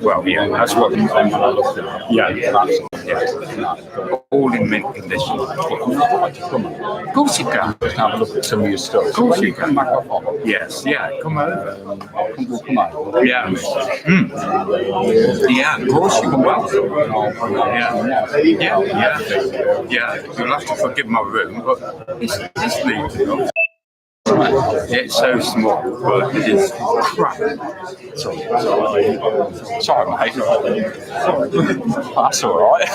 Well, yeah, that's what I looked at. Yeah. All in mint condition. Of course you can. Have a look at some of your stuff. Of course you Come can. back off on. Yes, yeah, come over. We'll come out. Yeah. Yeah, of course you will. Yeah. You'll have to forgive my room, but it's neat enough. It's so small, but it is crap. Sorry, mate. That's all right.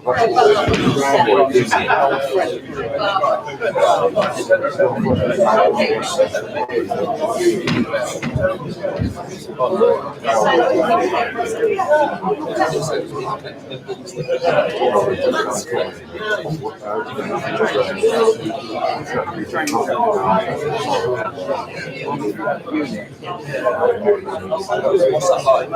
What's that like?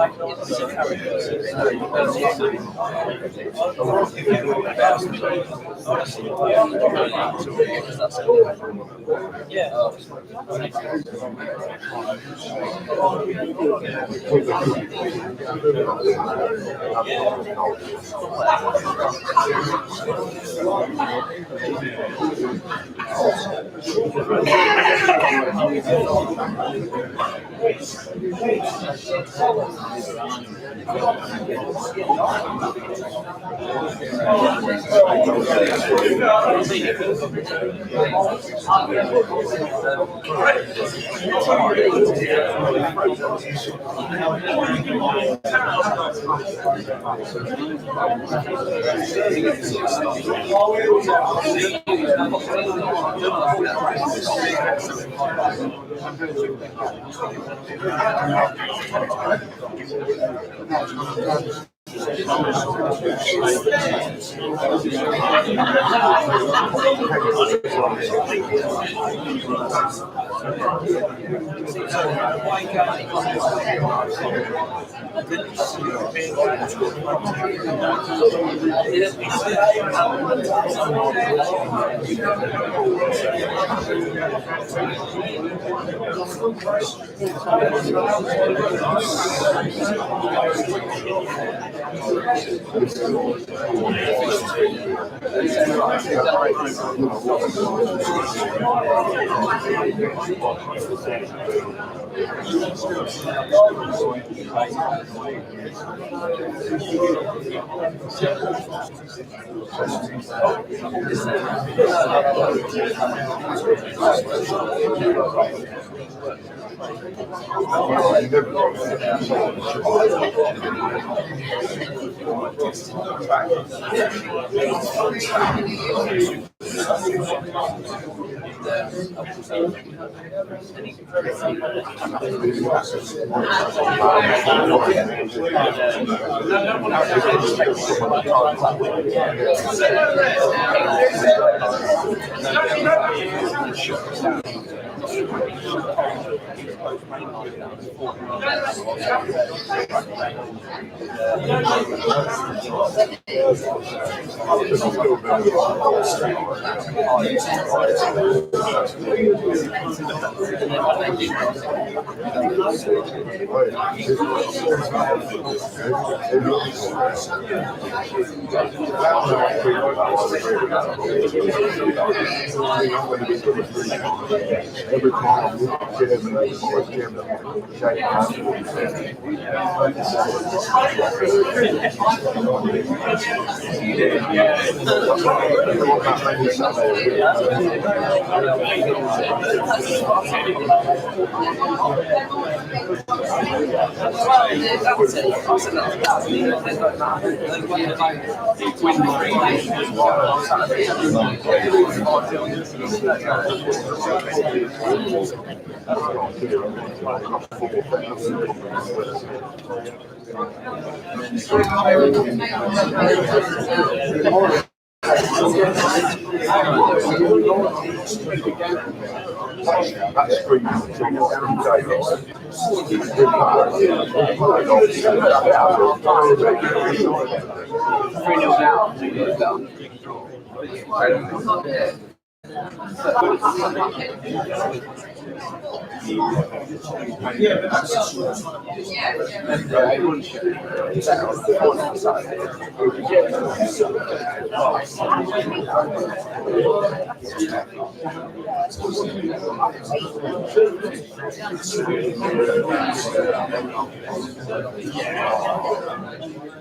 Every time we get him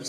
Here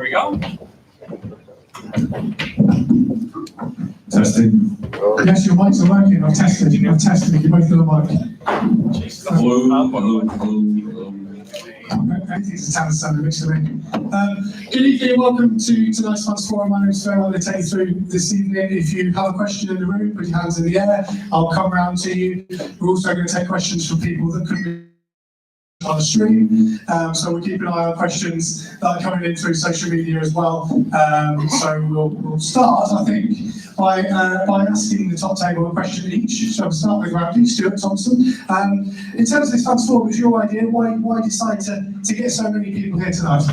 we go. Testing. Yes, your mics are working. I've tested. You're both on the mic. Hello, hello, hello. It's a talent standard mix of in. Good evening, welcome to tonight's Fans Forum. My name is Phil. I'm going to take you through this evening. If you have a question in the room, put your hands in the air. I'll come round to you. We're also going to take questions from people that couldn't be on the stream, so we'll keep an eye on questions that are coming in through social media as well. So we'll start, I think, by asking the top table a question each. So we'll start with Randy, Stuart Thompson. In terms of this Fans Forum, was your idea? Why decide to get so many people here tonight?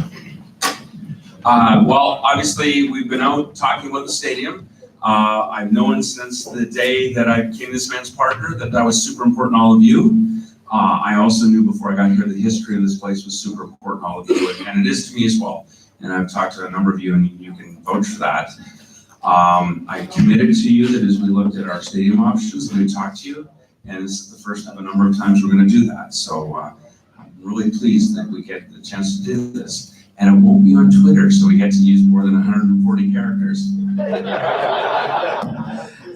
Well, obviously, we've been out talking about the stadium. I've known since the day that I became this man's partner that was super important to all of you. I also knew before I got here that the history of this place was super important to all of you, and it is to me as well. And I've talked to a number of you, and you can vouch for that. I committed to you that as we looked at our stadium options, that we talked to you, and this is the first of a number of times we're going to do that. So I'm really pleased that we get the chance to do this. And it won't be on Twitter, so we get to use more than 140 characters.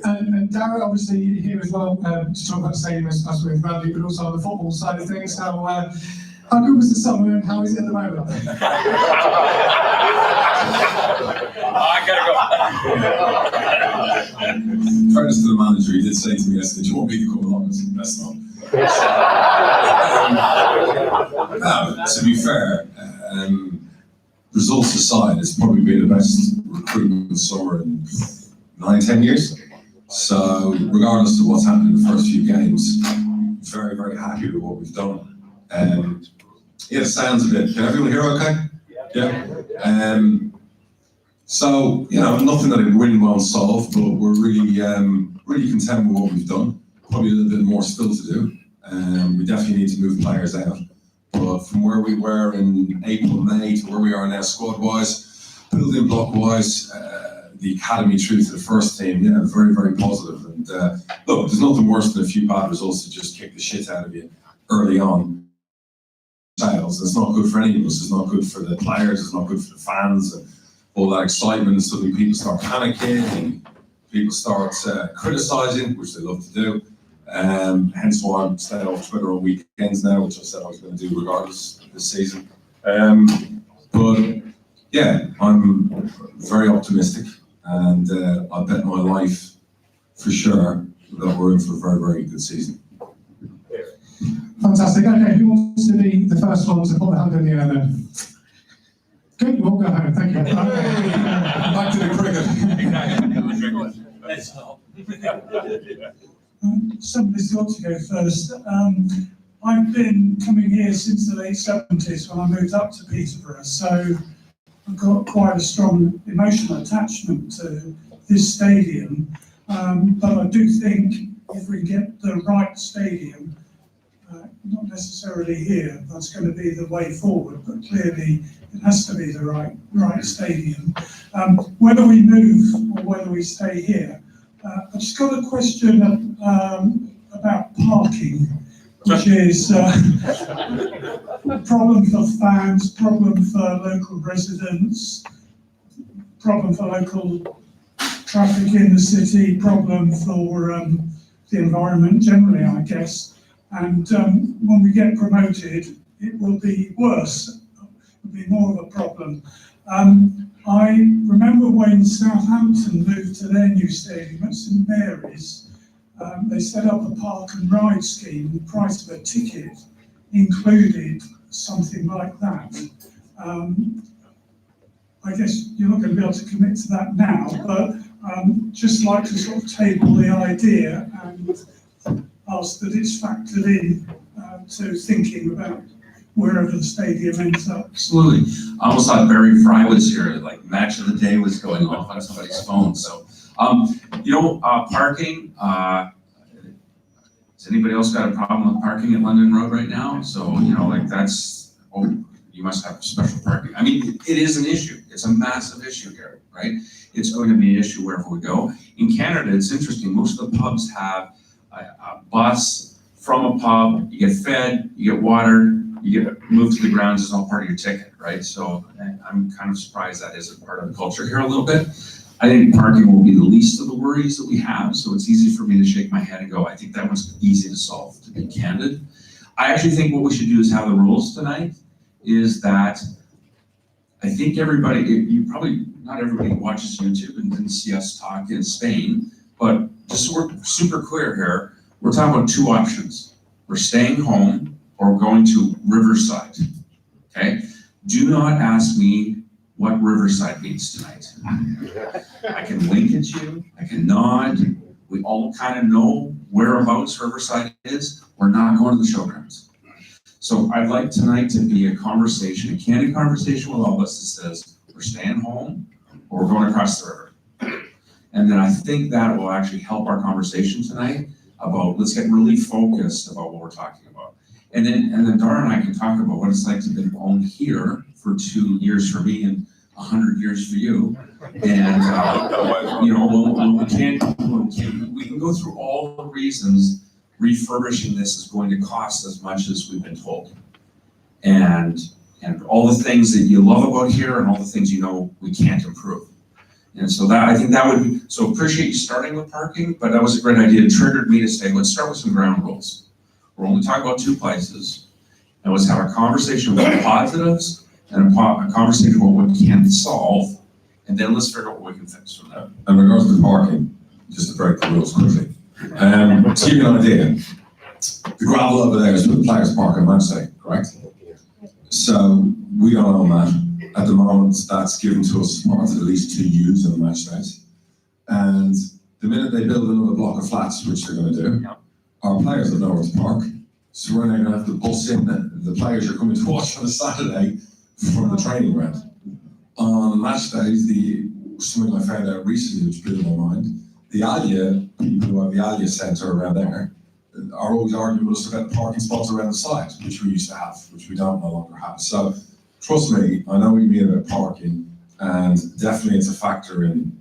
And Darren, obviously, you're here as well to talk about the stadium as with Randy, but also on the football side of things. How good was the summer and how is it at the moment? I gotta go. Fairness to the manager, he did say to me yesterday, do you want me to come along? I said, that's not. No, to be fair, results aside, it's probably been the best recruitment summer in 9-10 years. So regardless of what's happened in the first few games, very, very happy with what we've done. Yeah, it sounds a bit, can everyone hear okay? Yeah. So, you know, nothing that it really won't solve, but we're really, really content with what we've done. Probably a little bit more still to do. We definitely need to move players out. But from where we were in April, May to where we are now squad-wise, building block-wise, the academy through to the first team, yeah, very, very positive. And look, there's nothing worse than a few bad results to just kick the shit out of you early on. It's not good for any of us. It's not good for the players. It's not good for the fans. And all that excitement, and suddenly people start panicking and people start criticising, which they love to do. Hence why I'm staying off Twitter on weekends now, which I said I was going to do regardless this season. But yeah, I'm very optimistic, and I bet my life for sure that we're in for a very, very good season. Fantastic. Okay, who wants to be the first one to put the hand in the air then? Good, we'll go home, thank you. Back to the cricket. Somebody's got to go first. I've been coming here since the late 70s when I moved up to Peterborough, so I've got quite a strong emotional attachment to this stadium. But I do think if we get the right stadium, not necessarily here, that's going to be the way forward, but clearly it has to be the right stadium. Whether we move or whether we stay here, I just got a question about parking, which is a problem for fans, problem for local residents, problem for local traffic in the city, problem for the environment generally, I guess. And when we get promoted, it will be worse. It will be more of a problem. I remember when Southampton moved to their new stadium at St Mary's, they set up a park and ride scheme. The price of a ticket included something like that. I guess you're not going to be able to commit to that now, but just like to sort of table the idea and ask that it's factored in to thinking about wherever the stadium ends up. Absolutely. I almost thought Barry Fry was here, like match of the day was going off on somebody's phone. So, parking, has anybody else got a problem with parking at London Road right now? So, you must have special parking. I mean, it is an issue. It's a massive issue here, right? It's going to be an issue wherever we go. In Canada, it's interesting. Most of the pubs have a bus from a pub. You get fed, you get water, you get moved to the grounds. It's all part of your ticket, right? So I'm kind of surprised that isn't part of the culture here a little bit. I think parking will be the least of the worries that we have. So it's easy for me to shake my head and go, I think that one's easy to solve, to be candid. I actually think what we should do is have the rules tonight is that I think everybody, not everybody watches YouTube and didn't see us talk in Spain, but just so we're super clear here, we're talking about two options. We're staying home or going to Riverside, okay? Do not ask me what Riverside means tonight. I can wink at you, I can nod. We all kind of know whereabouts Riverside is. We're not going to the showgrounds. So I'd like tonight to be a conversation, a candid conversation with all of us that says, we're staying home or we're going across the river. And then I think that will actually help our conversation tonight about, let's get really focused about what we're talking about. And then Dara and I can talk about what it's like to be owned here for 2 years for me and 100 years for you. And, we can go through all the reasons refurbishing this is going to cost as much as we've been told. And all the things that you love about here and all the things we can't improve. And so I think that would be, so appreciate you starting with parking, but that was a great idea. It triggered me to say, let's start with some ground rules. We're only talking about two places. And let's have a conversation about positives and a conversation about what we can solve. And then let's figure out what we can fix from there. In regards to parking, just to break the rules quickly. To give you an idea, the gravel over there is where the players park on Wednesday, correct? So we don't own that. At the moment, that's given to us as part of the lease to use on the match days. And the minute they build another block of flats, which they're going to do, our players have nowhere to park. So we're now going to have to bus in the players you're coming to watch on a Saturday from the training ground. On match days, something I found out recently which blew my mind, the Alia, people who have the Alia Centre around there, are always arguing with us about the parking spots around the site, which we used to have, which we don't no longer have. So trust me, I know what you mean about parking, and definitely it's a factor in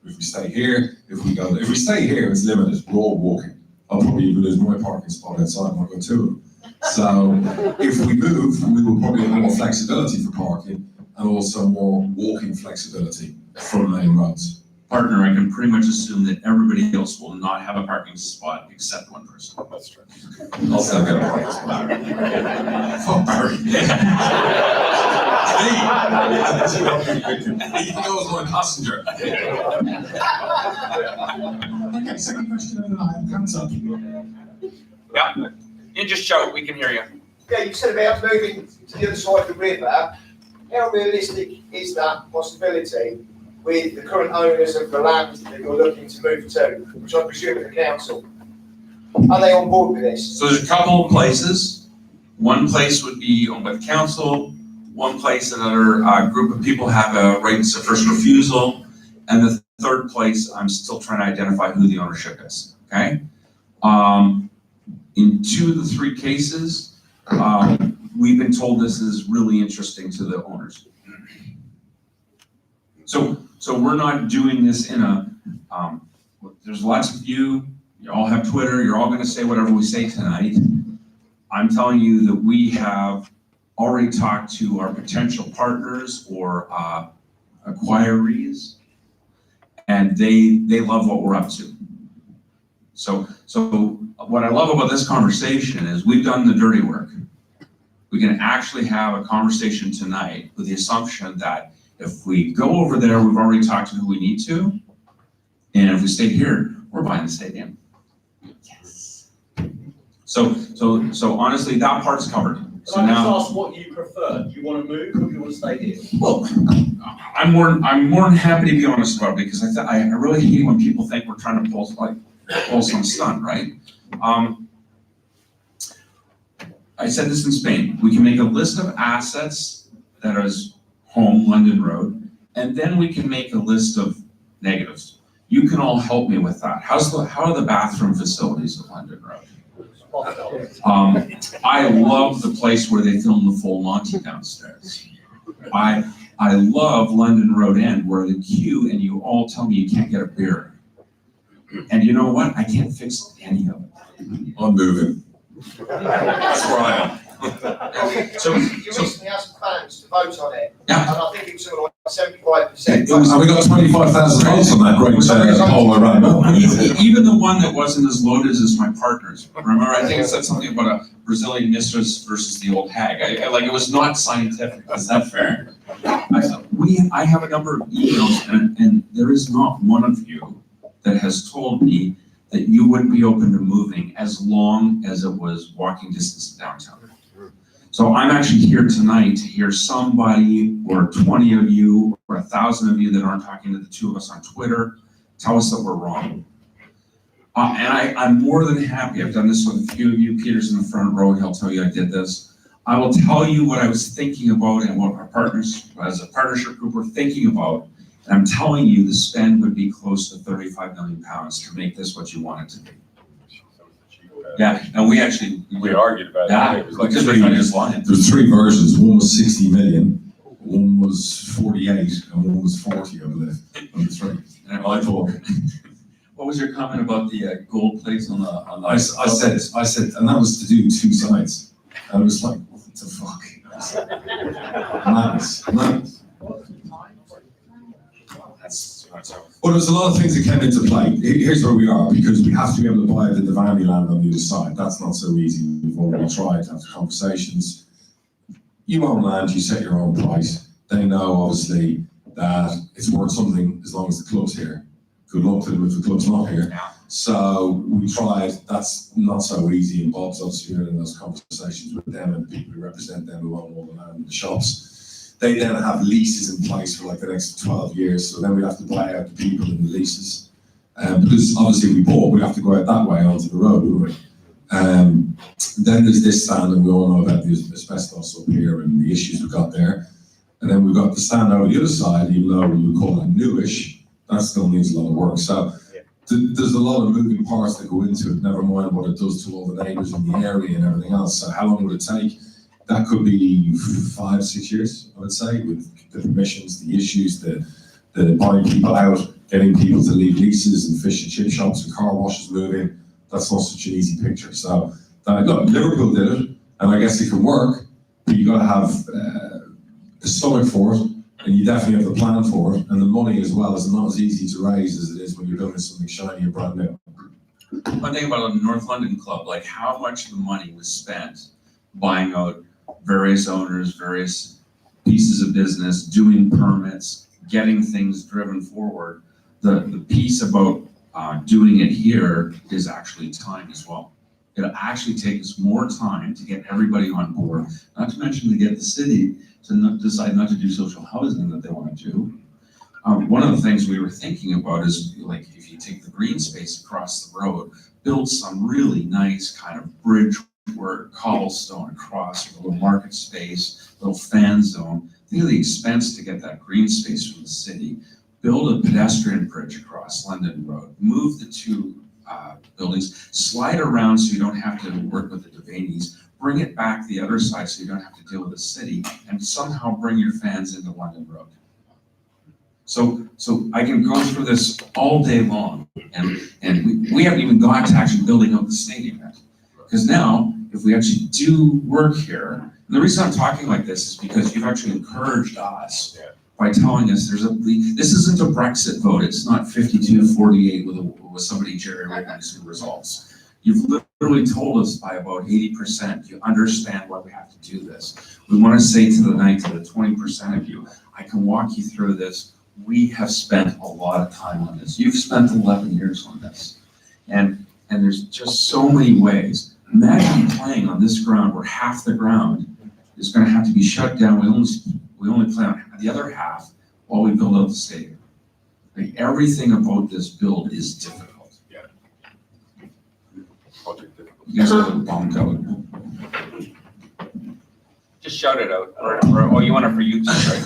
if we stay here, if we stay here, it's limited, we're all walking. I'll probably even lose my parking spot outside and I'll go to them. So if we move, we will probably have more flexibility for parking and also more walking flexibility from main roads. Partner, I can pretty much assume that everybody else will not have a parking spot except one person. That's true. I'll still get a parking spot. Fuck Barry. He knows my passenger. Okay, second question of the night, hands up. Yeah, you just shout, we can hear you. Yeah, you said about moving to the other side of the river. How realistic is that possibility with the current owners of the land that you're looking to move to, which I presume is the council? Are they on board with this? So there's a couple of places. One place would be owned by the council. One place, another group of people have a right of first refusal. And the third place, I'm still trying to identify who the ownership is, okay? In 2 of the 3 cases, we've been told this is really interesting to the owners. So we're not doing this in a there's lots of you all have Twitter, you're all gonna say whatever we say tonight. I'm telling you that we have already talked to our potential partners or acquirees, and they love what we're up to. So what I love about this conversation is we've done the dirty work. We can actually have a conversation tonight with the assumption that if we go over there, we've already talked to who we need to, and if we stay here, we're buying the stadium. Yes. So honestly, that part's covered. So Can I just now, ask what you prefer? Do you want to move or do you want to stay here? well, I'm more than happy to be honest about it, because I really hate when people think we're trying to pull some stunt, right? I said this in Spain. We can make a list of assets that is home, London Road, and then we can make a list of negatives. You can all help me with that. How are the bathroom facilities at London Road? I love the place where they film the Full Monty downstairs. I love London Road End, where the queue and you all tell me you can't get a beer. And you know what? I can't fix any of it. I'm moving. That's where I am. You recently asked fans to vote on it, Yeah. and I think it was something like 75%. And we got 25,000 votes on that great poll around. Even the one that wasn't as loaded as my partner's. Remember, I think it said something about a Brazilian mistress versus the old hag. Like it was not scientific. Is that fair? I have a number of emails, and there is not one of you that has told me that you wouldn't be open to moving as long as it was walking distance to downtown. So I'm actually here tonight to hear somebody, or 20 of you, or 1,000 of you that aren't talking to the two of us on Twitter, tell us that we're wrong. And I'm more than happy. I've done this with a few of you. Peter's in the front row. He'll tell you I did this. I will tell you what I was thinking about and what our partners, as a partnership group, were thinking about. And I'm telling you, the spend would be close to 35 million pounds to make this what you want it to be. Yeah, and we argued about that. it. It was like Because we found this line. There's three versions. One was 60 million, one was 48, and one was 40, I believe. On the three. And I thought, what was your comment about the gold plates on the? I said, and that was to do two sides. And it was like, what the fuck? Madness. Well, there's a lot of things that came into play. Here's where we are, because we have to be able to buy the Devani land on the other side. That's not so easy. We've already tried to have conversations. You own land, you set your own price. They know, obviously, that it's worth something as long as the club's here. Good luck to them if the club's not here. Yeah. So we tried. That's not so easy. And Bob's obviously here in those conversations with them and the people who represent them who own all the land and the shops. They then have leases in place for like the next 12 years. So then we have to buy out the people in the leases. Because obviously we have to go out that way onto the road, wouldn't we? Then there's this stand, and we all know about the asbestos up here and the issues we've got there. And then we've got the stand over the other side, even though we would call it newish, that still needs a lot of work. So there's a lot of moving parts that go into it, never mind what it does to all the neighbours in the area and everything else. So how long would it take? That could be 5-6 years, I would say, with the permissions, the issues, the buying people out, getting people to leave leases and fish and chip shops and car washes moving. That's not such an easy picture. So look, Liverpool did it, and I guess it can work, but you got to have the stomach for it, and you definitely have the plan for it, and the money as well is not as easy to raise as it is when you're building something shiny and brand new. One thing about a North London club, like how much of the money was spent buying out various owners, various pieces of business, doing permits, getting things driven forward. The piece about doing it here is actually time as well. It'll actually take us more time to get everybody on board, not to mention to get the city to decide not to do social housing that they want to do. One of the things we were thinking about is, like, if you take the green space across the road, build some really nice kind of bridge work, cobblestone across, a little market space, little fan zone. Think of the expense to get that green space from the city. Build a pedestrian bridge across London Road. Move the two buildings. Slide around so you don't have to work with the Devaney's. Bring it back the other side so you don't have to deal with the city. And somehow bring your fans into London Road. So I can go through this all day long, and we haven't even got to actually building up the stadium yet. Because now, if we actually do work here, and the reason I'm talking like this is because you've actually encouraged us by telling us this isn't a Brexit vote. It's not 52-48 with somebody jerry-rigging some results. You've literally told us by about 80%, you understand why we have to do this. We want to say to the 20% of you, I can walk you through this. We have spent a lot of time on this. You've spent 11 years on this. And there's just so many ways. Imagine playing on this ground where half the ground is going to have to be shut down. We only play on the other half while we build out the stadium. Like, everything about this build is difficult. You guys are a little bummed out. Just shout it out, or you want it for YouTube, right?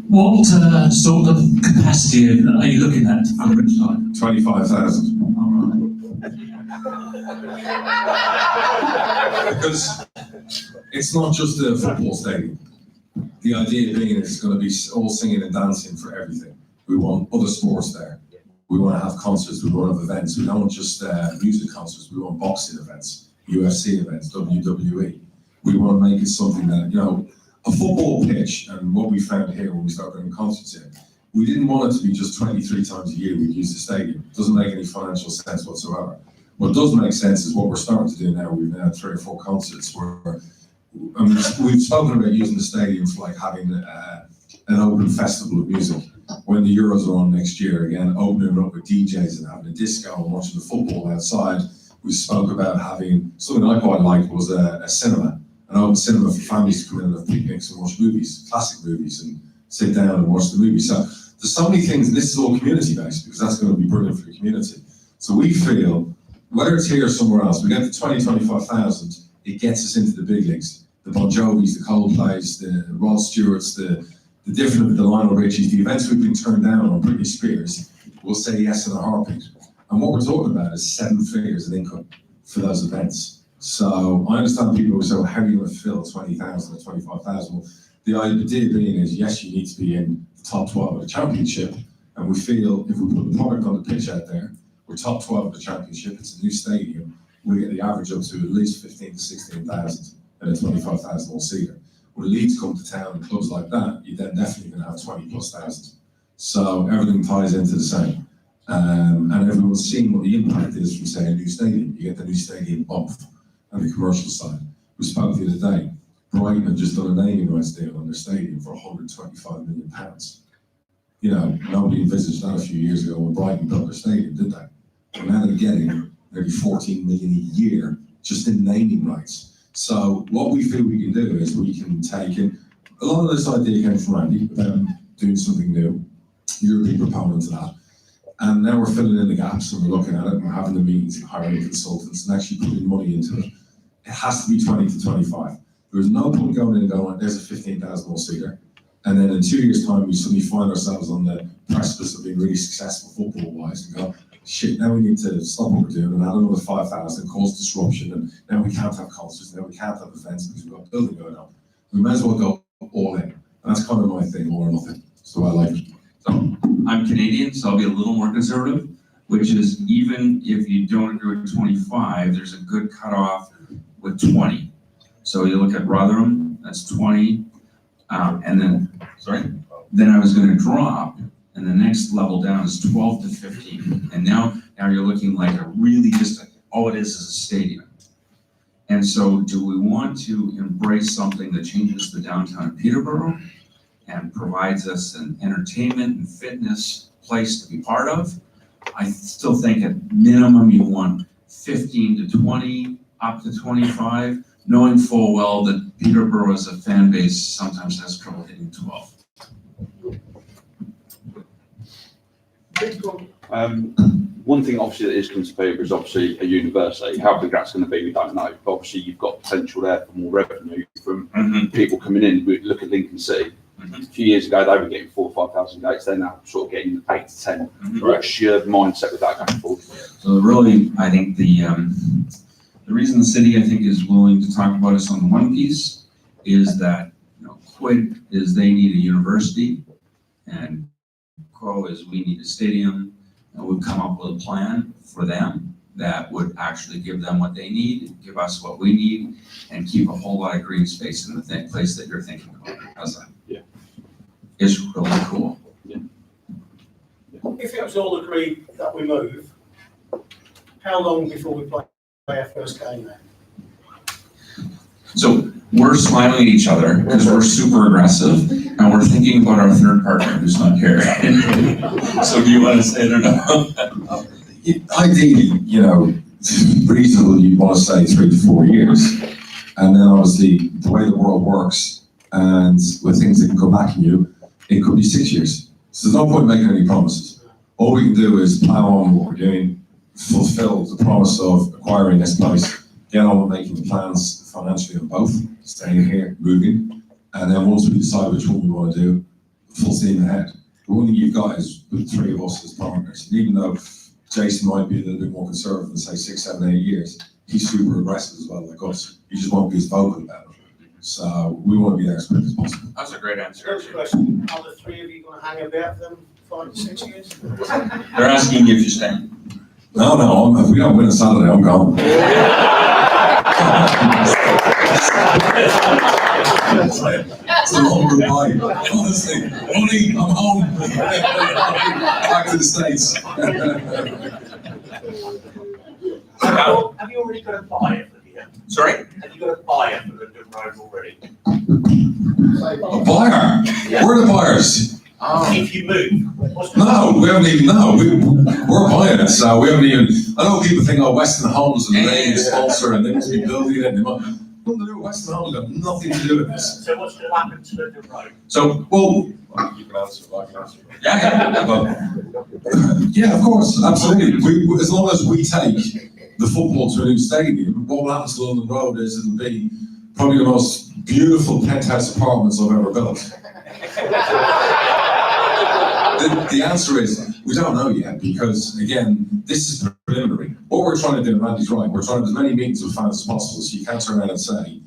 What sort of capacity are you looking at for the side? 25,000. All right. Because it's not just a football stadium. The idea being it's going to be all singing and dancing for everything. We want other sports there. We want to have concerts, we want to have events. We don't want just music concerts, we want boxing events, UFC events, WWE. We want to make it something that, a football pitch, and what we found here when we started doing concerts here, we didn't want it to be just 23 times a year we'd use the stadium. It doesn't make any financial sense whatsoever. What does make sense is what we're starting to do now. We've now had 3 or 4 concerts where we've spoken about using the stadium for like having an open festival of music. When the Euros are on next year, again, opening it up with DJs and having a disco and watching the football outside. We spoke about having, something I quite liked was a cinema, an open cinema for families to come in and have picnics and watch movies, classic movies, and sit down and watch the movie. So there's so many things, and this is all community-based, because that's going to be brilliant for the community. So we feel, whether it's here or somewhere else, we get to 25,000, it gets us into the big leagues. The Bon Jovis, the Coldplays, the Rod Stewarts, the different, the Lionel Richies, the events we've been turned down on Britney Spears, we'll say yes in a heartbeat. And what we're talking about is 7 figures in income for those events. So I understand people will say, well, how are you going to fill 20,000 or 25,000? Well, the idea being is, yes, you need to be in the top 12 of the championship. And we feel if we put the product on the pitch out there, we're top 12 of the championship, it's a new stadium, we get the average up to at least 15 to 16,000 and a 25,000 all seater. When Leeds come to town and clubs like that, you're then definitely going to have 20+ thousand. So everything ties into the same. And everyone's seeing what the impact is from, say, a new stadium. You get the new stadium bump and the commercial side. We spoke the other day, Brighton had just done a naming rights deal on their stadium for £125 million. Nobody envisaged that a few years ago when Brighton built their stadium, did they? And now they're getting nearly 14 million a year just in naming rights. So what we feel we can do is we can take in, a lot of this idea came from Andy, about doing something new. You're a big proponent of that. And now we're filling in the gaps and we're looking at it and having the meetings and hiring consultants and actually putting money into it. It has to be 20 to 25. There's no point going in and going, there's a 15,000 all seater. And then in 2 years' time, we suddenly find ourselves on the precipice of being really successful football-wise and go, shit, now we need to stop what we're doing and add another 5,000 and cause disruption. And now we can't have concerts, now we can't have events because we've got building going on. We might as well go all in. And that's kind of my thing, all or nothing. So I like it. So I'm Canadian, so I'll be a little more conservative, which is even if you don't agree with 25, there's a good cutoff with 20. So you look at Rotherham, that's 20. And then I was going to drop, and the next level down is 12 to 15. And now you're looking like a really all it is a stadium. And so do we want to embrace something that changes the downtown of Peterborough and provides us an entertainment and fitness place to be part of? I still think at minimum you want 15 to 20, up to 25, knowing full well that Peterborough as a fan base sometimes has trouble hitting 12. One thing obviously that is coming to Peterborough is obviously a university. How big that's going to be, we don't know. But obviously you've got potential there for more revenue from people coming in. We look at Lincoln City. A few years ago, they were getting 4,000 or 5,000 gates. They're now sort of getting 8 to 10. What's your mindset with that going forward? So really, I think the reason the city, I think, is willing to talk about us on the one piece is that, Quid is they need a university, and quo is we need a stadium, and we've come up with a plan for them that would actually give them what they need, give us what we need, and keep a whole lot of green space in the place that you're thinking about. How's that? Yeah. It's really cool. If it was all agreed that we move, how long before we play our first game then? So we're smiling at each other because we're super aggressive, and we're thinking about our third partner who's not here. So do you want to say it or no? Ideally, reasonable, you want to say 3 to 4 years. And then obviously, the way the world works, and with things that can go back on you, it could be 6 years. So there's no point making any promises. All we can do is plan on what we're doing, fulfill the promise of acquiring this place, get on with making the plans financially on both, staying here, moving, and then once we decide which one we want to do, full steam ahead. The one thing you've got is with 3 of us as partners, and even though Jason might be a little bit more conservative than say 6, 7, 8 years, he's super aggressive as well, like us. He just won't be as vocal about it. So we want to be there as quick as possible. That's a great answer. First question, are the 3 of you going to hang about for them 5 to 6 years? They're asking you if you're staying. No, if we don't win on Saturday, I'm gone. It's a long goodbye. Honestly, Ronnie, I'm home. Back to the States. Have you already got a buyer for the Sorry? Have you got a buyer for the road already? A buyer? We're the buyers. If you move. No, we haven't even, we're buying it, so we haven't even, I know people think, Western Homes and they sponsor and they must be building it, they must, nothing to do with Western Homes, got nothing to do with this. So what's going to happen to the road? So, well, You can answer, I can answer. yeah, of course, absolutely. As long as we take the football to a new stadium, what will happen to London Road is it'll be probably the most beautiful penthouse apartments I've ever built. The answer is, we don't know yet, because again, this is preliminary. What we're trying to do, and Randy's right, we're trying to have as many meetings with fans as possible, so you can't turn around and say,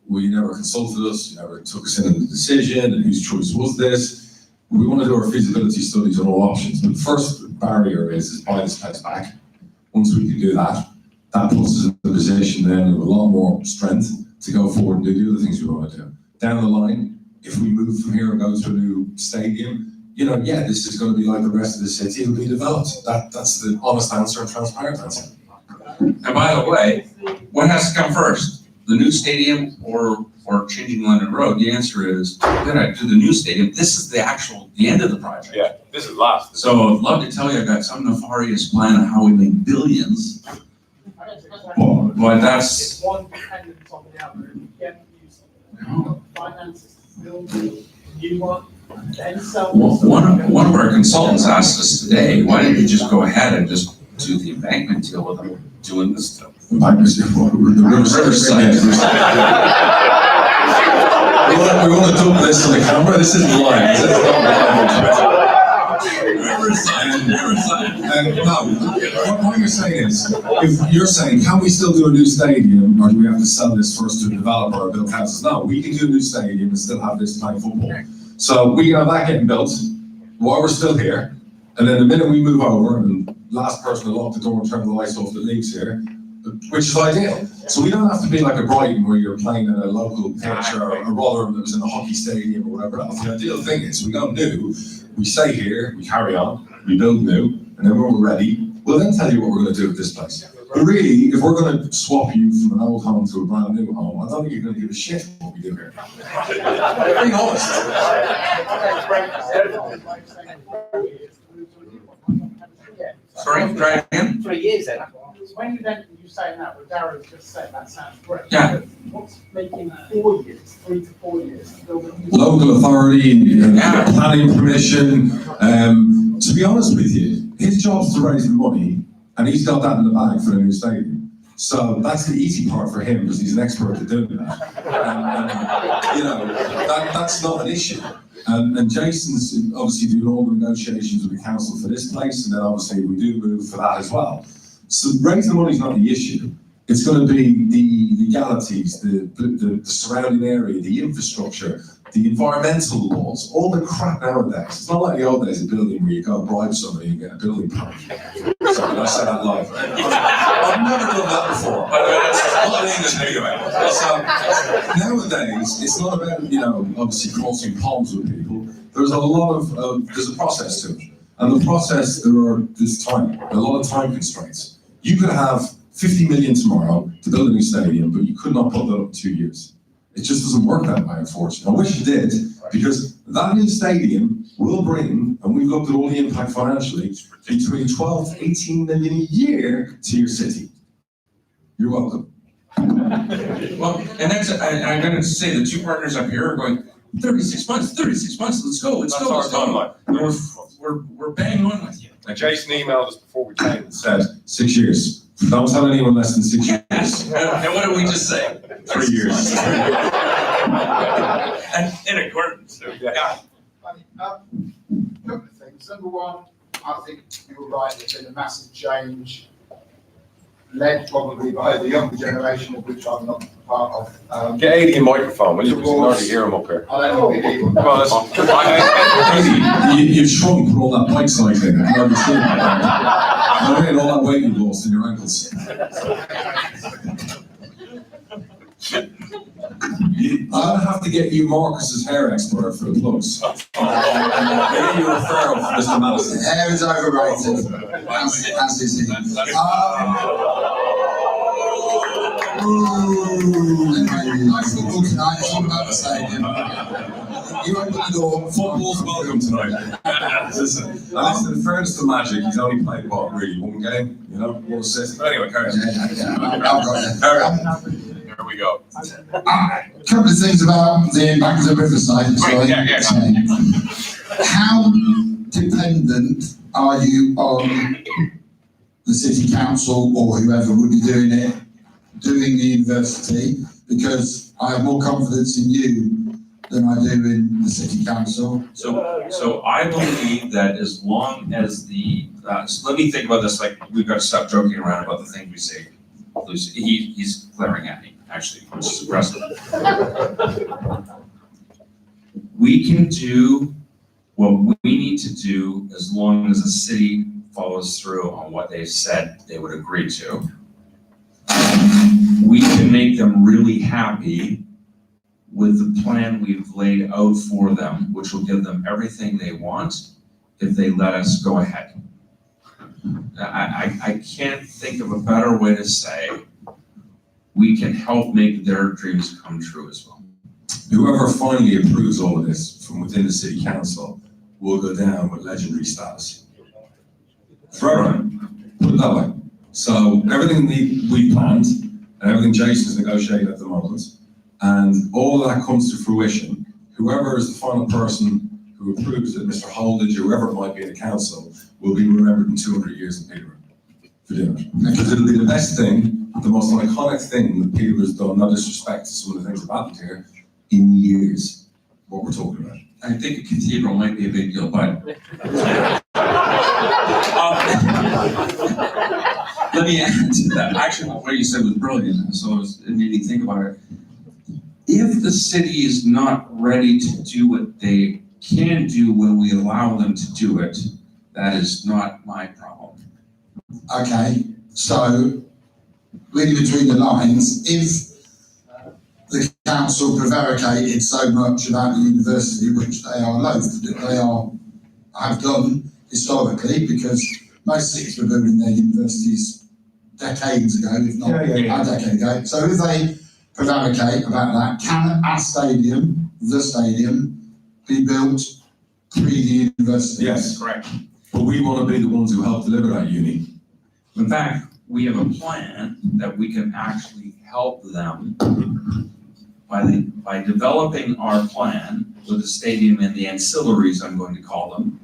well, you never consulted us, you never took us into the decision, and whose choice was this? We want to do our feasibility studies on all options, but the first barrier is buy this place back. Once we can do that, that puts us in a position then with a lot more strength to go forward and do the other things we want to do. Down the line, if we move from here and go to a new stadium, this is going to be like the rest of the city, it'll be developed. That's the honest answer and transparent answer. And by the way, what has to come first? The new stadium or changing London Road? The answer is, we're gonna do the new stadium. This is the end of the project. Yeah, this is last. So I'd love to tell you I got some nefarious plan on how we make billions. But that's. It's one dependent on the other. You get used finances to build a new one, then sell this. One of our consultants asked us today, why didn't you just go ahead and just do the embankment deal with them doing this stuff? Embankment deal, the riverside. We want to dump this on the camera. This isn't live. This is not live. What you're saying is, if you're saying, can we still do a new stadium, or do we have to sell this first to a developer or build houses? No, we can do a new stadium and still have this playing football. So we can have that getting built while we're still here, and then the minute we move over, and last person to lock the door and turn the lights off that leaves here, which is ideal. So we don't have to be like a Brighton where you're playing in a local pitch or a Rotherham that was in a hockey stadium or whatever else. The ideal thing is we go new, we stay here, we carry on, we build new, and then when we're ready, we'll then tell you what we're going to do with this place. But really, if we're going to swap you from an old home to a brand new home, I don't think you're going to give a shit what we do here. Being honest. Sorry, try again? 3 years then. When you say that, what Darren's just said, that sounds great. Yeah. What's making 4 years, 3 to 4 years to build a new? Local authority, planning permission. To be honest with you, his job's to raise the money, and he's got that in the bag for the new stadium. So that's the easy part for him because he's an expert at doing that. That's not an issue. And Jason's obviously doing all the negotiations with the council for this place, and then obviously we do move for that as well. So raising the money is not the issue. It's going to be the legalities, the surrounding area, the infrastructure, the environmental laws, all the crap nowadays. It's not like the old days of building where you go bribe somebody and get a building permit. Sorry, I said that live. I've never done that before. By the way, that's not an English anyway. So nowadays, it's not about, obviously crossing palms with people. There's a lot of, there's a process to it. And the process, there's time, a lot of time constraints. You could have 50 million tomorrow to build a new stadium, but you could not put that up in 2 years. It just doesn't work that way, unfortunately. I wish it did, because that new stadium will bring, and we've looked at all the impact financially, between 12 to 18 million a year to your city. You're welcome. Well, and I'm going to say the two partners up here are going, 36 months, let's go. That's our timeline. We're bang on with you. And Jason emailed us before we came and Said 6 years. Don't tell anyone less than 6 years. Yes, and what did we just say? 3 years. And in accordance, yeah. Couple of things. Number one, I think you were right, there's been a massive change, led probably by the younger generation, of which I'm not part of. Get 80 a microphone, will you? Because you can hardly hear him up here. I don't think people. You've shrunk with all that bike cycling. I can see that. All that weight you've lost in your ankles. I'll have to get you Marcus's hair expert for the plugs. Maybe you refer of Mr. Madison. Hair is overrated, as is he. Anyway, no football tonight, it's all about the stadium. You open the door. Football's welcome tonight. Listen, in fairness to Magic, he's only played what, really, one game? One assist. But anyway, carry on. I've got it. There we go. A couple of things about the impact of Riverside. Sorry. How dependent are you on the city council or whoever would be doing it, doing the university? Because I have more confidence in you than I do in the city council. So I believe that as long as so let me think about this, like, we've got to stop joking around about the things we say. He's glaring at me, actually, which is aggressive. We can do what we need to do as long as the city follows through on what they said they would agree to. We can make them really happy with the plan we've laid out for them, which will give them everything they want if they let us go ahead. I can't think of a better way to say we can help make their dreams come true as well. Whoever finally approves all of this from within the city council will go down with legendary status. Forever. Put it that way. So everything we planned and everything Jason's negotiating at the moment, and all of that comes to fruition, whoever is the final person who approves it, Mr. Holdridge, or whoever it might be in the council, will be remembered in 200 years in Peterborough for doing it. Because it'll be the best thing, the most iconic thing that Peterborough has done, no disrespect to some of the things that happened here, in years, what we're talking about. I think a cathedral might be a big deal, but let me add to that. Actually, what you said was brilliant, so it made me think about it. If the city is not ready to do what they can do when we allow them to do it, that is not my problem. Okay, so reading between the lines, if the council prevaricated so much about the university, which they are loath to do, have done historically, because most cities were building their universities decades ago, if not a decade ago. So if they prevaricate about that, can our stadium, the stadium, be built pre the university? Yes, correct. But we want to be the ones who help deliver that uni. In fact, we have a plan that we can actually help them by developing our plan with the stadium and the ancillaries, I'm going to call them.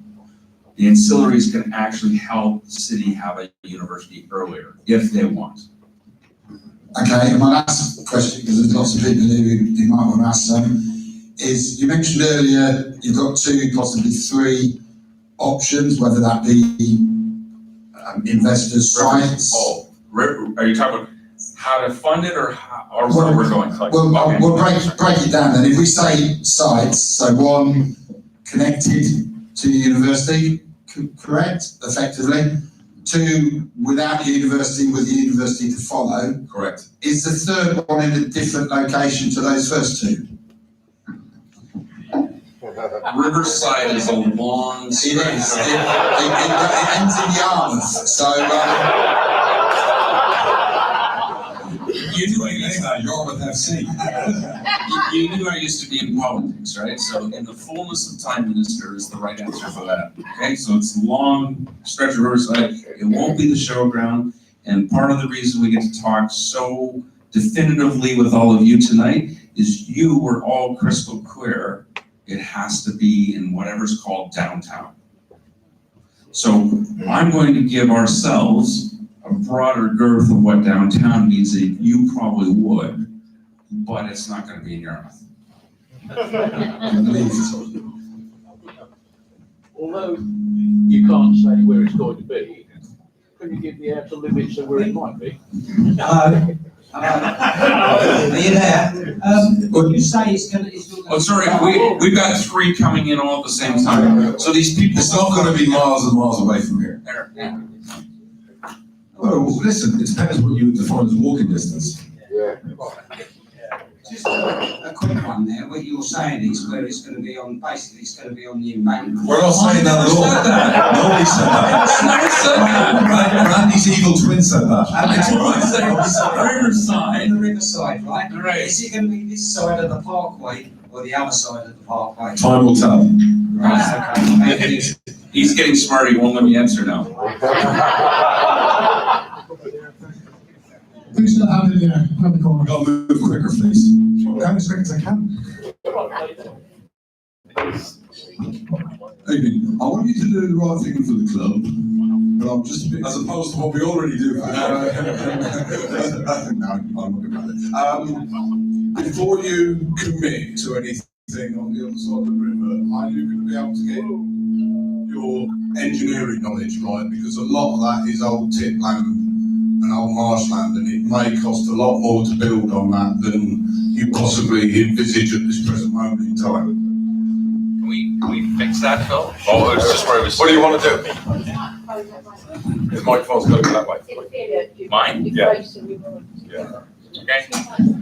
The ancillaries can actually help the city have a university earlier, if they want. Okay, and my last question, because there's lots of people who might want to ask some, is you mentioned earlier you've got 2, possibly 3 options, whether that be investors' sites. Are you talking about how to fund it or or where we're going. Well, we'll break it down then. If we say sites, so one connected to university, correct, effectively. Two, without university, with the university to follow. Correct. Is the third one in a different location to those first two? Riverside is a long It stretch. is. It ends in Yarmouth. So, You knew I used to, Yarmouth FC. you knew I used to be in politics, right? So in the fullness of time, minister is the right answer for that. Okay, so it's a long stretch of Riverside. It won't be the showground. And part of the reason we get to talk so definitively with all of you tonight is you were all crystal clear. It has to be in whatever's called downtown. So I'm going to give ourselves a broader girth of what downtown means that you probably would, but it's not going to be in Yarmouth. Although you can't say where it's going to be, can you give the outer limits of where it might be? Are you there? What you say it's going to... Oh, sorry, we've got three coming in all at the same time. So these people... It's not going to be miles and miles away from here. There, yeah. Well, listen, it depends what you define as walking distance. Yeah. Just a quick one there. What you're saying is where it's going to be on, basically it's going to be on the embankment. We're not saying that at all. Nobody said that. Randy's evil twin said that. Riverside. The riverside, right? Right. Is it going to be this side of the parkway or the other side of the parkway? Time will tell. Right, okay. Thank you. He's getting smart, he won't let me answer now. Who's got hand in the air? Have the corner. We've got to move quicker, please. Go as quick as I can. Evening. I want you to do the right thing for the club, but I'm just a bit, as opposed to what we already do. No, I'm not going to before you commit to anything on the other side of the river, are you going to be able to get your engineering knowledge right? Because a lot of that is old tip land and old marshland, and it may cost a lot more to build on that than you possibly envisage at this present moment in time. Can we fix that, Phil? Oh, it's just where it was. What do you want to do? The microphone's got to go that way. Mine? Yeah. Yeah. Okay.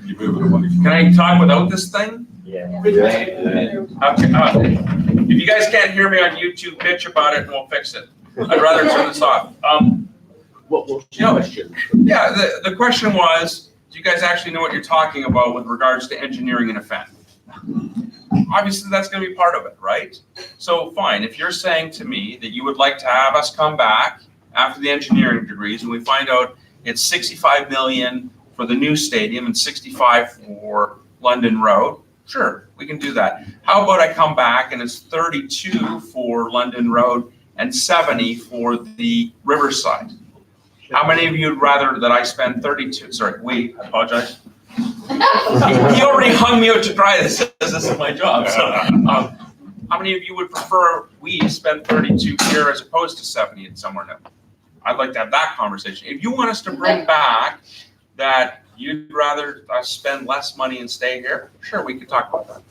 You move it away. Can I talk without this thing? Yeah. Okay. If you guys can't hear me on YouTube, bitch about it and we'll fix it. I'd rather turn this off. What was the question? Yeah, the question was, do you guys actually know what you're talking about with regards to engineering an event? Obviously, that's going to be part of it, right? So fine, if you're saying to me that you would like to have us come back after the engineering degrees and we find out it's 65 million for the new stadium and 65 for London Road, sure, we can do that. How about I come back and it's 32 for London Road and 70 for the Riverside? How many of you would rather that I spend 32? Sorry, I apologize. He already hung me out to dry. This is my job. So, how many of you would prefer we spend 32 here as opposed to 70 in somewhere new? I'd like to have that conversation. If you want us to bring back that you'd rather us spend less money and stay here, sure, we could talk about that.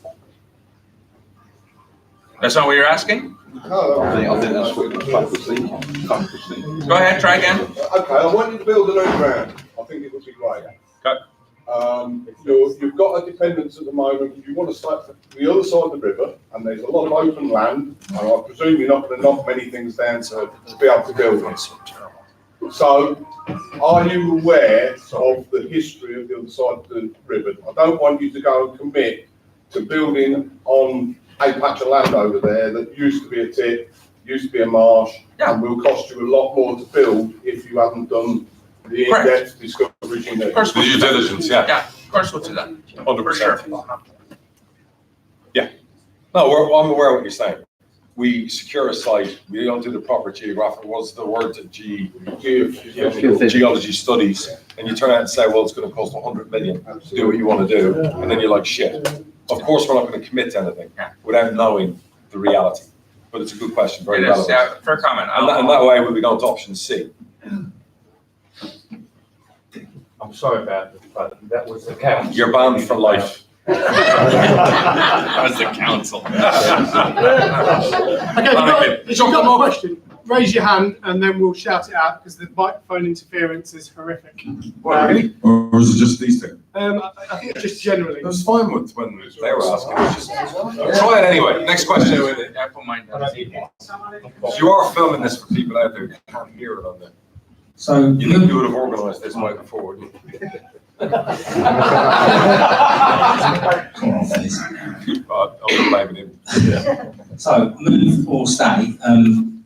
That's not what you're asking? I think that's what backwards thinking. Go ahead, try again. Okay, I want you to build a new ground. I think it would be great. You've got a dependence at the moment. You want to start the other side of the river, and there's a lot of open land, and I presume you're not going to knock many things down to be able to build this. So, are you aware of the history of the other side of the river? I don't want you to go and commit to building on a patch of land over there that used to be a tip, used to be a marsh, and will cost you a lot more to build if you haven't done the in-depth discovery you need. Of course, The due diligence, yeah. Yeah, of course we'll do that. 100%. For sure. Yeah. No, I'm aware of what you're saying. We secure a site, we don't do the proper geographic, what's the word, geology studies, and you turn out and say, well, it's going to cost 100 million to do what you want to do, and then you're like, shit. Of course, we're not going to commit to anything without knowing the reality. But it's a good question, very relevant. Yeah, fair comment. And that way we'll be going to option C. I'm I'm sorry about it, but that was the council. You're banned for life. That was the council. Okay, if you've got a question, raise your hand and then we'll shout it out because the microphone interference is horrific. Really? Or is it just these two? I think it's just generally. It was fine with when they were asking. It's just, try it anyway. Next question. I put mine down. You are filming this for people out there who can't hear it on there. So You think you would have organised this moving forward? But I'll blame him. So move or stay.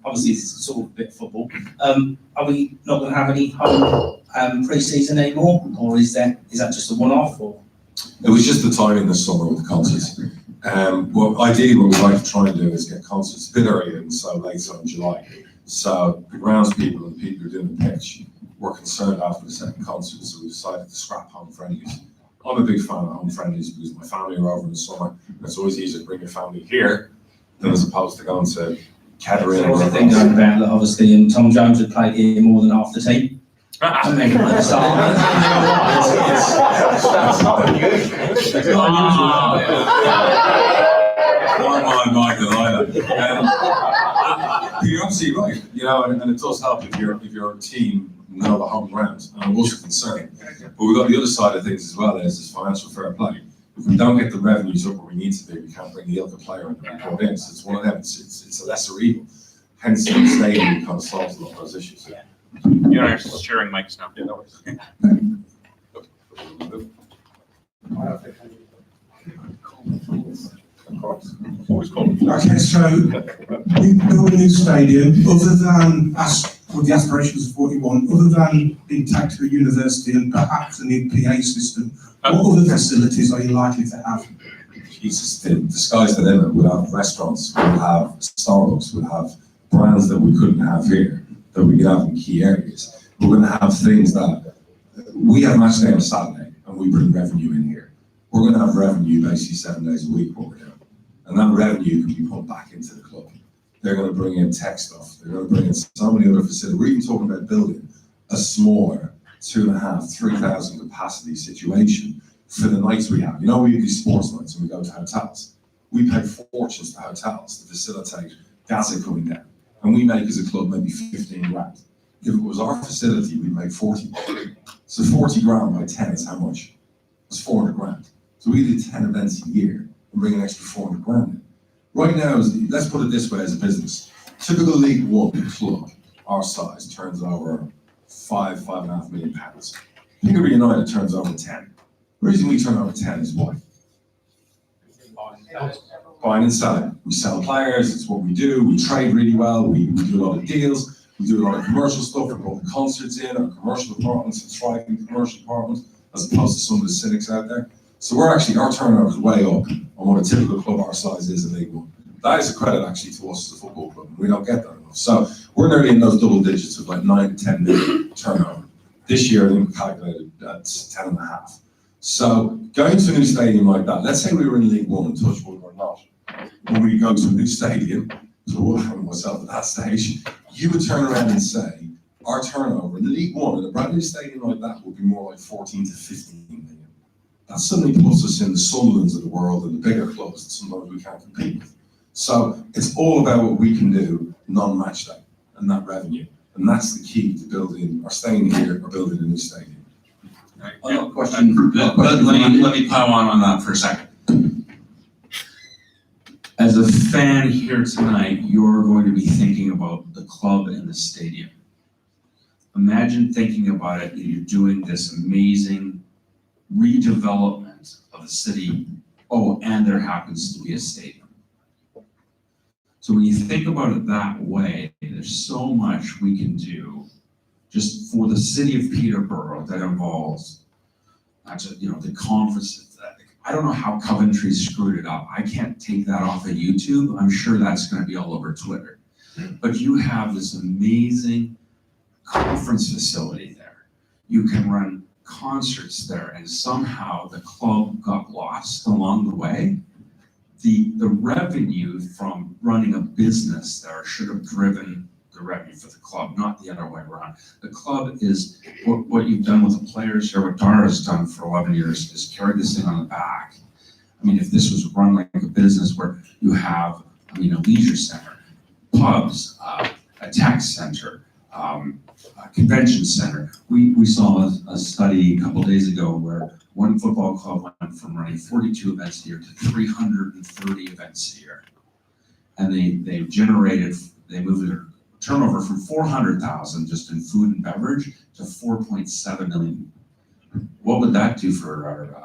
Obviously, it's sort of a bit football. Are we not going to have any home pre-season anymore, or is that just a one-off? Or It was just the timing this summer with the concerts. Well, ideally, what we'd like to try and do is get concerts a bit earlier than so late, so in July. So the grounds people and the people who are doing the pitch were concerned after the second concert, so we decided to scrap home friendlies. I'm a big fan of home friendlies because my family are over in the summer. And it's always easier to bring your family here than as opposed to going to Kettering. there was a thing going about that, obviously, Tom Jones had played here more than half the team. I mean, at the start. That's not unusual. It's not You're absolutely right, you know, and it does help if your team know the home ground, and it was a concern. But we've got the other side of things as well, is financial fair play. If we don't get the revenues up where we need to be, we can't bring the other player in and put in. So it's one of them. It's a lesser evil. Hence, the stadium kind of solves a lot of those issues. You and I are sharing mics now. Yeah, no Always called. Okay, so you build a new stadium, other than with the aspirations of what you want, other than being tagged to a university and perhaps a new PA system, what other facilities are you likely to have? Jesus, the sky's the limit. We'll have restaurants, we'll have Starbucks, we'll have brands that we couldn't have here, that we could have in key areas. We're going to have things that we have match day on Saturday and we bring revenue in here. We're going to have revenue basically 7 days a week, what we're doing. And that revenue can be put back into the club. They're going to bring in tech stuff. They're going to bring in so many other facilities. We're even talking about building a smaller 2,500, 3,000 capacity situation for the nights we have. You know, we do these sports nights and we go to hotels. We pay fortunes to hotels to facilitate Gaza coming down. And we make as a club maybe 15 grand. If it was our facility, we'd make 40. So 40 grand by 10 is how much? It's 400 grand. So we do 10 events a year and bring an extra 400 grand in. Right now, let's put it this way as a business. Typical League One club, our size, turns over £5.5 million. Peterborough United turns over 10. The reason we turn over 10 is why? Buying and selling. We sell players, it's what we do. We trade really well, we do a lot of deals, we do a lot of commercial stuff, we brought the concerts in, our commercial department's a thriving commercial department, as opposed to some of the cynics out there. So our turnover is way up on what a typical club our size is in League One. That is a credit actually to us as a football club, and we don't get that enough. So we're nearly in those double digits of like 9 to 10 million turnover. This year, I think we calculated at 10.5. So going to a new stadium like that, let's say we were in League One and touch wood or not, when we go to a new stadium, so we'll have myself at that stage, you would turn around and say, our turnover in League One in a brand new stadium like that would be more like 14 to 15 million. That suddenly puts us in the Sunderlands of the world and the bigger clubs that sometimes we can't compete with. So it's all about what we can do non-match day and that revenue. And that's the key to building or staying here or building a new stadium. Question. Let me pile on that for a second. As a fan here tonight, you're going to be thinking about the club and the stadium. Imagine thinking about it, you're doing this amazing redevelopment of the city. Oh, and there happens to be a stadium. So when you think about it that way, there's so much we can do just for the city of Peterborough that involves not just, the conferences. I don't know how Coventry screwed it up. I can't take that off of YouTube. I'm sure that's going to be all over Twitter. But you have this amazing conference facility there. You can run concerts there, and somehow the club got lost along the way. The revenue from running a business there should have driven the revenue for the club, not the other way around. The club is, what you've done with the players here, what Dara's done for 11 years is carry this thing on the back. I mean, if this was run like a business where you have, I mean, a leisure center, pubs, a tech center, a convention center. We saw a study a couple of days ago where one football club went from running 42 events a year to 330 events a year. And they moved their turnover from 400,000 just in food and beverage to 4.7 million. What would that do for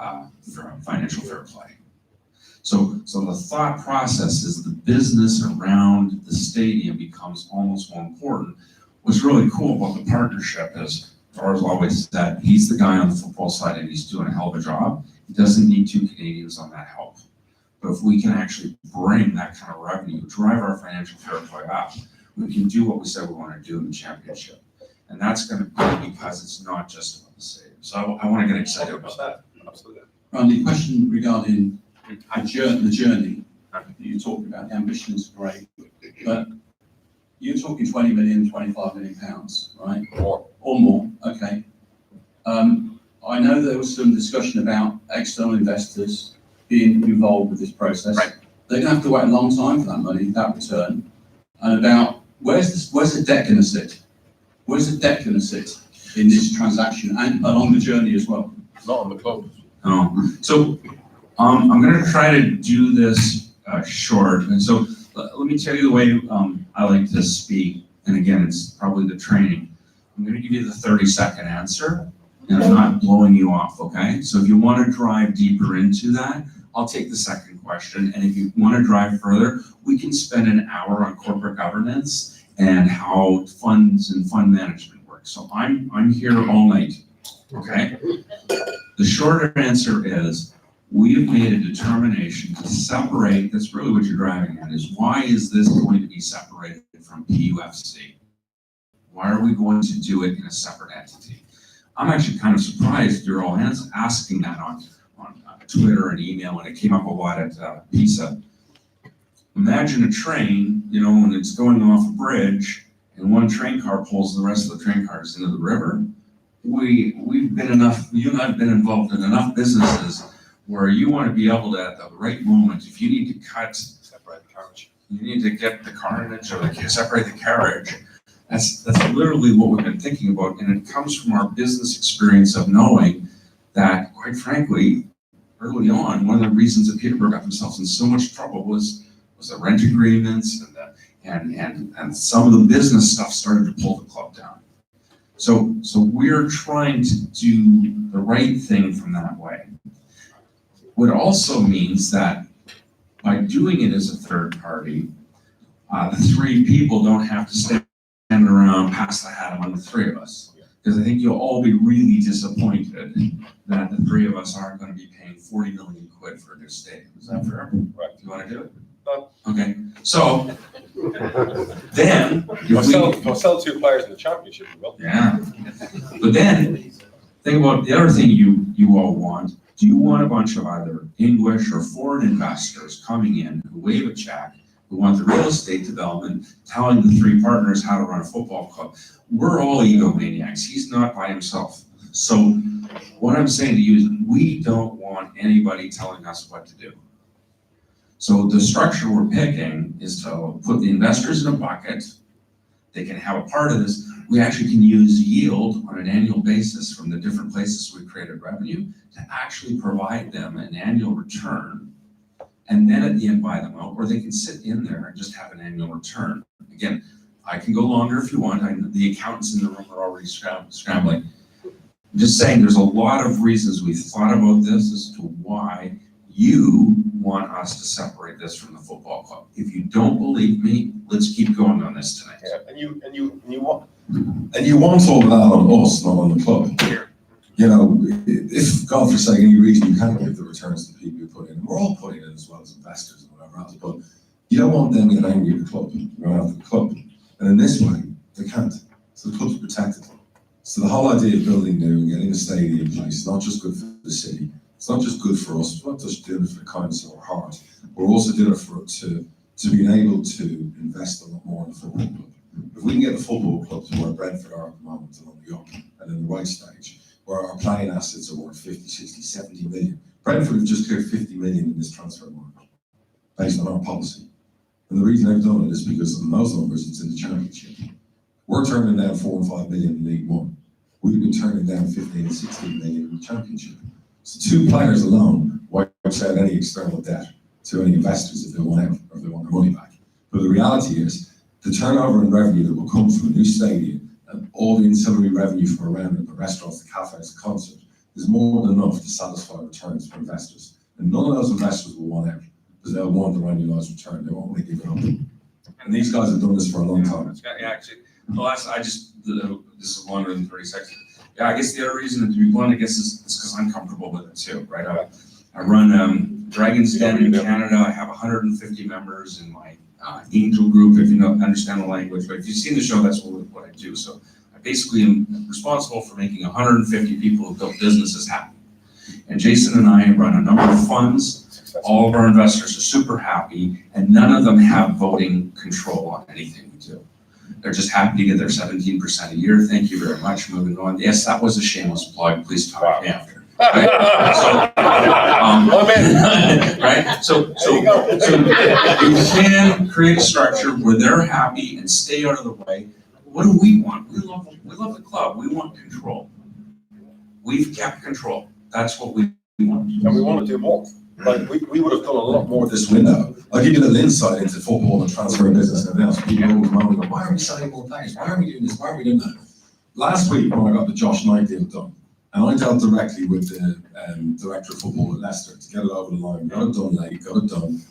financial fair play? So the thought process is the business around the stadium becomes almost more important. What's really cool about the partnership is, Dara's always said, he's the guy on the football side and he's doing a hell of a job. He doesn't need 2 Canadians on that help. But if we can actually bring that kind of revenue, drive our financial fair play up, we can do what we said we want to do in the championship. And that's going to be because it's not just about the stadium. So I want to get excited about that. Absolutely. The question regarding the journey, you talked about the ambition is great, but you're talking 20 million, 25 million pounds, right? Or more, okay. I know there was some discussion about external investors being involved with this process. Right. They're gonna have to wait a long time for that money, that return. And about, where's the debt gonna sit? Where's the debt gonna sit in this transaction and along the journey as well? Not on the club. Oh, so I'm going to try to do this short. And so let me tell you the way I like to speak. And again, it's probably the training. I'm going to give you the 30-second answer, and I'm not blowing you off, okay? So if you want to drive deeper into that, I'll take the second question. And if you want to drive further, we can spend an hour on corporate governance and how funds and fund management work. So I'm here all night, okay? The shorter answer is, we have made a determination to separate, that's really what you're driving at, is why is this going to be separated from PUFC? Why are we going to do it in a separate entity? I'm actually kind of surprised you're all asking that on Twitter and email, and it came up a lot at PISA. Imagine a train, when it's going off a bridge, and one train car pulls the rest of the train cars into the river. We've been enough, you and I have been involved in enough businesses where you want to be able to, at the right moment, if you need to separate the carriage, you need to get the carnage or separate the carriage. That's literally what we've been thinking about, and it comes from our business experience of knowing that, quite frankly, early on, one of the reasons that Peterborough got themselves in so much trouble was the rent agreements and some of the business stuff started to pull the club down. So we're trying to do the right thing from that way. What also means that by doing it as a third party, the 3 people don't have to stand around, pass the hat among the 3 of us. Because I think you'll all be really disappointed that the 3 of us aren't going to be paying 40 million quid for a new stadium. Is that fair? Right. You want to do it? Okay. So then, We'll sell 2 players in the championship. Yeah. But then, think about the other thing you all want. Do you want a bunch of either English or foreign investors coming in who wave a check, who want the real estate development, telling the 3 partners how to run a football club? We're all egomaniacs. He's not by himself. So what I'm saying to you is we don't want anybody telling us what to do. So the structure we're picking is to put the investors in a bucket. They can have a part of this. We actually can use yield on an annual basis from the different places we've created revenue to actually provide them an annual return, and then at the end buy them out, or they can sit in there and just have an annual return. Again, I can go longer if you want. The accountants in the room are already scrambling. I'm just saying there's a lot of reasons we've thought about this as to why you want us to separate this from the football club. If you don't believe me, let's keep going on this tonight. Yeah, and you want all of that on us, not on the club. If God forsake any reason you can't give the returns to people you put in, and we're all putting in as well as investors and whatever else, but you don't want them to get angry at the club, going after the club. And in this way, they can't. So the club's protected. So the whole idea of building new and getting a stadium in place is not just good for the city, it's not just good for us, we're not just doing it for the kindness of our heart, we're also doing it to being able to invest a lot more in the football club. If we can get the football club to where Brentford are at the moment and on the up and in the right stage, where our playing assets are worth 50, 60, 70 million. Brentford have just cleared 50 million in this transfer market based on our policy. And the reason they've done it is because on those numbers, it's in the championship. We're turning down 4 and 5 million in League One. We've been turning down 15 and 16 million in the championship. So 2 players alone wipes out any external debt to any investors if they want out or if they want their money back. But the reality is, the turnover and revenue that will come from a new stadium and all the ancillary revenue from around it, the restaurants, the cafes, the concert, is more than enough to satisfy returns for investors. And none of those investors will want out because they'll want their annualized return. They won't want to give it up. And these guys have done this for a long time. Yeah, actually, the last, this is longer than 30 seconds. Yeah, I guess the other reason, to be blunt, I guess is because I'm comfortable with it too, right? I run Dragon's Den in Canada. I have 150 members in my angel group, if you don't understand the language. But if you've seen the show, that's what I do. So I basically am responsible for making 150 people who built businesses happy. And Jason and I run a number of funds. All of our investors are super happy, and none of them have voting control on anything we do. They're just happy to get their 17% a year. Thank you very much. Moving on. Yes, that was a shameless plug. Please talk after. Right? So you can create a structure where they're happy and stay out of the way. What do we want? We love the club. We want control. We've kept control. That's what we want. And we want to do more. Like we would have done a lot more this window. I'll give you a little insight into football and transfer business and everything else. People always moan, why are we signing more players? Why are we doing this? Why are we doing that? Last week when I got the Josh Knight deal done, and I dealt directly with the director of football at Leicester to get it over the line. Got it done late, got it done.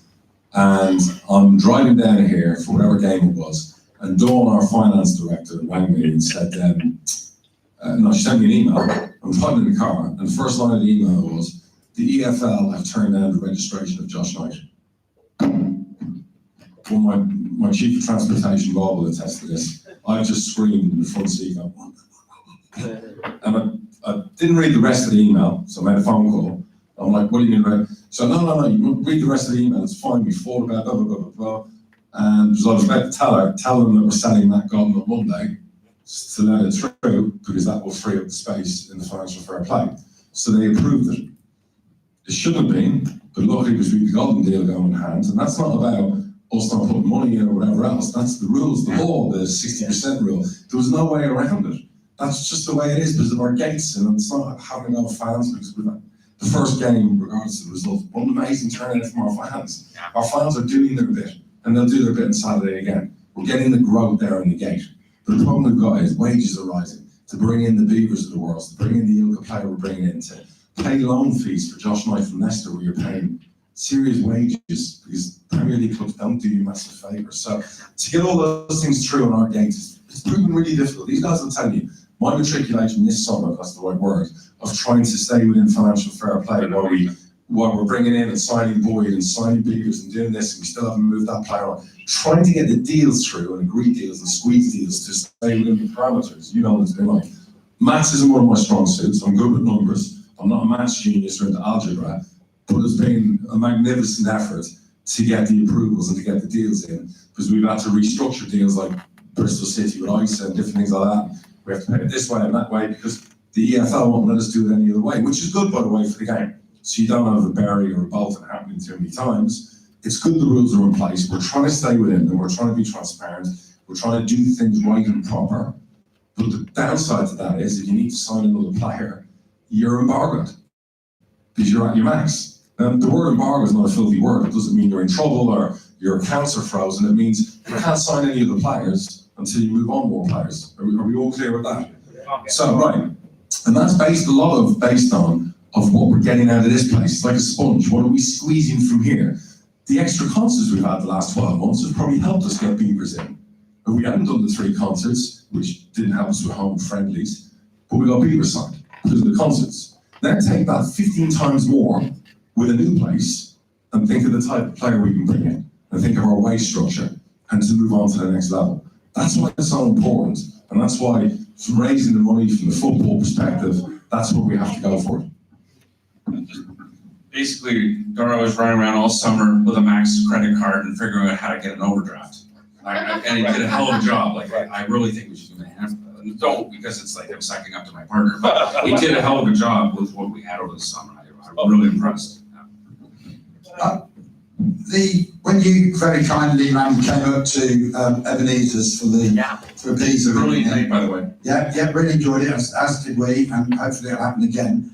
And I'm driving down here for whatever game it was, and Dawn, our finance director, rang me and said, no, she sent me an email. I'm driving in the car, and the first line of the email was, the EFL have turned down the registration of Josh Knight. Well, my chief of transportation, Bob, will attest to this. I just screamed in the front seat, and I didn't read the rest of the email, so I made a phone call. I'm like, what do you mean? So no, you read the rest of the email, it's fine, we thought about blah, blah, blah, blah, blah. And so I was about to tell them that we're selling that gun on Monday to let it through, because that will free up the space in the financial fair play. So they approved it. It shouldn't have been, but luckily because we've got the deal going in hand, and that's not about us not putting money in or whatever else. That's the rules, the law, the 60% rule. There was no way around it. That's just the way it is because of our gates, and it's not having no fans because we've had the first game, regardless of the result, what an amazing turnout from our fans. Our fans are doing their bit, and they'll do their bit on Saturday again. We're getting the growth there in the gate. But the problem we've got is wages are rising. To bring in the Beavers of the world, to bring in the Ilka player we're bringing in, to pay loan fees for Josh Knight from Leicester, where you're paying serious wages because Premier League clubs don't do you massive favours. So to get all those things through on our gates, it's proven really difficult. These guys will tell you, my matriculation this summer, if that's the right word, of trying to stay within financial fair play while we're bringing in and signing Boyd and signing Beavers and doing this, and we still haven't moved that player on. Trying to get the deals through and agree deals and squeeze deals to stay within the parameters. You know what it's been like. Maths isn't one of my strong suits. I'm good with numbers. I'm not a maths genius or into algebra, but it's been a magnificent effort to get the approvals and to get the deals in, because we've had to restructure deals like Bristol City with ISA and different things like that. We have to pay it this way and that way because the EFL won't let us do it any other way, which is good, by the way, for the game. So you don't have a Bury or a Bolton happening too many times. It's good the rules are in place. We're trying to stay within them. We're trying to be transparent. We're trying to do things right and proper. But the downside to that is if you need to sign another player, you're embargoed because you're at your max. The word embargo is not a filthy word. It doesn't mean you're in trouble or your accounts are frozen. It means you can't sign any of the players until you move on more players. Are we all clear with that? So, right. And that's based on what we're getting out of this place. It's like a sponge. What are we squeezing from here? The extra concerts we've had the last 12 months have probably helped us get Beavers in. If we hadn't done the 3 concerts, which didn't help us with home friendlies, but we got Beavers signed because of the concerts. Then take that 15 times more with a new place and think of the type of player we can bring in and think of our wage structure and to move on to the next level. That's why it's so important, and that's why from raising the money from the football perspective, that's what we have to go for. Basically, Dora was running around all summer with a Max credit card and figuring out how to get an overdraft. And he did a hell of a job, like, I really think we should give him a hand. Don't, because it's like I'm sucking up to my partner, but he did a hell of a job with what we had over the summer. I'm really impressed. When you very kindly came up to Ebenezer's for a pizza. Brilliant night, by the way. Yeah, really enjoyed it, as did we, and hopefully it'll happen again.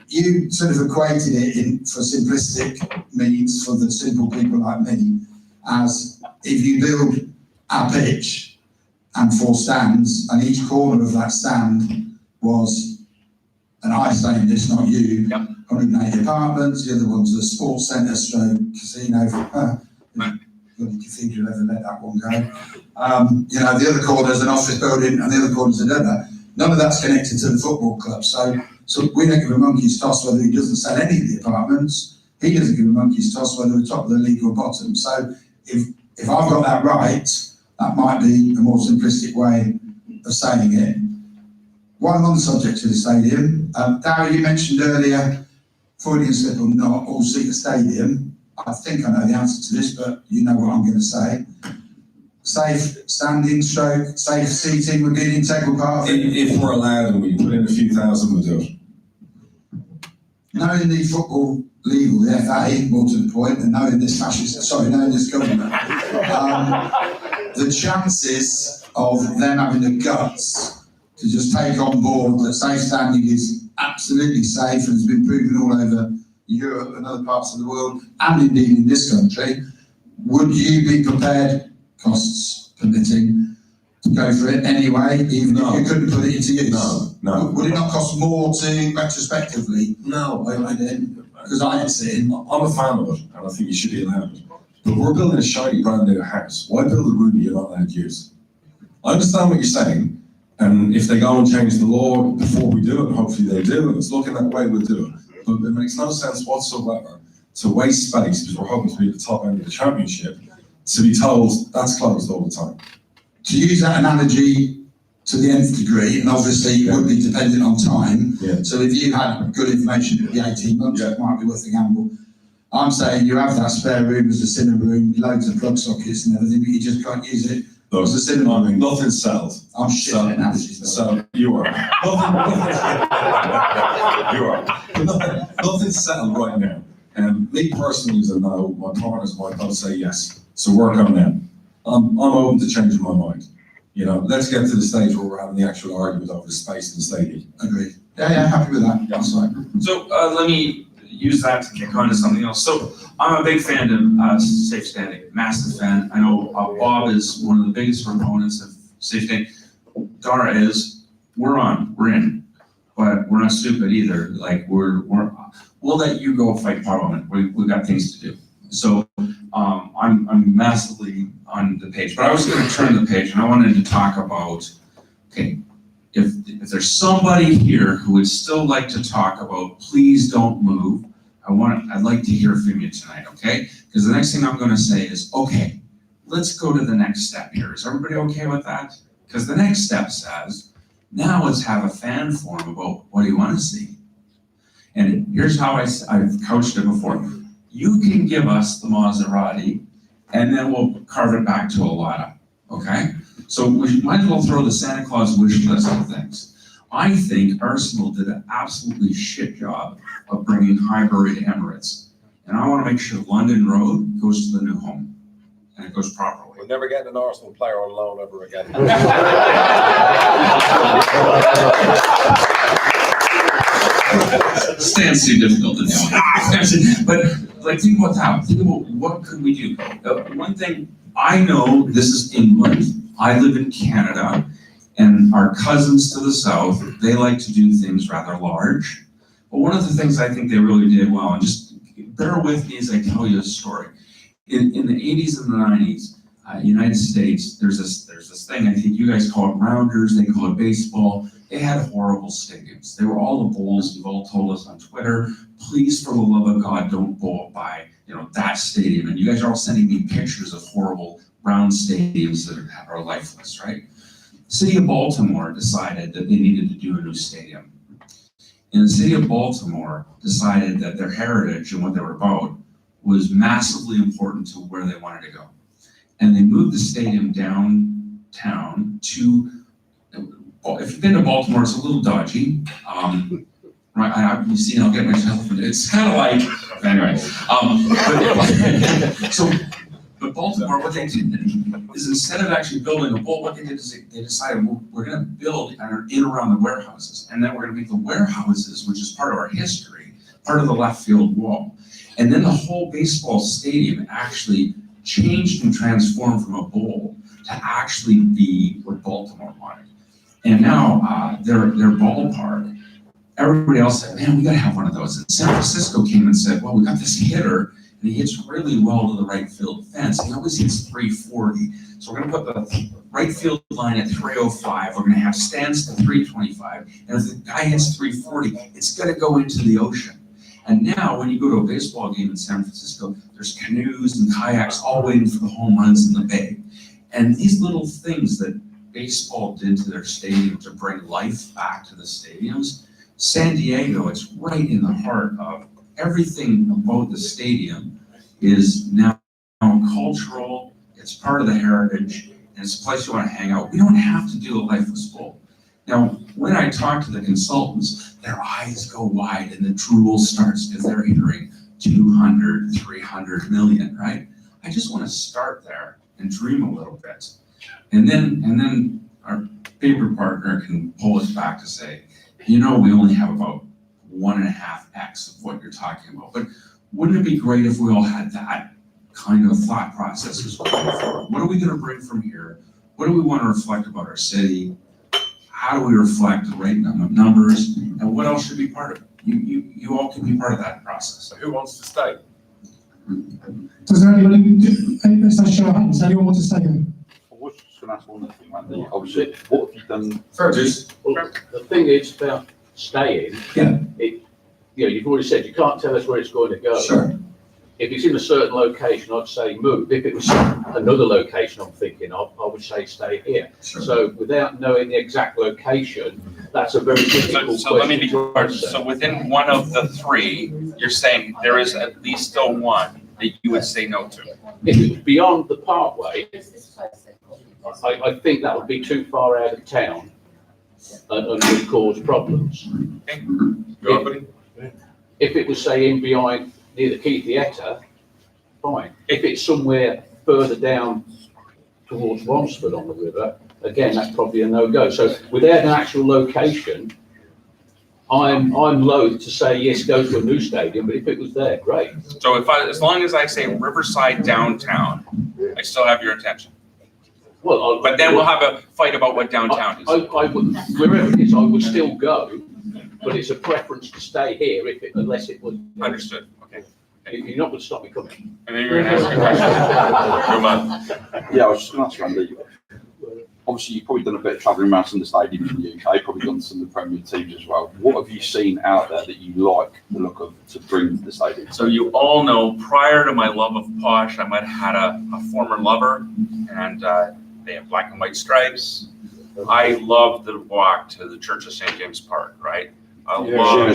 You sort of equated it for simplistic means for the simple people like me, as if you build a pitch and 4 stands, and each corner of that stand was, and I say this, not you, 180 apartments, the other one's a sports centre stroke casino. Bloody cathedral ever let that one go. The other corner's an office building and the other corner's another. None of that's connected to the football club. So we don't give a monkey's toss whether he doesn't sell any of the apartments. He doesn't give a monkey's toss whether we're top of the league or bottom. So if I've got that right, that might be a more simplistic way of saying it. While I'm on the subject of the stadium, Darryl, you mentioned earlier, Freudian slip or not, all-seater stadium. I think I know the answer to this, but you know what I'm going to say. Safe standing stroke, safe seating would be an integral part of it. If we're allowed and we put in a few thousand, we'll do it. Knowing the football league, or the FA, more to the point, and knowing this knowing this government, the chances of them having the guts to just take on board that safe standing is absolutely safe and has been proven all over Europe and other parts of the world, and indeed in this country, would you be prepared, costs permitting, to go for it anyway, even if you couldn't put it into use? No. Would it not cost more to retrospectively? No, because I ain't sitting. I'm a fan of it, and I think you should be allowed it. But we're building a shiny brand new house. Why build a room you're not allowed to use? I understand what you're saying, and if they go and change the law before we do it, hopefully they do, and it's looking that way, we'll do it. But it makes no sense whatsoever to waste space, because we're hoping to be at the top end of the championship, to be told that's closed all the time. To use that analogy to the nth degree, and obviously it would be dependent on time, so if you had good information at the 18 months, it might be worth a gamble. I'm saying you have that spare room as a cinema room, loads of plug sockets and everything, but you just can't use it as a cinema room. Nothing's settled. I'm shit at analogies. So you are. You are. Nothing's settled right now. And me personally is a no, my partners might not say yes. So work on them. I'm open to changing my mind. Let's get to the stage where we're having the actual argument over the space in the stadium. Agreed. Yeah, happy with that. That's fine. So let me use that to kick on to something else. So I'm a big fan of safe standing, massive fan. I know Bob is one of the biggest proponents of safe standing. Dara is, we're in, but we're not stupid either. Like we'll let you go fight Parliament. We've got things to do. So I'm massively on the page, but I was going to turn the page and I wanted to talk about, okay, if there's somebody here who would still like to talk about, please don't move. I'd like to hear from you tonight, okay? Because the next thing I'm going to say is, okay, let's go to the next step here. Is everybody okay with that? Because the next step says, now let's have a fan forum about what do you want to see. And here's how I've couched it before. You can give us the Maserati, and then we'll carve it back to a Lada, okay? So we might as well throw the Santa Claus wish list of things. I think Arsenal did an absolutely shit job of bringing Highbury to Emirates. And I want to make sure London Road goes to the new home, and it goes properly. We're never getting an Arsenal player on loan ever again. Stands too difficult to do. But think about that. Think about what could we do. One thing I know, this is England. I live in Canada, and our cousins to the south, they like to do things rather large. But one of the things I think they really did well, and just bear with me as I tell you a story. In the 80s and the 90s, United States, there's this thing, I think you guys call it rounders, they call it baseball. They had horrible stadiums. They were all the bowls. You've all told us on Twitter, please, for the love of God, don't bowl up by that stadium. And you guys are all sending me pictures of horrible round stadiums that are lifeless, right? The city of Baltimore decided that they needed to do a new stadium. And the city of Baltimore decided that their heritage and what they were about was massively important to where they wanted to go. and they moved the stadium downtown to, if you've been to Baltimore, it's a little dodgy. Right, you see, I'll get myself, it's kind of like, anyway. But Baltimore, what they did is instead of actually building a bowl, what they did is they decided, well, we're gonna build in around the warehouses, and then we're gonna make the warehouses, which is part of our history, part of the left field wall. And then the whole baseball stadium actually changed and transformed from a bowl to actually be what Baltimore wanted. And now their ballpark, everybody else said, man, we gotta have one of those. And San Francisco came and said, well, we got this hitter, and he hits really well to the right field fence. He always hits 340. So we're gonna put the right field line at 305. We're gonna have stands to 325. And if the guy hits 340, it's gonna go into the ocean. And now when you go to a baseball game in San Francisco, there's canoes and kayaks all waiting for the home runs in the bay. And these little things that baseball did to their stadium to bring life back to the stadiums, San Diego, it's right in the heart of everything about the stadium is now cultural, it's part of the heritage, and it's a place you want to hang out. We don't have to do a lifeless bowl. Now, when I talk to the consultants, their eyes go wide and the drool starts because they're hearing 200, 300 million, right? I just want to start there and dream a little bit. And then our paper partner can pull us back to say, you know, we only have about 1.5x of what you're talking about. But wouldn't it be great if we all had that kind of thought process as well? What are we going to bring from here? What do we want to reflect about our city? How do we reflect the right numbers? And what else should be part of it? You all can be part of that process. So who wants to stay? Does there anyone, let's show of hands, anyone want to stay here? I was just going to ask one other thing, Andy. Obviously, what have you done? Well, the thing is about staying. Yeah. You've already said you can't tell us where it's going to go. Sure. If it's in a certain location, I'd say move. If it was another location I'm thinking of, I would say stay here. Sure. So without knowing the exact location, that's a very difficult So let me be question to clear. answer. So within one of the three, you're saying there is at least still one that you would say no to. If it was beyond the parkway, I think that would be too far out of town and would cause problems. Okay. Go on, buddy. If it was, say, in behind near the Key Theatre, fine. If it's somewhere further down towards Romsford on the river, again, that's probably a no-go. So without an actual location, I'm loath to say, yes, go to a new stadium, but if it was there, great. So as long as I say Riverside downtown, I still have your attention. Well, but then we'll have a fight about what downtown is. I would, wherever it is, I would still go, but it's a preference to stay here unless it would. Understood. Okay. You're not going to stop me coming. And then you're going to ask a question. Come on. Yeah, I was just going to ask Randy. Obviously, you've probably done a bit of travelling around some of the stadiums in the UK, probably done some of the Premier teams as well. What have you seen out there that you like the look of to bring to the stadium? So you all know, prior to my love of posh, I might have had a former lover, and they have black and white stripes. I love the walk to the Church of St. James Park, right? I love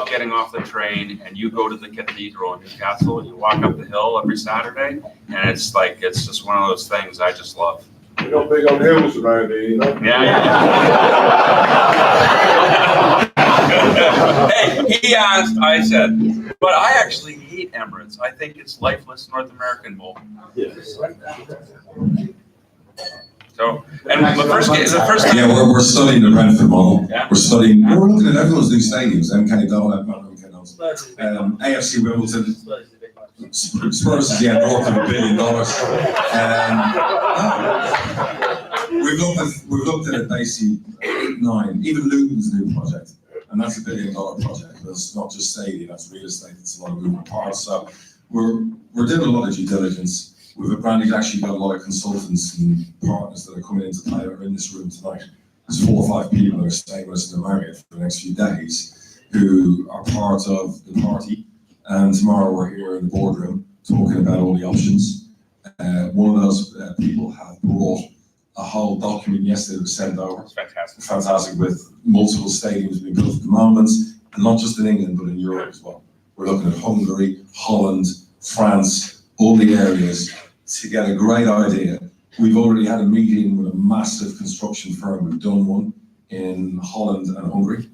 getting off the train and you go to the cathedral in Newcastle and you walk up the hill every Saturday, and it's just one of those things I just love. You're not big on hills around here, you know? Yeah. Hey, he asked, I said, but I actually hate Emirates. I think it's lifeless North American bowl. Yes. So, and the first time. Yeah, we're studying the Brentford model. Yeah. We're looking at everyone's new stadiums, MK Dole, AFC Wimbledon, Spurs is north of $1 billion. We've looked at it basically 8, 9, even Luton's new project, and that's $1 billion project. It's not just stadium, that's real estate, it's a lot of moving parts. So we're doing a lot of due diligence. We've actually got a lot of consultants and partners that are coming into play that are in this room tonight. There's 4 or 5 people that are staying with us in the Marriott for the next few days who are part of the party. And tomorrow we're here in the boardroom talking about all the options. One of those people have brought a whole document yesterday that was sent over. Fantastic. Fantastic, with multiple stadiums being built at the moment, and not just in England, but in Europe as well. We're looking at Hungary, Holland, France, all the areas to get a great idea. We've already had a meeting with a massive construction firm. We've done one in Holland and Hungary.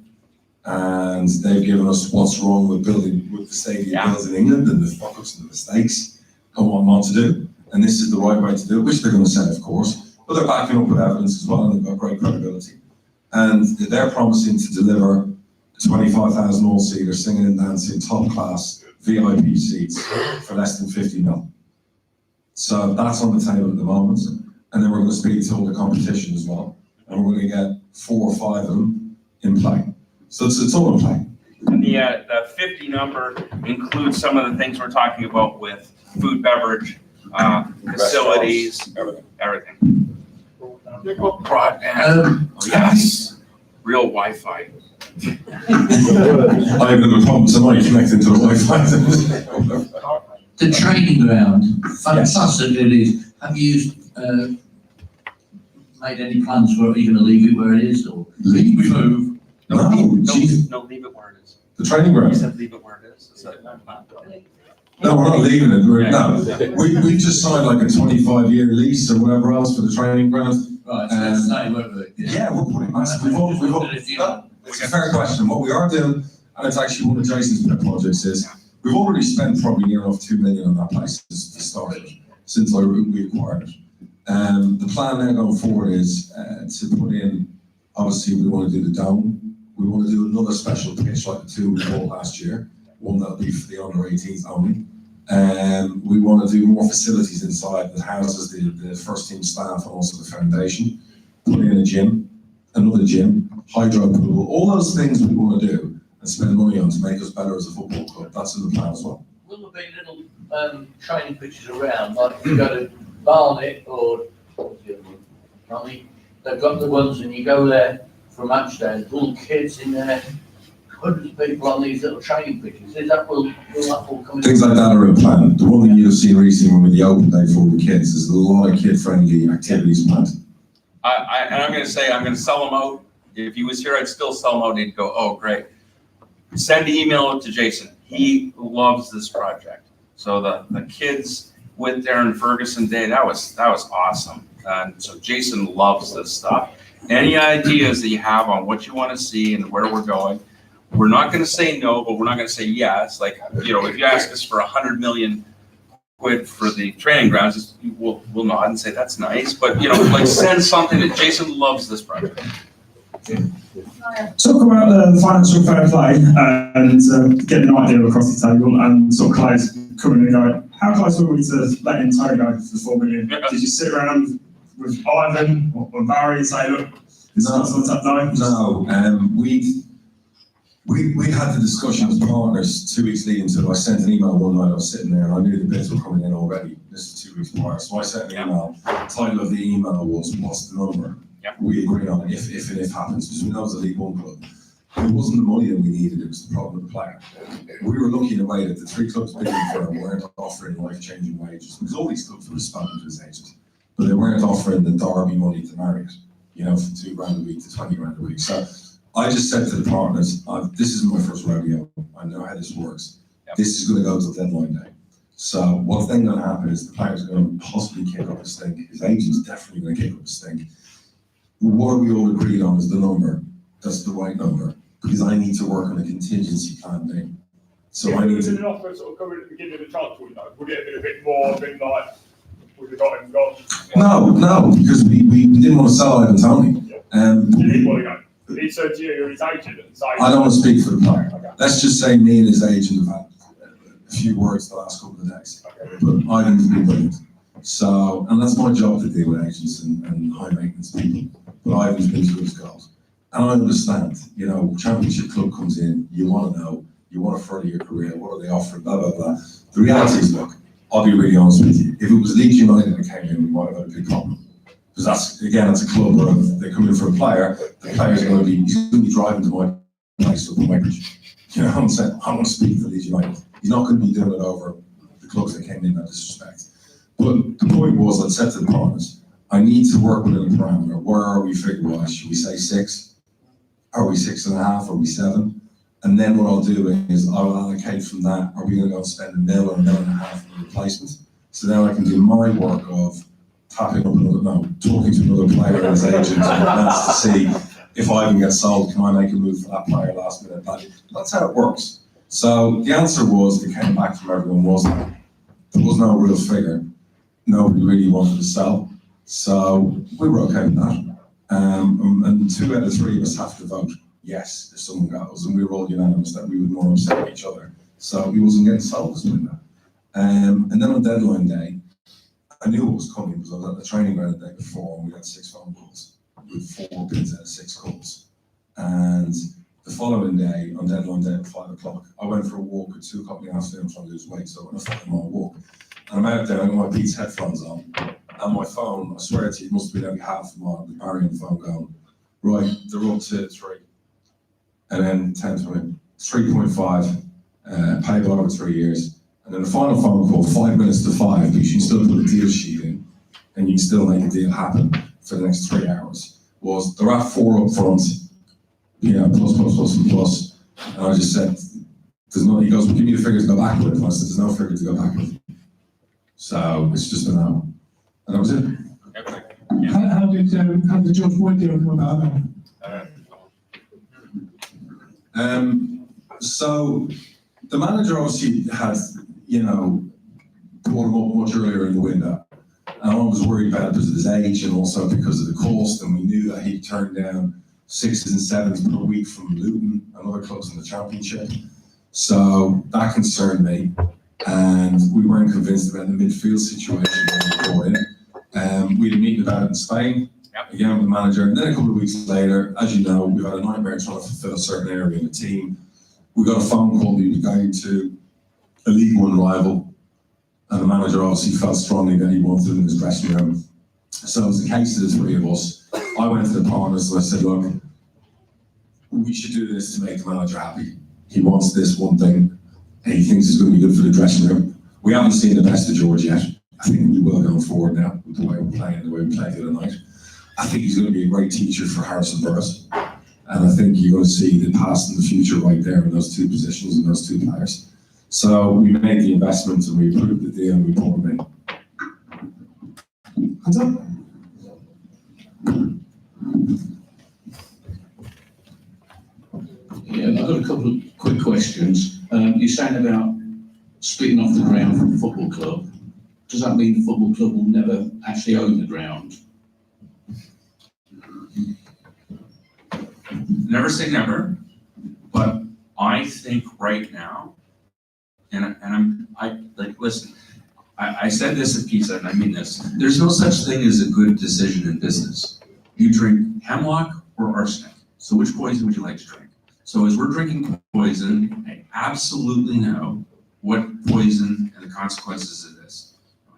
And they've given us what's wrong with building, with the stadium built in England and the fuck-ups and the mistakes and what not to do. And this is the right way to do it, which they're going to say, of course. But they're backing up with evidence as well, and they've got great credibility. And they're promising to deliver 25,000 all-seater singing and dancing, top-class VIP seats for less than 50 mil. So that's on the table at the moment. And then we're going to speak to all the competition as well. And we're going to get 4 or 5 of them in play. So it's all in play. And the 50 number includes some of the things we're talking about with food, beverage, facilities, everything. Broadband. Yes. Real Wi-Fi. I have a problem tonight connecting to the Wi-Fi. The training ground, fantastic it is. Have you made any plans for it? Are you going to leave it where it is or remove? No, leave it where it is. The training ground. You said leave it where it is. Is that not? No, we're not leaving it. No, we've just signed like a 25-year lease or whatever else for the training ground. Right, so it's staying wherever it is. Yeah, we're putting massive. It's a fair question. What we are doing, and it's actually one of Jason's pet projects, is we've already spent probably near enough 2 million on that place to start it, since we acquired it. The plan now going forward is to put in, obviously we want to do the dome. We want to do another special pitch like the 2 we bought last year, one that'll be for the under 18s only. We want to do more facilities inside that houses the first team staff and also the foundation. Put in a gym, another gym, hydro pool, all those things we want to do and spend money on to make us better as a football club. That's in the plan as well. Will there be little training pitches around, like if you go to Barnet or what's the other one? Ronnie, they've got the ones and you go there for a match day, little kids in there, hundreds of people on these little training pitches. Is that will that all come in? Things like that are in plan. The one that you've seen recently with the open day for all the kids, there's a lot of kid-friendly activities planned. And I'm going to say, I'm going to sell them out. If he was here, I'd still sell them out. He'd go, oh, great. Send the email to Jason. He loves this project. So the kids with Darren Ferguson Day, that was awesome. And so Jason loves this stuff. Any ideas that you have on what you want to see and where we're going, we're not going to say no, but we're not going to say yes. Like, if you ask us for 100 million quid for the training grounds, we'll nod and say that's nice. But like send something that Jason loves this project. Talk about the financial fair play and get an idea across the table and sort of Clay's coming and going, how close were we to letting Tony go for 4 million? Did you sit around with Ivan or Barry and say, look, it's not up now? No, we had the discussion as partners 2 weeks leading to it. I sent an email one night, I was sitting there and I knew the bids were coming in already. This is 2 weeks prior. So I sent an email. The title of the email was, what's the number? We agree on it if and if happens, because we know it's a League One club. It wasn't the money that we needed, it was the problem with the player. We were lucky in a way that the 3 clubs bidding for him weren't offering life-changing wages, because all these clubs were responding to his agent, but they weren't offering the Derby money to Marriott, from 2 grand a week to 20 grand a week. So I just said to the partners, this isn't my first rodeo, I know how this works. This is going to go till deadline day. So what's then going to happen is the player's going to possibly kick up a stink, his agent's definitely going to kick up a stink. What we all agreed on is the number, that's the right number, because I need to work on a contingency plan B. So I need to. An offer sort of coming at the beginning of the transfer window, would it have been a bit more, been like, would have got him gone? No, because we didn't want to sell Ivan Tony. You didn't want to go. He said to you, his agent, and say. I don't want to speak for the player. Okay. Let's just say me and his agent have had a few words the last couple of days. Okay. But Ivan's been brilliant. So, and that's my job to deal with agents and high maintenance people. But Ivan's been through his goals. And I understand, championship club comes in, you want to know, you want to further your career, what are they offering, blah, blah, blah. The reality is, look, I'll be really honest with you. If it was Leeds United that came in, we might have had a big problem. Because that's a club where they come in for a player, the player's going to be driving to my place up in Weybridge. You know what I'm saying? I want to speak to Leeds United. He's not going to be doing it over the clubs that came in that disrespect. But the point was, I said to the partners, I need to work within a parameter. Where are we figure-wise? Should we say 6? Are we 6.5? Are we 7? And then what I'll do is I will allocate from that. Are we going to go and spend £1 million or £1.5 million on replacement? So now I can do my work of tapping up another, no, talking to another player and his agent to see if I can get sold, can I make a move for that player last minute? That's how it works. So the answer was, that came back from everyone was that there was no real figure. Nobody really wanted to sell. So we were okay with that. And 2 out of 3 of us have to vote yes if someone goes, and we were all unanimous that we would more upset each other. So he wasn't getting sold as doing that. And then on deadline day, I knew it was coming because I was at the training ground the day before and we had 6 phone calls with 4 bids out of 6 calls. And the following day, on deadline day at 5 o'clock, I went for a walk at 2 o'clock in the afternoon trying to lose weight, so I went a 5-mile walk. And I'm out there, I've got my Beats headphones on, and my phone, I swear to you, it must have been only half a mile with Barry on the phone going, right, they're up to 3. And then 10 to win, 3.5, payable over 3 years. And then the final phone call, 5 minutes to 5, because you can still put a deal sheet in, and you can still make a deal happen for the next 3 hours, was they're at 4 up front, plus. And I just said, there's no, he goes, well, give me the figure to go back with. And I said, there's no figure to go back with. So it's just a no. And that was it. How did the George Boyd deal come about then? So the manager obviously had, brought him up much earlier in the window. And I was worried about it because of his age and also because of the cost. And we knew that he'd turned down 6s and 7s per week from Luton and other clubs in the Championship. So that concerned me. And we weren't convinced about the midfield situation when we brought in. We had a meeting about it in Spain, again with the manager. And then a couple of weeks later, as you know, we've had a nightmare trying to fulfill a certain area in the team. We got a phone call, we were going to a League One rival. And the manager obviously felt strongly that he wanted him in his dressing room. So it was the case of the 3 of us. I went to the partners and I said, look, we should do this to make the manager happy. He wants this one thing, and he thinks it's going to be good for the dressing room. We haven't seen the best of George yet. I think we will going forward now, with the way we're playing, the way we played the other night. I think he's going to be a great teacher for Harrison Burris. And I think you're going to see the past and the future right there in those 2 positions and those 2 players. So we made the investment and we approved the deal and we brought him in. Hands up. Yeah, I've got a couple of quick questions. You're saying about splitting off the ground from the football club. Does that mean the football club will never actually own the ground? Never say never, but I think right now, listen, I said this at Pizza, and I mean this, there's no such thing as a good decision in business. You drink hemlock or arsenic. So which poison would you like to drink? So as we're drinking poison, I absolutely know what poison and the consequences of this.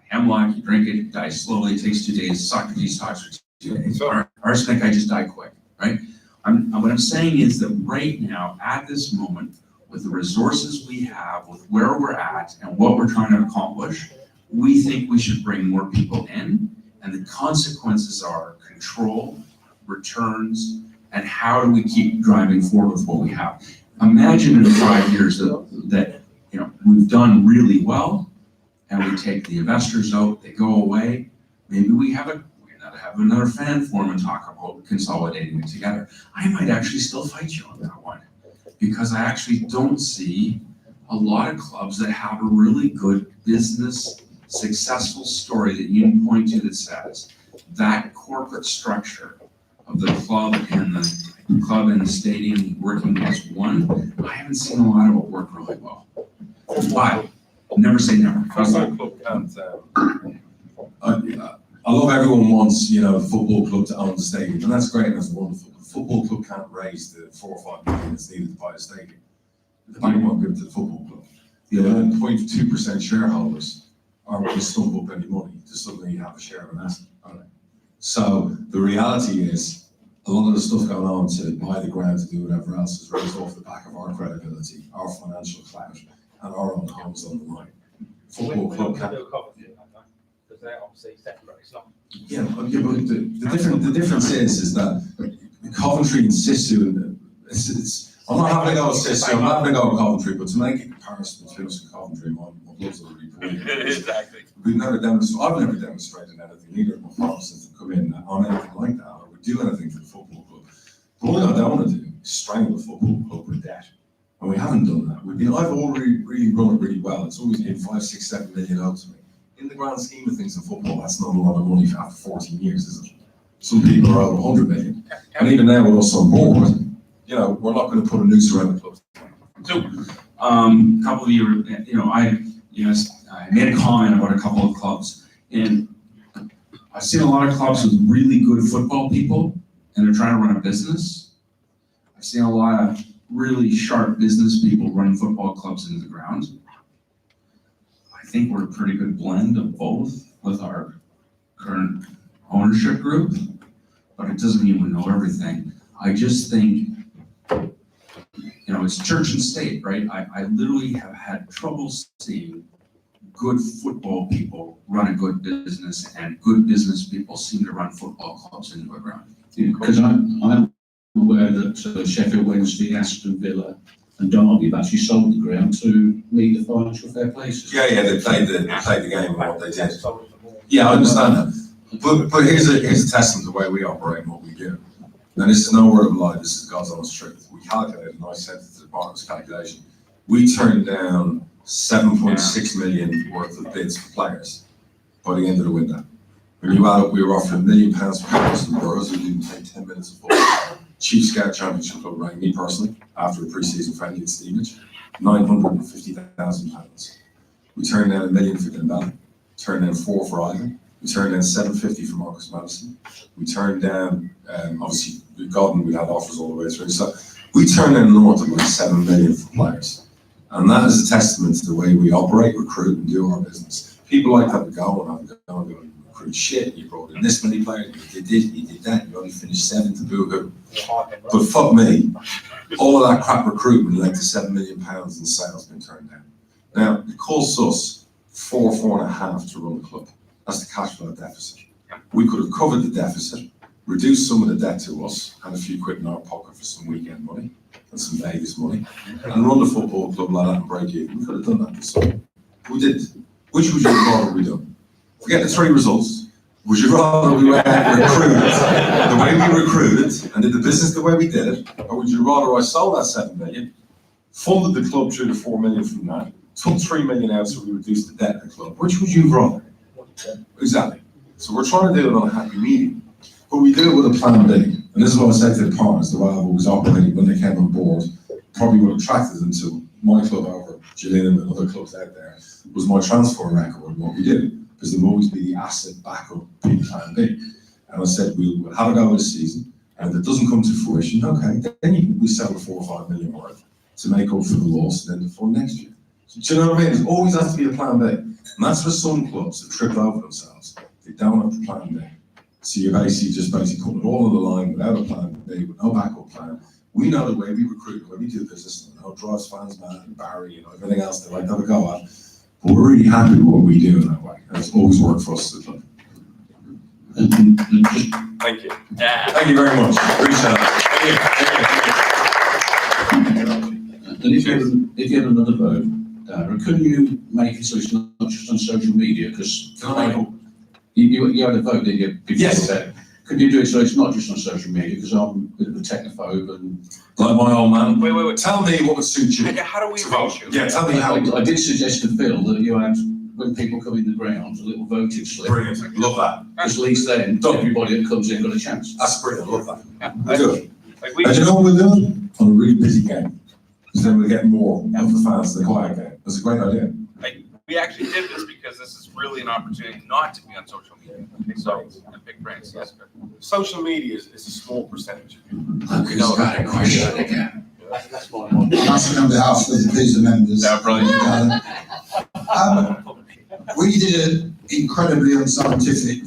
Hemlock, you drink it, you die slowly, it takes 2 days. Socrates talks for 2 days. Arsenic, I just die quick, right? What I'm saying is that right now, at this moment, with the resources we have, with where we're at and what we're trying to accomplish, we think we should bring more people in, and the consequences are control, returns, and how do we keep driving forward with what we have. Imagine in 5 years that we've done really well, and we take the investors out, they go away, maybe we have another fan forum and talk about consolidating it together. I might actually still fight you on that one, because I actually don't see a lot of clubs that have a really good business, successful story that you can point to that says that corporate structure of the club and the stadium working as one. I haven't seen a lot of it work really well. But never say never. I love everyone wants, the football club to own the stadium, and that's great and that's wonderful. The football club can't raise the 4 or 5 million that's needed to buy a stadium. The bank won't give it to the football club. The 0.2% shareholders aren't going to stump up any money to suddenly have a share of an asset, are they? So the reality is, a lot of the stuff going on to buy the ground to do whatever else is raised off the back of our credibility, our financial clout, and our own homes on the line. Football club can't. Because they're obviously separate. It's not. Yeah, but the difference is that Coventry and Sisu, I'm not having to go with Sisu, I'm not having to go with Coventry, but to make a comparison between us and Coventry, my blood's already boiling. Exactly. I've never demonstrated anything either of my partners since I've come in on anything like that, or would do anything for the football club. The one thing I don't want to do is strangle the football club with debt. And we haven't done that. I've already really run it really well. It's always been 5, 6, 7 million out to me. In the grand scheme of things in football, that's not a lot of money after 14 years, is it? Some people are out 100 million. And even now with us on board, you know, we're not going to put a noose around the club. So, a couple of you, I made a comment about a couple of clubs, and I've seen a lot of clubs with really good football people, and they're trying to run a business. I've seen a lot of really sharp business people running football clubs into the ground. I think we're a pretty good blend of both with our current ownership group, but it doesn't mean we know everything. I just think, it's church and state, right? I literally have had trouble seeing good football people run a good business, and good business people seem to run football clubs into the ground. Because I'm aware that Sheffield Wednesday, Aston Villa and Derby have actually sold the ground to meet the financial fair play system. Yeah, they played the game and what they did. Yeah, I understand that. But here's a testament to the way we operate and what we do. And this is no word of lie, this is God's honest truth. We calculated, and I sent it to the department's calculation. We turned down 7.6 million worth of bids for players by the end of the window. When you add up, we were offering £1 million for players and boroughs who didn't take 10 minutes of football. Chief Scout Championship Club rang me personally after a pre-season friendly at Stevenage, £950,000. We turned down £1 million for Glenbally, turned down 4 for Ivan, we turned down 750 for Marcus Madison. We turned down, obviously, Godden, we had offers all the way through. So we turned down north of like 7 million for players. And that is a testament to the way we operate, recruit, and do our business. People like that to go and go, you recruit shit, you brought in this many players, you did this, you did that, you only finished 7th, boo-hoo. But fuck me, all of that crap recruitment led to £7 million in sales being turned down. Now, it costs us 4.5 to run the club. That's the cash flow deficit. We could have covered the deficit, reduced some of the debt to us, had a few quid in our pocket for some weekend money and some Vegas money, and run the football club like that and break even. We could have done that this summer. We didn't. Which would you rather we done? Forget the 3 results. Would you rather we went recruited the way we recruited and did the business the way we did it, or would you rather I sold that 7 million, funded the club through the 4 million from that, took 3 million out so we reduced the debt of the club? Which would you rather? Exactly. So we're trying to do it on a happy medium, but we do it with a plan B. And this is what I said to the partners, the way I've always operated when they came on board, probably what attracted them to my club over Gillingham and other clubs out there, was my transfer record and what we did, because there will always be the asset backup being plan B. And I said, we'll have a go this season, and if it doesn't come to fruition, okay, then we sell the 4 or 5 million worth to make up for the loss and then the fund next year. So, do you know what I mean? There always has to be a plan B. And that's for some clubs that trip over themselves. They don't have the plan B. So you're basically putting it all on the line without a plan B, with no backup plan. We know the way we recruit, the way we do business, and how it drives fans mad and Barry, everything else they like to have a go at. But we're really happy with what we do in that way. And it's always worked for us as a club. Thank you. Yeah. Thank you very much. Appreciate And if you had another vote, Darren, couldn't you make it so it's not just on social media? Because you had a vote, didn't you? Yes. Could you do it so it's not just on social media? Because I'm a bit of a technophobe and... Like my old man. Wait. Tell me what would suit you. How do we vote you? Yeah, tell me how. I did suggest to Phil that you had, when people come in the ground, a little voting slip. Brilliant. Love that. Because at least then, everybody that comes in got a chance. That's brilliant. Love that. Yeah. We'll do it. And you know what we're doing? On a really busy game. Because then we'll get more of the fans to the quiet game. That's a great idea. We actually did this because this is really an opportunity not to be on social media. So, big brands, yes. Social media is a small percentage of people. Look who's got a question again. That's my one. Asking on behalf of the Visa members. Yeah, brilliant. We did an incredibly unscientific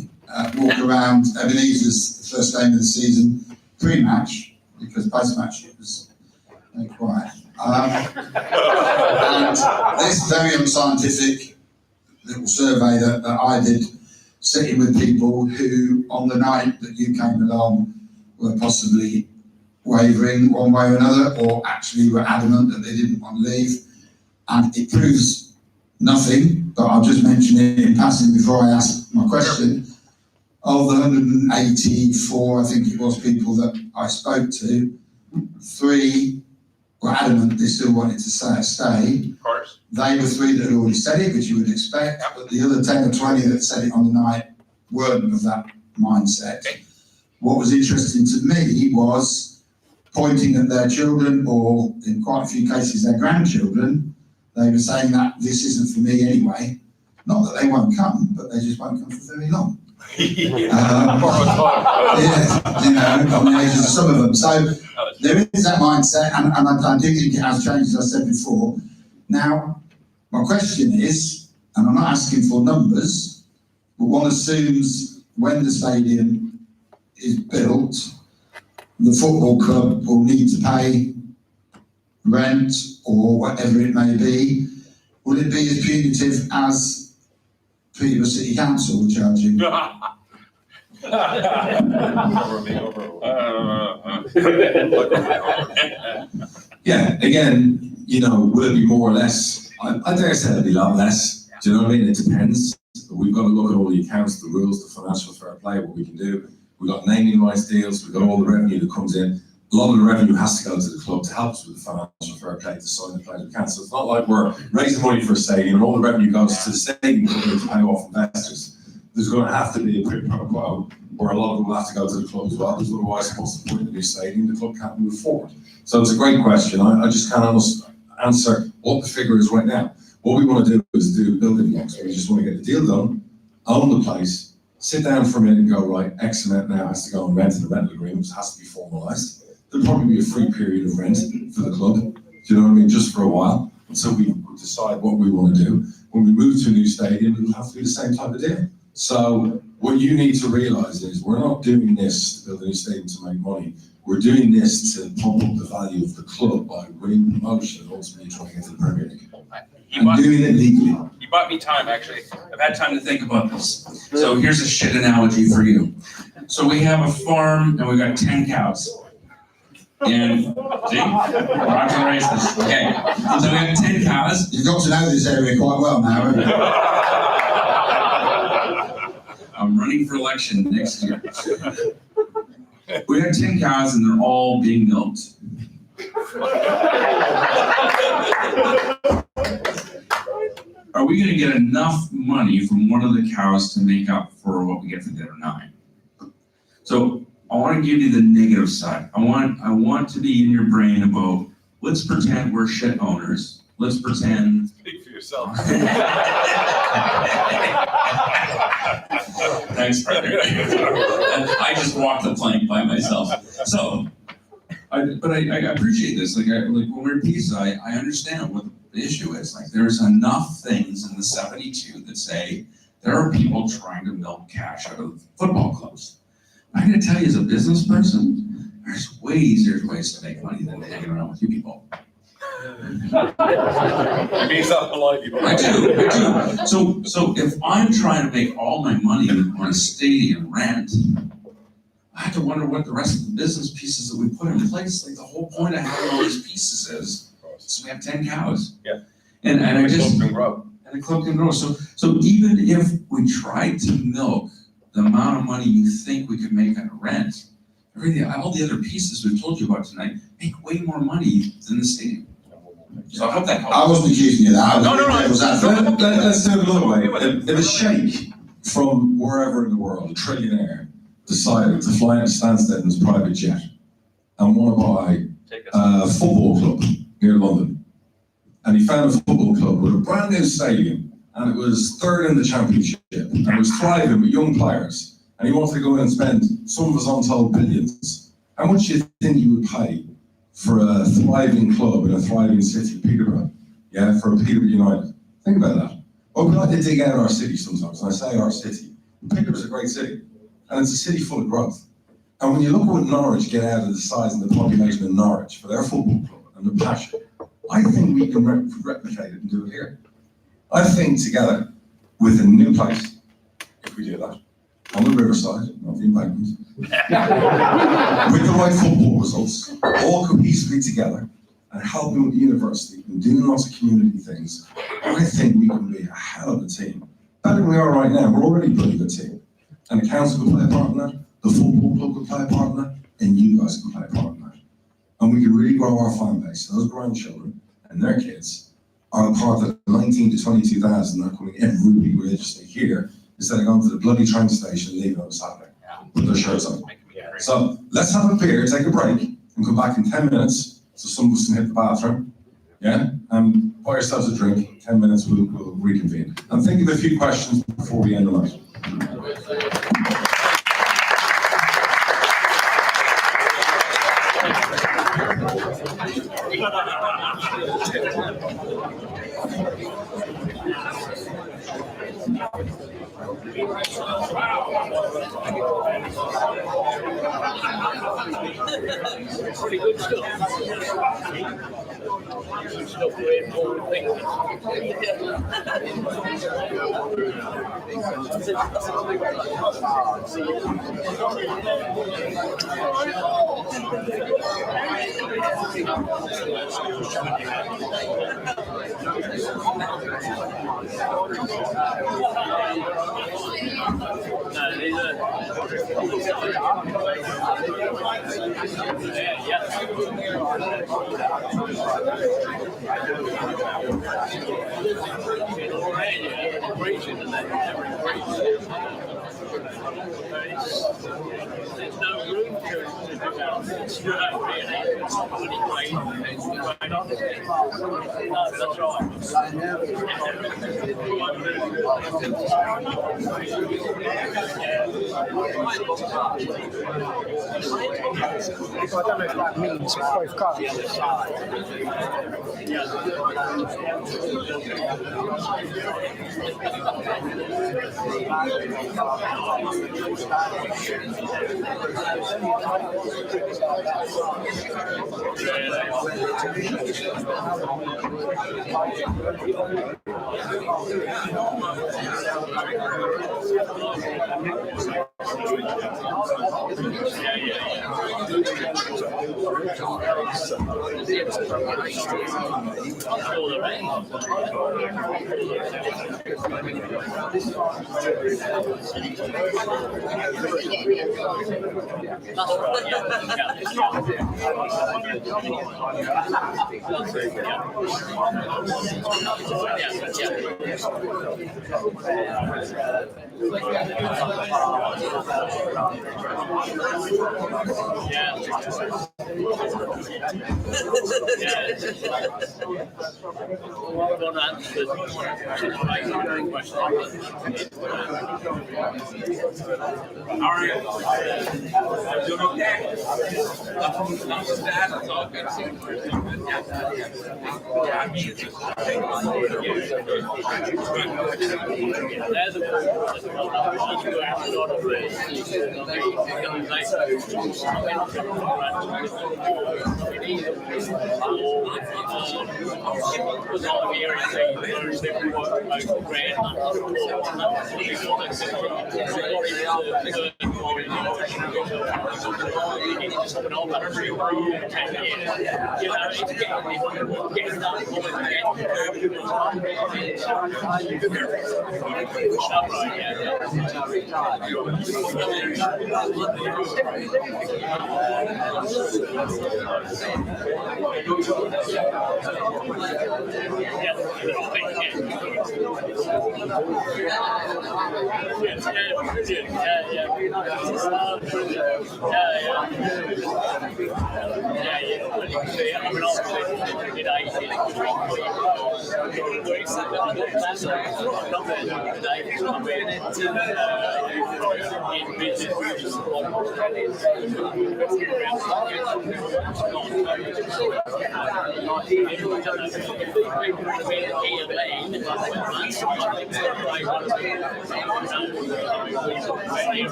walk around Ebenezer's first game of the season, pre-match, because post-match it was very quiet. And this very unscientific little survey that I did, sitting with people who, on the night that you came along, were possibly wavering one way or another, or actually were adamant that they didn't want to leave. And it proves nothing, but I'll just mention it in passing before I ask my question. Of the 184, I think it was, people that I spoke to, 3 were adamant they still wanted to stay. Of course. They were 3 that had already said it, which you would expect, but the other 10 or 20 that said it on the night weren't of that mindset. What was interesting to me was pointing at their children, or in quite a few cases their grandchildren. They were saying that this isn't for me anyway. Not that they won't come, but they just won't come for very long. Yeah, you know, on the ages of some of them. So there is that mindset, and I do think it has changed, as I said before. Now, my question is, and I'm not asking for numbers, but one assumes when the stadium is built, the football club will need to pay rent or whatever it may be. Will it be as punitive as Peterborough City Council charging? Yeah, again, you know, will it be more or less? I dare say it'll be a lot less. Do you know what I mean? It depends. We've got to look at all the accounts, the rules, the financial fair play, what we can do. We've got naming rights deals, we've got all the revenue that comes in. A lot of the revenue has to go to the club to help us with the financial fair play to sign the players we can. So it's not like we're raising money for a stadium and all the revenue goes to the stadium to pay off investors. There's going to have to be a quid pro quo where a lot of them will have to go to the club as well, because otherwise, what's the point of the new stadium? The club can't move forward. So it's a great question. I just can't answer what the figure is right now. What we want to do is do building blocks. We just want to get the deal done, own the place, sit down for a minute and go, right, X amount now has to go on rent, and the rental agreement has to be formalised. There'll probably be a free period of rent for the club, do you know what I mean, just for a while, until we decide what we want to do. When we move to a new stadium, it'll have to be the same type of deal. So what you need to realise is we're not doing this to build a new stadium to make money. We're doing this to pump up the value of the club by winning promotion and ultimately trying to get to the Premier League. And doing it legally. You bought me time, actually. I've had time to think about this. So here's a shit analogy for you. So we have a farm and we've got 10 cows. And see, Roger raised this. Okay, so we have 10 cows. You've got to know this area quite well now, haven't you? I'm running for election next year. We have 10 cows and they're all being milked. Are we gonna get enough money from one of the cows to make up for what we get for the other 9? So I want to give you the negative side. I want to be in your brain about, let's pretend we're shit owners. Let's pretend. Speak for yourself. Thanks, brother. I just walked the plank by myself. So, I appreciate this. Like when we're in Pisa, I understand what the issue is. Like there's enough things in the 72 that say there are people trying to milk cash out of football clubs. I'm going to tell you, as a business person, there's way easier ways to make money than hanging around with you people. Means that polite, you I do. So if I'm trying to make all my money on a stadium rent, I have to wonder what the rest of the business pieces that we put in place. Like the whole point of having all these pieces is, so we have 10 cows. Yeah. And I just the club can grow. And the club can grow. So even if we tried to milk the amount of money you think we could make on rent, everything, all the other pieces we've told you about tonight make way more money than the stadium. So I hope that helps. I wasn't accusing you of that. No. Let's do it another way. If a sheikh from wherever in the world, a trillionaire, decided to fly into Stansted in his private jet and want to buy a football club near London, and he found a football club with a brand new stadium, and it was third in the championship, and it was thriving with young players, and he wanted to go in and spend some of his untold billions, how much do you think you would pay for a thriving club in a thriving city, Peterborough? Yeah, for Peterborough United. Think about that. Well, we like to dig out our city sometimes, and I say our city. Peterborough's a great city, and it's a city full of growth. And when you look at what Norwich get out of the size and the population of Norwich for their football club and the passion, I think we can replicate it and do it here. I think together with a new place, if we do that, on the riverside, not the embankment, with the right football results, all cohesively together, and helping with the university and doing lots of community things, I think we can be a hell of a team. Better than we are right now. We're already a pretty good team. And the council can play a part in that, the football club can play a part in that, and you guys can play a part in that. And we can really grow our fan base. Those grandchildren and their kids are a part of the 19 to 22,000 that are coming every week religiously here, instead of going to the bloody train station and leaving on a Saturday with their shirts on. So let's have a beer, take a break, and come back in 10 minutes so some of us can hit the bathroom. Yeah? And buy yourselves a drink. 10 minutes, we'll reconvene. And think of a few questions before we end the night. Pretty good stuff. Still great more things. There's no room to do that. It's not really. It's not really great. It's great on it. No, that's right. So I don't know if that means both cars.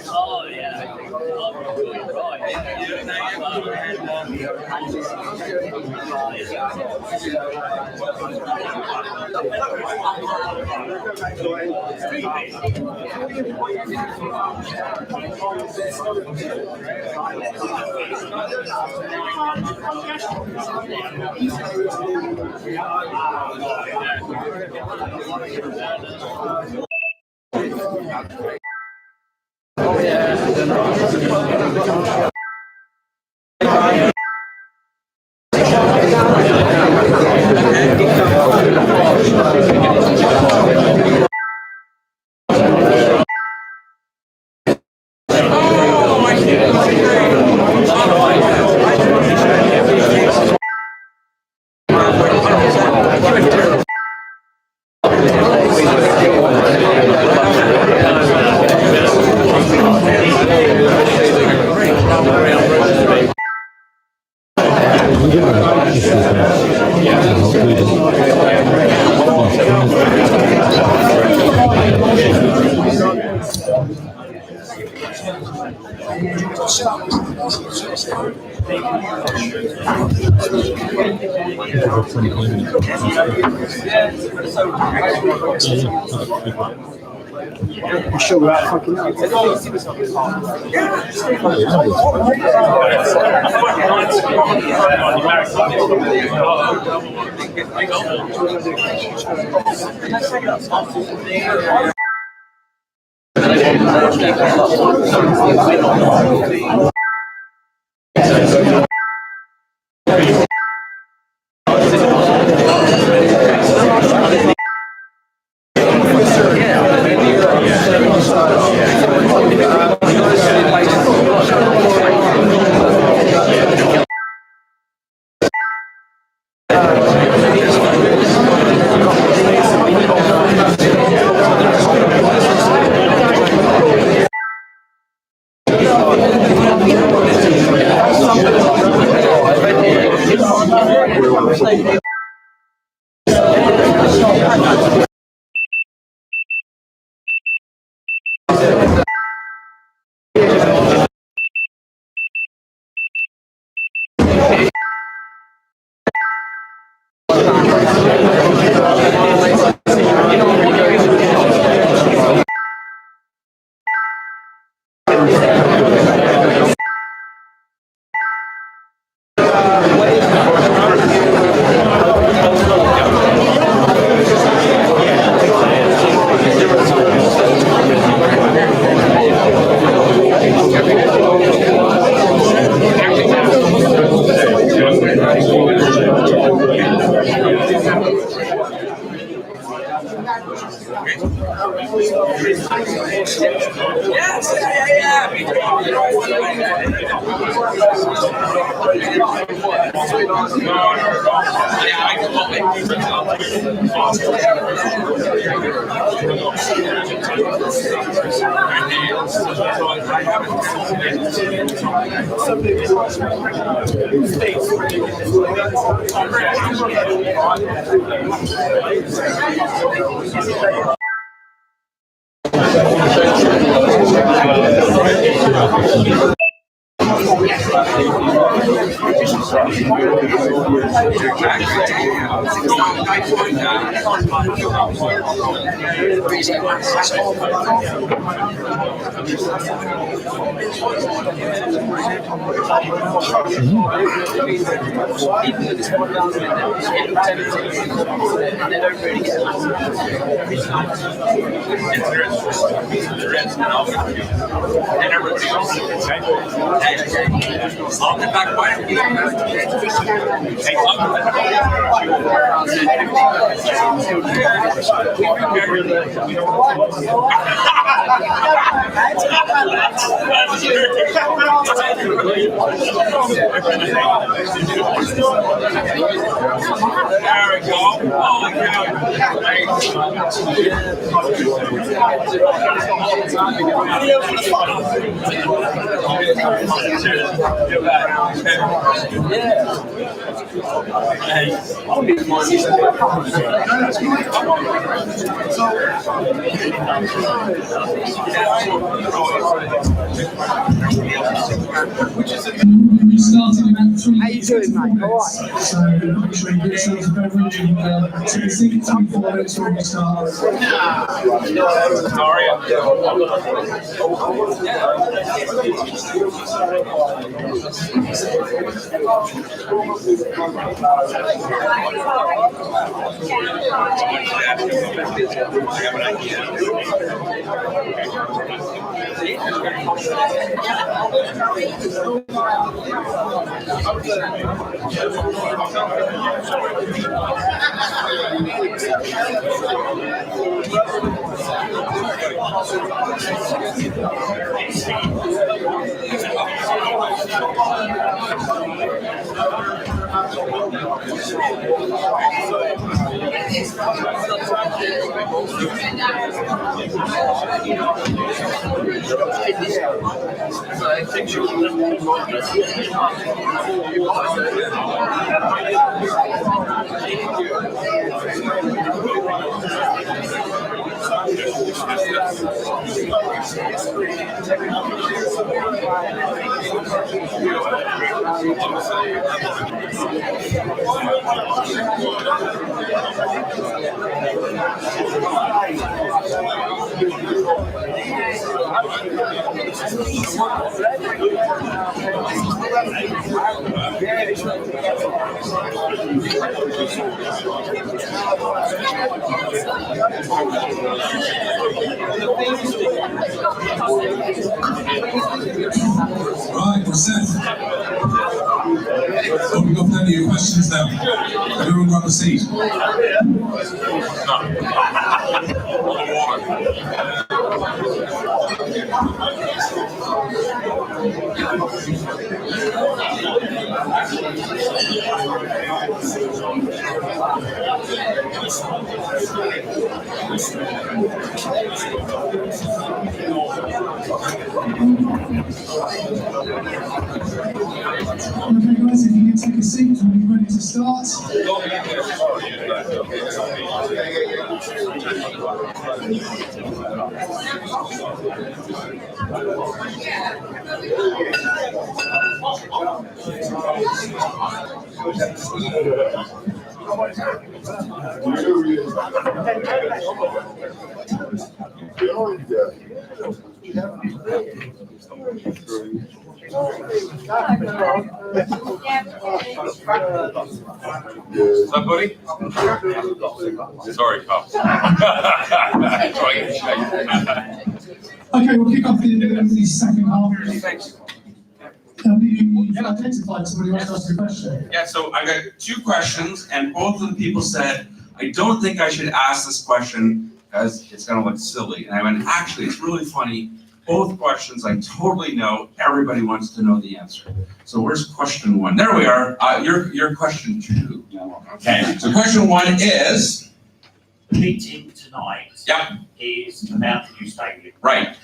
Oh yeah, right. I'm sure we're out fucking out. I'll get back by There we go. We started in about 3 How you doing, mate? All right. So make sure you get yourselves a beverage and take a seat. 24 minutes when we start. How are Right, we're set. Open up any of your questions now. Everyone grab a seat. Okay, guys, if you can take a seat, we'll be ready to start. What's up, buddy? Sorry, pal. Okay, we'll kick off the second half. Thanks. You've identified somebody who wants to ask a question. Yeah, so I got 2 questions, and both of the people said, I don't think I should ask this question because it's gonna look silly. And I went, actually, it's really funny. Both questions I totally know. Everybody wants to know the answer. So where's question 1? There we are. Your question 2. Okay, so question 1 is? The meeting tonight is about the new stadium. Right.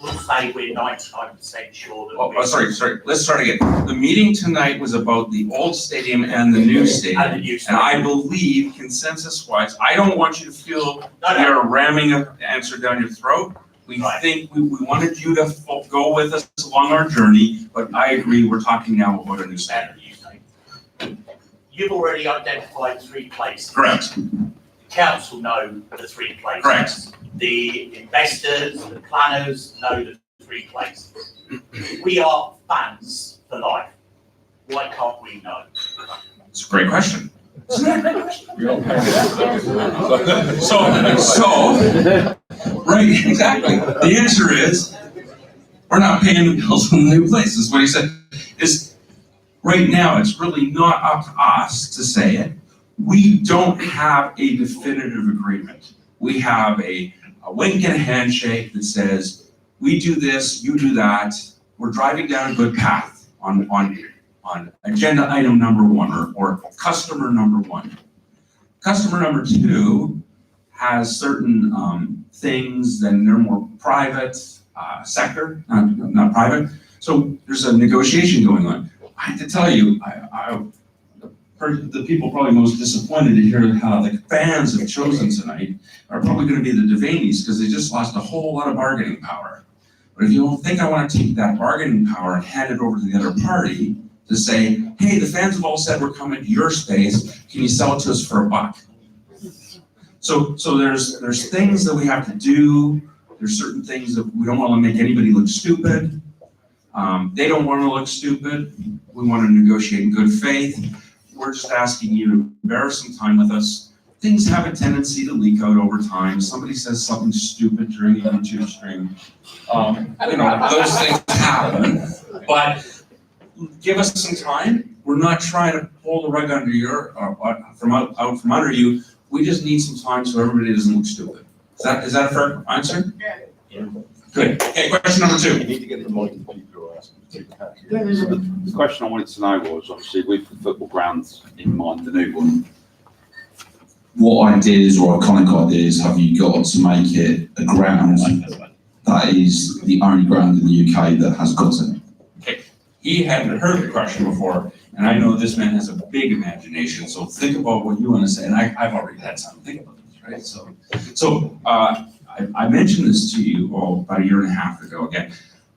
We'll say we're 99% sure that. Oh, sorry. Let's start again. The meeting tonight was about the old stadium and the new stadium. And I believe consensus-wise, I don't want you to feel you're ramming an answer down your throat. We think we wanted you to go with us along our journey, but I agree, we're talking now about a new stadium. You've already identified 3 places. Correct. Council know the 3 places. Correct. The investors, the planners know the 3 places. We are fans for life. Why can't we know? It's a great question. So, right, exactly. The answer is, we're not paying the bills in the new place, is what he said. Is right now, it's really not up to us to say it. We don't have a definitive agreement. We have a wink and a handshake that says, we do this, you do that. We're driving down a good path on agenda item number 1 or customer number 1. Customer number two has certain things, then they're more private sector, not private. So there's a negotiation going on. I have to tell you, the people probably most disappointed to hear how the fans have chosen tonight are probably going to be the Devaney's because they just lost a whole lot of bargaining power. But if you don't think I want to take that bargaining power and hand it over to the other party to say, hey, the fans have all said we're coming to your space, can you sell it to us for $1? So there's things that we have to do. There's certain things that we don't want to make anybody look stupid. They don't want to look stupid. We want to negotiate in good faith. We're just asking you to bear some time with us. Things have a tendency to leak out over time. Somebody says something stupid during the YouTube stream. Those things happen. But give us some time. We're not trying to pull the rug under out from under you. We just need some time so everybody doesn't look stupid. Is that a fair answer? Yeah. Good. Okay, question number two. You need to get the mic to people who are asking to take the hat. The question I wanted to know was, obviously, with the football grounds in mind, the new one, what ideas or iconic ideas have you got to make it a ground that is the only ground in the UK that has got it? Okay. He hadn't heard the question before, and I know this man has a big imagination, so think about what you want to say, and I've already had time to think about this, right? So I mentioned this to you about a year and a half ago. Again,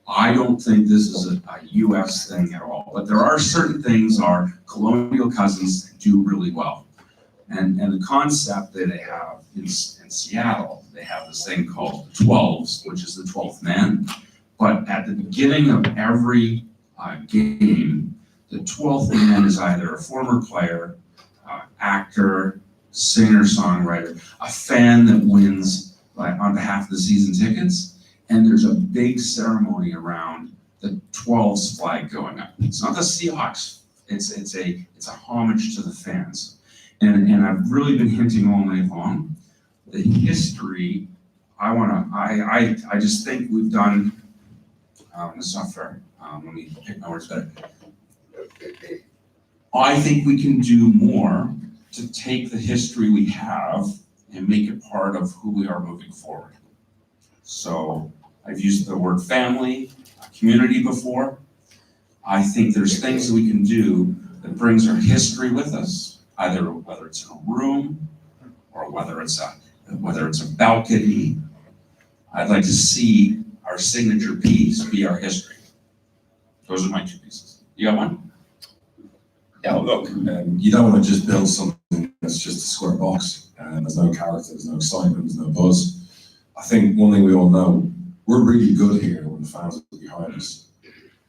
I don't think this is a US thing at all, but there are certain things our colonial cousins do really well. And the concept that they have in Seattle, they have this thing called the 12s, which is the 12th man. But at the beginning of every game, the 12th man is either a former player, actor, singer, songwriter, a fan that wins on behalf of the season tickets, and there's a big ceremony around the 12s flag going up. It's not the Seahawks. It's a homage to the fans. And I've really been hinting all night long. The history, I just think we've done, it's not fair. Let me pick my words better. I think we can do more to take the history we have and make it part of who we are moving forward. So I've used the word family, community before. I think there's things that we can do that brings our history with us, either whether it's in a room or whether it's a balcony. I'd like to see our signature piece be our history. Those are my two pieces. You got one? Yeah, look, you don't want to just build something that's just a square box and there's no character, there's no excitement, there's no buzz. I think one thing we all know, we're really good here when the fans are behind us.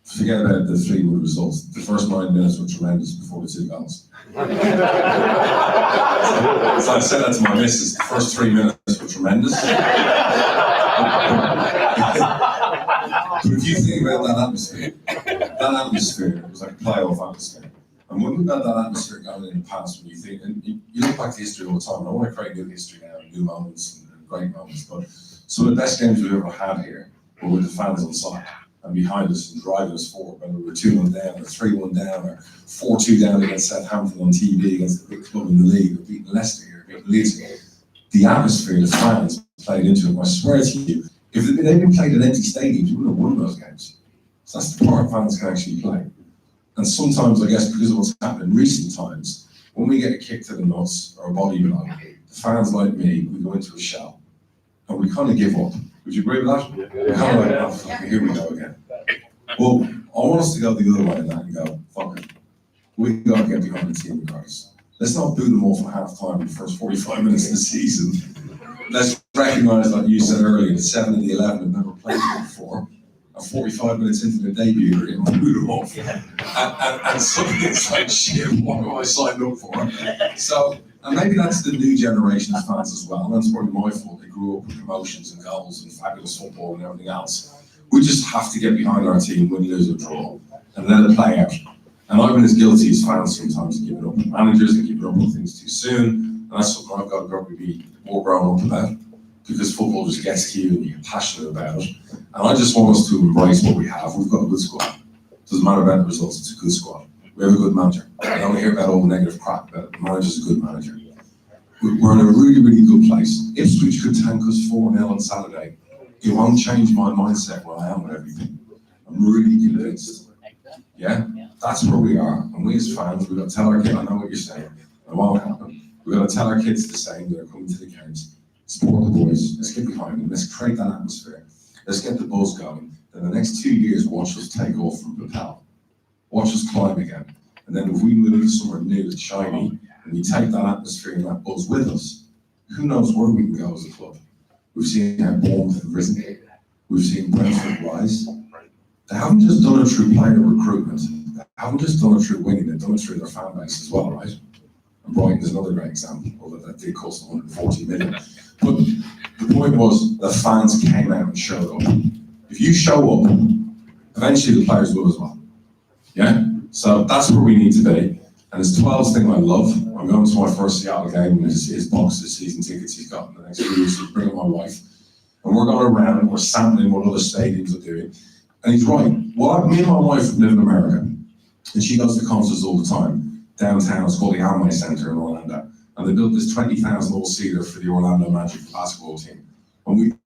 Forget about the 3-1 results. The first 9 minutes were tremendous before the 2 goals. So I said that to my missus, the first 3 minutes were tremendous. But if you think about that atmosphere was like a playoff atmosphere. And when we've got that atmosphere going in the past, when you think, and you look back to history all the time, and I want to create new history now, new moments and great moments, but some of the best games we've ever had here were with the fans on side and behind us and driving us forward, whether we were 2-1 down or 3-1 down or 4-2 down against Southampton on TV against the big club in the league, or beating Leicester here, beating Leeds. The atmosphere, the fans played into it. I swear to you, if they'd been played in empty stadiums, we wouldn't have won those games. So that's the part fans can actually play. And sometimes, I guess, because of what's happened in recent times, when we get a kick to the nuts or a body blow, the fans like me, we go into a shell and we kind of give up. Would you agree with that? Yeah. Kind of like, oh, fuck, here we go again. Well, I want us to go the other way in that and go, fuck it. We've got to get behind the team regardless. Let's not boo them off at half time in the first 45 minutes of the season. Let's recognise, like you said earlier, the 7 and the 11 have never played before. And 45 minutes into the debut, they're getting booed them off. Yeah. And something's like, shit, what have I signed up for? So, and maybe that's the new generation of fans as well. And that's probably my fault. They grew up with promotions and goals and fabulous football and everything else. We just have to get behind our team, win, lose or draw, and let it play out. And I've been as guilty as fans sometimes of giving up on managers and giving up on things too soon. And that's something I've got to probably be more grown up about, because football just gets to you and you get passionate about it. And I just want us to embrace what we have. We've got a good squad. It doesn't matter about the results, it's a good squad. We have a good manager. I don't hear about all the negative crap about it. The manager's a good manager. we're in a really, really good place. Ipswich could tank us 4-0 on Saturday. It won't change my mindset where I am with everything. I'm really convinced. Yeah? That's where we are. And we as fans, we've got to tell our kids, I know what you're saying, it won't happen. We've got to tell our kids the same that are coming to the games. Support the boys, let's get behind them, let's create that atmosphere. Let's get the buzz going. Then the next 2 years, watch us take off from Propel. Watch us climb again. And then if we move somewhere new and shiny, and we take that atmosphere and that buzz with us, who knows where we can go as a club. We've seen how Bournemouth have risen. We've seen Brentford rise. They haven't just done it through player recruitment. They haven't just done it through winning. They've done it through their fan base as well, right? And Brighton is another great example, although that did cost 140 million. But the point was, the fans came out and showed up. If you show up, eventually the players will as well. Yeah? So that's where we need to be. And it's 12's thing I love. I'm going to my first Seattle game, and his box of season tickets he's got in the next few weeks. He's bringing my wife. And we're going around and we're sampling what other stadiums are doing. And he's right. Well, me and my wife live in America, and she goes to concerts all the time. Downtown, it's called the Amway Center in Orlando. And they built this 20,000 all-seater for the Orlando Magic basketball team. And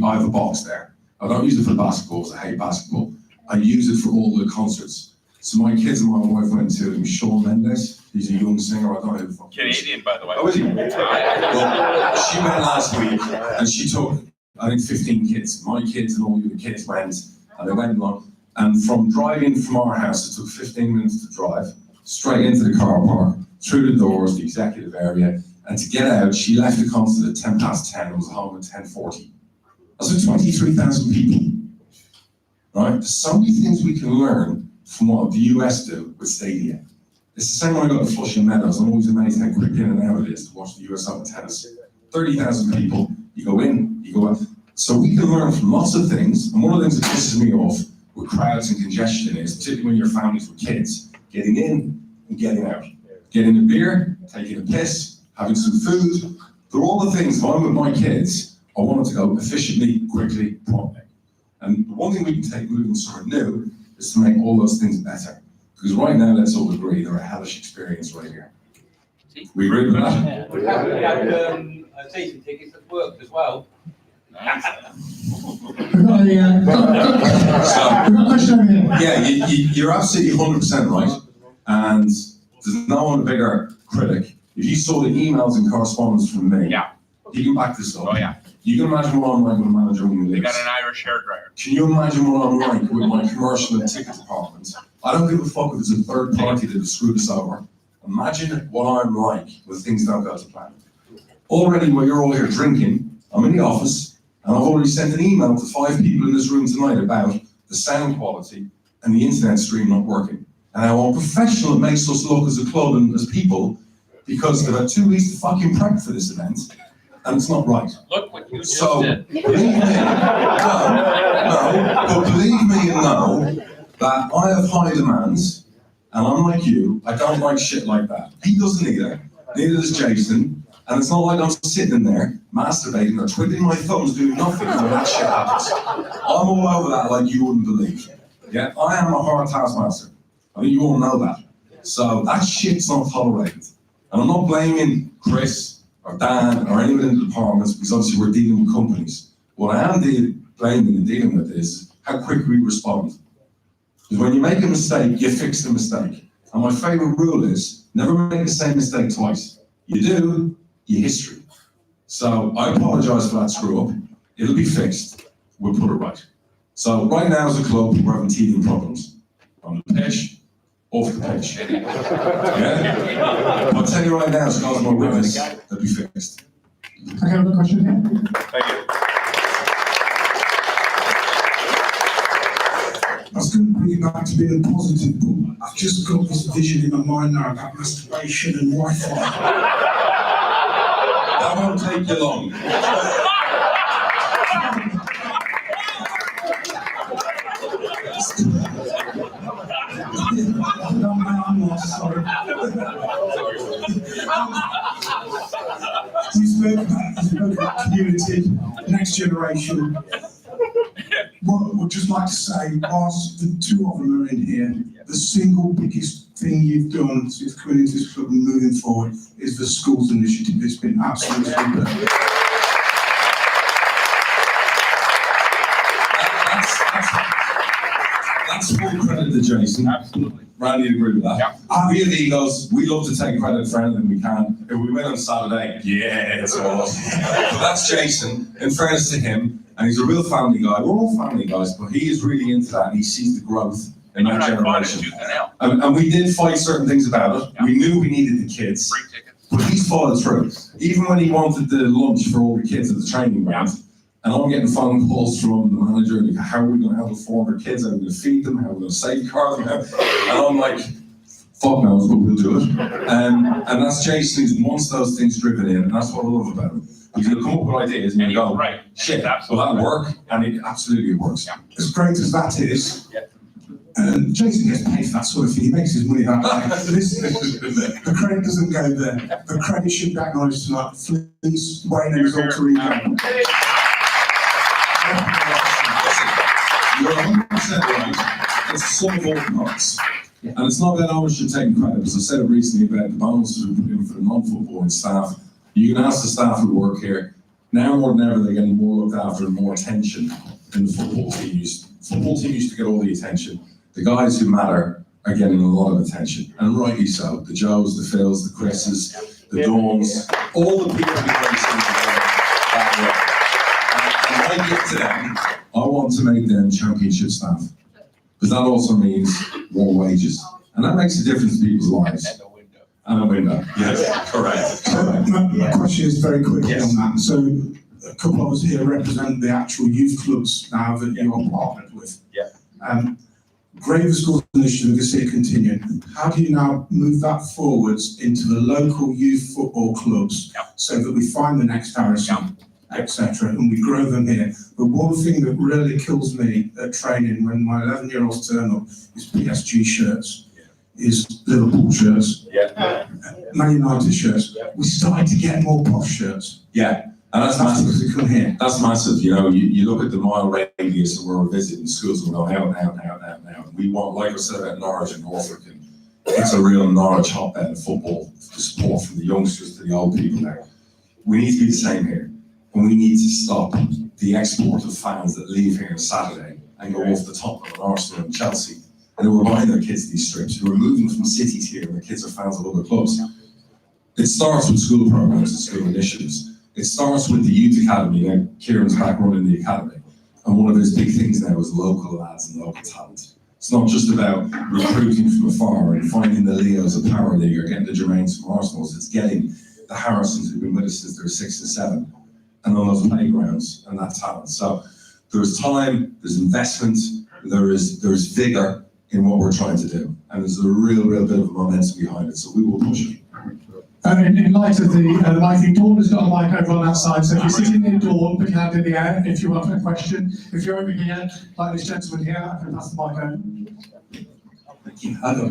I have a box there. I don't use it for basketball because I hate basketball. I use it for all the concerts. So my kids and my wife went to Shawn Mendes. He's a young singer. I don't know who. Canadian, by the way. Oh, is he? Well, she went last week, and she took, I think, 15 kids. My kids and all the kids went, and they went along. And from driving from our house, it took 15 minutes to drive, straight into the car park, through the doors, the executive area, and to get out, she left the concert at 10 past 10 and was home at 10:40. That's like 23,000 people, right? There's so many things we can learn from what the US do with stadia. It's the same when I go to Flushing Meadows. I'm always amazed how quick in and out it is to watch the US Open tennis. 30,000 people, you go in, you go out. So we can learn from lots of things, and one of the things that pisses me off with crowds and congestion is, particularly when you're families with kids, getting in and getting out. Getting a beer, taking a piss, having some food. They're all the things, if I'm with my kids, I want it to go efficiently, quickly, properly. And the one thing we can take moving somewhere new is to make all those things better. Because right now, let's all agree, they're a hellish experience right here. We agree with that? We have season tickets at work as well. Yeah, you're absolutely 100% right. And there's no one bigger critic. If you saw the emails and correspondence from me, you can back this up. Oh, yeah. You can imagine what I'm like with a manager when we You leave. got an Irish hairdryer. Can you imagine what I'm like with my commercial and ticket department? I don't give a fuck if it's a third party that has screwed us over. Imagine what I'm like when things don't go to plan. Already, while you're all here drinking, I'm in the office, and I've already sent an email to 5 people in this room tonight about the sound quality and the internet stream not working. And how unprofessional it makes us look as a club and as people, because they've had 2 weeks to fucking prep for this event, and it's not right. Look what you just Believe did. me, but believe me and know that I have high demands, and I'm like you, I don't like shit like that. He doesn't either, neither does Jason, and it's not like I'm sitting there masturbating or twiddling my thumbs doing nothing when that shit happens. I'm all over that like you wouldn't believe. Yeah, I am a hard taskmaster. I think you all know that. So that shit's not tolerated. And I'm not blaming Chris or Dan or anyone in the departments, because obviously we're dealing with companies. What I am blaming and dealing with is how quick we respond. Because when you make a mistake, you fix the mistake. And my favorite rule is never make the same mistake twice. You do, your history. So I apologize for that screw up. It'll be fixed. We'll put it right. So right now as a club, we're having teething problems. On the pitch, off the pitch. Yeah? I'll tell you right now, as far as my witness, they'll be fixed. I have a question here. Thank you. I was going to bring it back to being positive, but I've just got this vision in my mind now about masturbation and Wi-Fi. That won't take you long. I'm lost, sorry. You spoke about community, next generation. What I would just like to say, whilst the 2 of them are in here, the single biggest thing you've done since coming into this club and moving forward is the schools initiative. It's been absolutely super. That's full credit to Jason. Absolutely. Randy agree with that. We have egos. We love to take credit for anything we can. If we win on Saturday, yeah, it's all us. But that's Jason. In fairness to him, and he's a real family guy. We're all family guys, but he is really into that, and he sees the growth in that generation. And we did fight certain things about it. We knew we needed the kids, but he's followed through. Even when he wanted the lunch for all the kids at the training ground. And I'm getting phone calls from the manager, like, how are we going to handle 400 kids? How are we going to feed them? How are we going to safeguard them? And I'm like, fuck knows, but we'll do it. And that's Jason, who wants those things driven in, and that's what I love about him. He's going to come up with ideas and you go, right, shit, will that work? And it absolutely works. As great as that is, Jason gets paid for that sort of thing. He makes his money that way. The credit doesn't go there. The credit should be acknowledged tonight. Please, Wayne and his alter ego. You're 100% right. It's a sum of all parts. And it's not that owners should take credit, because I said it recently about the bonuses we put in for the non-footballing staff. You can ask the staff who work here, now more than ever, they're getting more looked after and more attention than the football team used. The football team used to get all the attention. The guys who matter are getting a lot of attention, and rightly so. The Joes, the Phils, the Chris's, the Dawns, all the people who that way. And I give to them, I want to make them championship staff, because that also means more wages, and that makes a difference in people's lives. And a window. Yes, correct. My question is very quickly on that. So, a couple of us here represent the actual youth clubs now that you are partnered with. Yeah. Great for Schools initiative, we can see it continuing. How do you now move that forwards into the local youth football clubs so that we find the next Harrison, etc., and we grow them here? But one thing that really kills me at training when my 11-year-olds turn up is PSG shirts, is Liverpool shirts, Man United shirts. We started to get more posh shirts. Yeah. And that's massive. That's massive. You know, you look at the mile radius of where we're visiting schools and we're going out. We want, like I said about Norwich and Norfolk, and it's a real Norwich hotbed of football, the support from the youngsters to the old people there. We need to be the same here. And we need to stop the export of fans that leave here on Saturday and go off the top of Arsenal and Chelsea, and who are buying their kids these strips, who are moving from cities here and the kids are fans of other clubs. It starts with school programs and school initiatives. It starts with the youth academy. Now, Kieran's back running the academy, and one of his big things now is local lads and local talent. It's not just about recruiting from afar and finding the Leos of Power League or getting the Jermaines from Arsenals. It's getting the Harrisons who've been with us since they were 6 and 7, and on those playgrounds and that talent. So there's time, there's investment, there's vigour in what we're trying to do, and there's a real bit of momentum behind it. So we will push it. In light of the mic, Dawn has got a mic over on that side, so if you're sitting near Dawn, put your hand in the air if you want a question. If you're over here, like this gentleman here, I can pass the mic over. Thank you. I've got a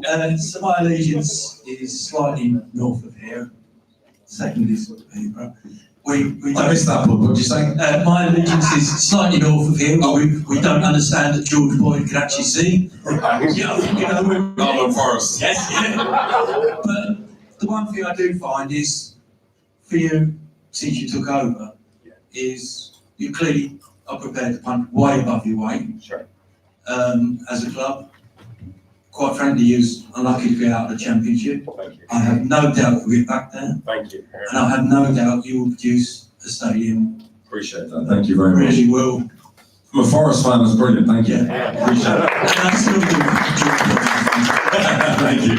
mic. So my allegiance is slightly north of here. Second is Peterborough. I missed that one. What did you say? My allegiance is slightly north of here. We don't understand that George Boyd could actually see. Not Forest. Yes, yeah. But the one thing I do find is, for you, since you took over, is you clearly are prepared to punch way above your weight. Sure. As a club. Quite frankly, you're unlucky to be out of the championship. I have no doubt you'll get back there. Thank you. And I have no doubt you will produce a stadium. Appreciate that. Thank you very much. Really will. I'm a Forest fan, that's brilliant. Thank you. Appreciate it. And I still do. Thank you.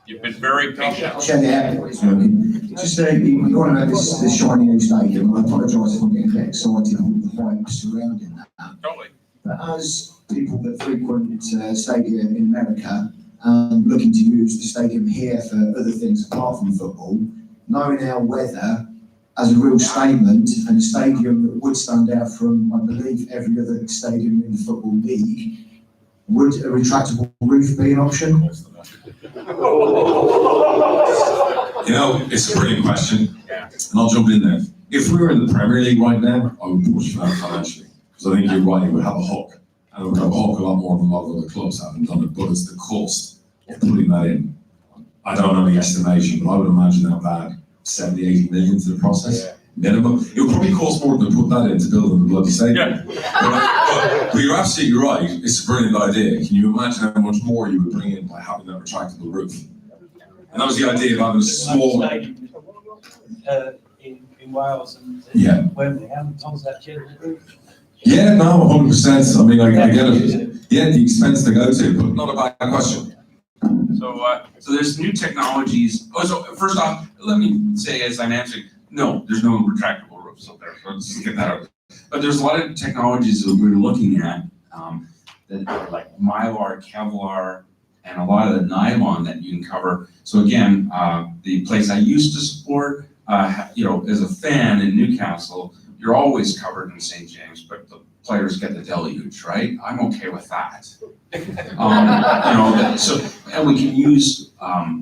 You've been very patient. Just you want to know this shiny new stadium. I apologise if I'm getting a bit excited with the hype surrounding that. Totally. But as people that frequent stadium in America, looking to use the stadium here for other things apart from football, knowing our weather as a real statement, and a stadium that would stand out from, I believe, every other stadium in the Football League, would a retractable roof be an option? You know, it's a brilliant question, and I'll jump in there. If we were in the Premier League right now, I would push for that financially, because So I think you're right, it would have a hook. And it would have a hook a lot more than a lot of other clubs haven't done it, but it's the cost of putting that in. I don't know the estimation, but I would imagine that would add 70, 80 million to the process, minimum. It would probably cost more than put that in to build the bloody stadium. But you're absolutely right, it's a brilliant idea. Can you imagine how much more you would bring in by having that retractable roof? And that was the idea of having a small... In Wales and Wembley, how many times that general roof? Yeah, no, 100%. I mean, I get it. Yeah, the expense to go to, but not a bad question. So there's new technologies. Oh, so first off, let me say as I'm answering, no, there's no retractable roofs up there. So let's just get that out. But there's a lot of technologies that we're looking at that are like Mylar, Kevlar, and a lot of the nylon that you can cover. So again, the place I used to support, as a fan in Newcastle, you're always covered in St. James, but the players get the deluge, right? I'm okay with that. And we can use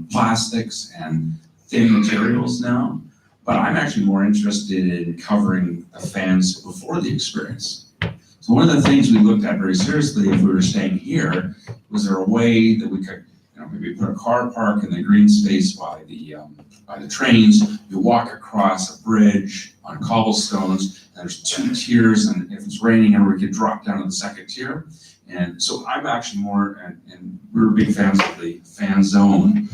plastics and thin materials now, but I'm actually more interested in covering the fans before the experience. So one of the things we looked at very seriously if we were staying here, was there a way that we could, maybe put a car park in the green space by the trains, you walk across a bridge on cobblestones, and there's 2 tiers, and if it's raining, everybody can drop down to the second tier. And so I'm actually more, and we're big fans of the fan zone.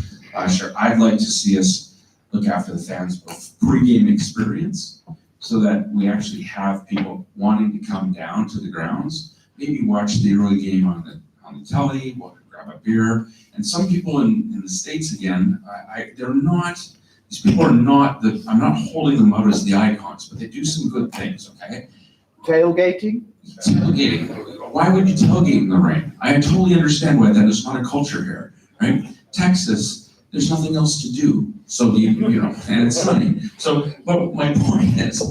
Sure, I'd like to see us look after the fans' pre-game experience, so that we actually have people wanting to come down to the grounds, maybe watch the early game on the telly, grab a beer. And some people in the States, again, these people are not, I'm not holding them out as the icons, but they do some good things, okay? Tailgating? Tailgating. Why would you tailgate in the rain? I totally understand why that is not a culture here, right? Texas, there's nothing else to do. So, and it's sunny. So, but my point is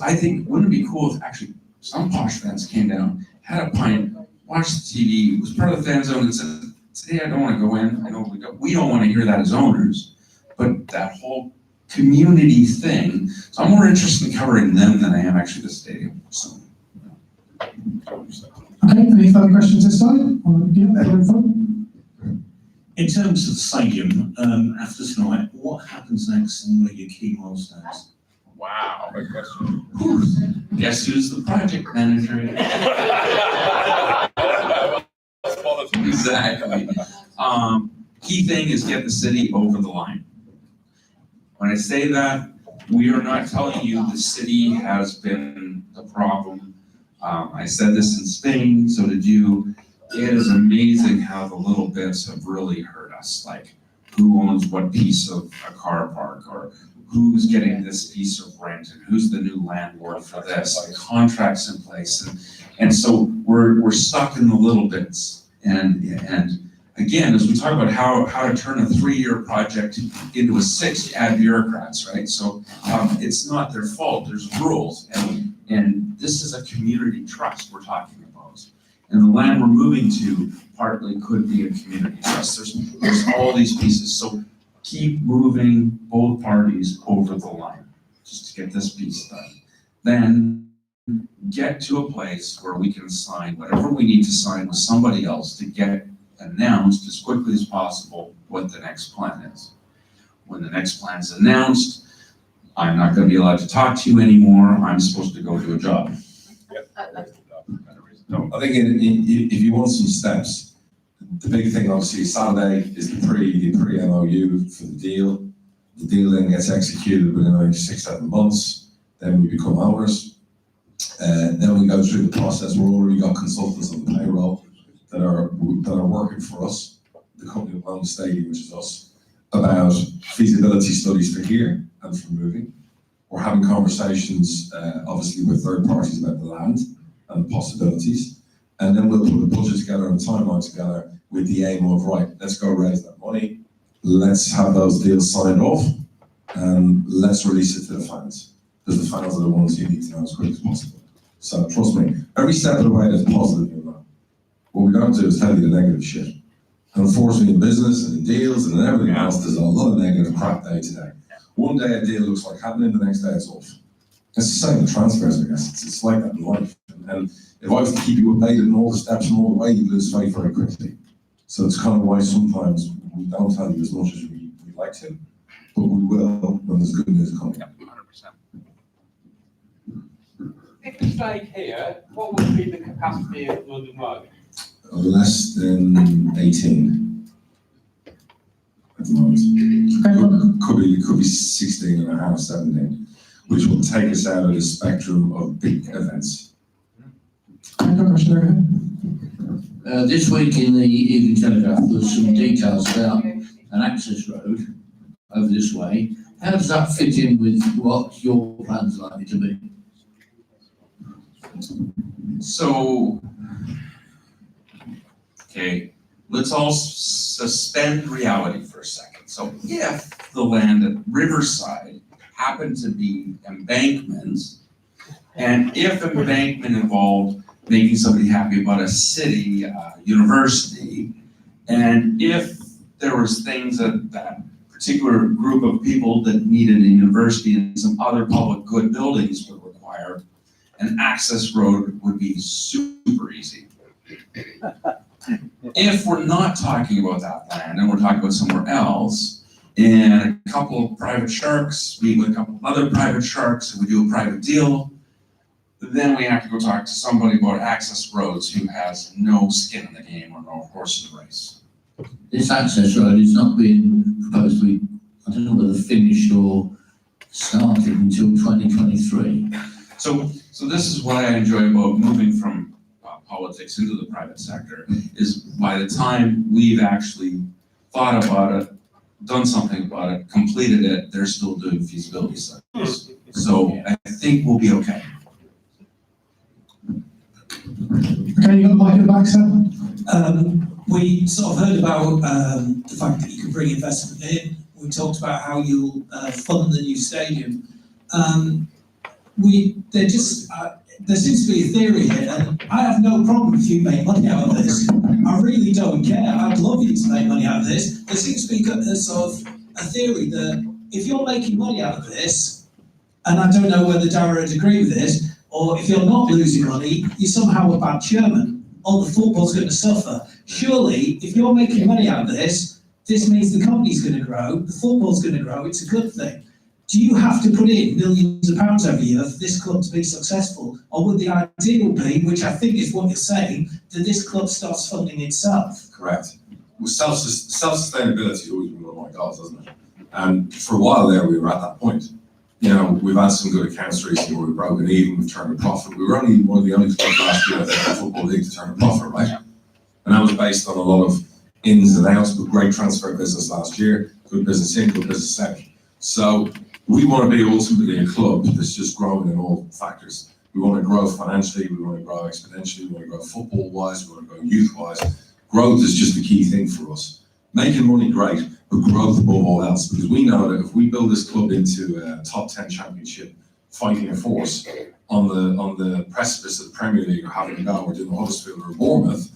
I think, wouldn't it be cool if actually some posh fans came down, had a pint, watched the TV, was part of the fan zone and said, today I don't want to go in. I know we don't want to hear that as owners, but that whole community thing. So I'm more interested in covering them than I am actually the stadium. So. Okay, any further questions this side? In terms of the stadium, after tonight, what happens next and what are your key milestones? Wow, good question. Guess who's the project manager? Exactly. Key thing is get the city over the line. When I say that, we are not telling you the city has been the problem. I said this in Spain, so did you. It is amazing how the little bits have really hurt us, like who owns what piece of a car park, or who's getting this piece of rent, and who's the new landlord for this, and contracts in place. And so we're stuck in the little bits. And again, as we talk about how to turn a 3-year project into a 6, you add bureaucrats, right? So it's not their fault, there's rules. And this is a community trust we're talking about. And the land we're moving to partly could be a community trust. There's all these pieces. So keep moving both parties over the line, just to get this piece done. Then get to a place where we can sign whatever we need to sign with somebody else to get announced as quickly as possible what the next plan is. When the next plan is announced, I'm not going to be allowed to talk to you anymore. I'm supposed to go do a job. I think if you want some steps, the big thing obviously Saturday is the pre-MOU for the deal. The deal then gets executed within 6-7 months. Then we become owners. Then we go through the process. We've already got consultants on the payroll that are working for us, the company that owns the stadium, which is us, about feasibility studies for here and for moving. We're having conversations, obviously, with third parties about the land and the possibilities. And then we'll put a budget together and a timeline together with the aim of, right, let's go raise that money, let's have those deals signed off, and let's release it to the fans. Because the fans are the ones you need to know as quick as possible. So trust me, every step of the way there's positive in that. What we don't do is tell you the negative shit. And unfortunately in business and in deals and in everything else, there's a lot of negative crap day to day. One day a deal looks like happening, the next day it's off. It's the same with transfers, I guess. It's like that in life. And if I was to keep you updated on all the steps and all the way, you'd lose faith very quickly. So it's kind of why sometimes we don't tell you as much as we'd like to, but we will when there's good news coming. Yep, 100%. If you stayed here, what would be the capacity of London Road? Less than 18 at the moment. Could be 16 and a half, 17, which will take us out of the spectrum of big events. This week in the Evening Telegraph, there was some details about an access road over this way. How does that fit in with what your plans are likely to be? So, okay, let's all suspend reality for a second. So if the land at Riverside happened to be embankments, and if embankment involved making somebody happy about a city, university, and if there was things that that particular group of people that needed a university and some other public good buildings would require, an access road would be super easy. If we're not talking about that land and we're talking about somewhere else, and a couple of private sharks meet with a couple of other private sharks and we do a private deal, then we have to go talk to somebody about access roads who has no skin in the game or no horse in the race. This access road is not being proposed to be, I don't know whether finished or started until 2023. So this is what I enjoy about moving from politics into the private sector, is by the time we've actually thought about it, done something about it, completed it, they're still doing feasibility studies. So I think we'll be okay. Okay, you got the mic in the back, Sam? We sort of heard about the fact that you can bring investment in. We talked about how you'll fund the new stadium. There seems to be a theory here, and I have no problem if you make money out of this. I really don't care. I'd love you to make money out of this. There seems to be a sort of a theory that if you're making money out of this, and I don't know whether Darragh would agree with this, or if you're not losing money, you're somehow a bad chairman, or the football's going to suffer. Surely, if you're making money out of this, this means the company's going to grow, the football's going to grow, it's a good thing. Do you have to put in millions of pounds every year for this club to be successful? Or would the ideal be, which I think is what you're saying, that this club starts funding itself? Correct. Well, self-sustainability has always been one of my goals, hasn't it? And for a while there, we were at that point. You know, we've had some good accounts recently where we've broken even, we've turned a profit. We were only one of the only clubs last year in the Football League to turn a profit, right? And that was based on a lot of ins and outs, but great transfer business last year, good business in, good business out. So we want to be ultimately a club that's just growing in all factors. We want to grow financially, we want to grow exponentially, we want to grow football-wise, we want to grow youth-wise. Growth is just the key thing for us. Making money, great, but growth above all else, because we know that if we build this club into a top 10 championship fighting force on the precipice of the Premier League or having a go or doing Huddersfield or Bournemouth,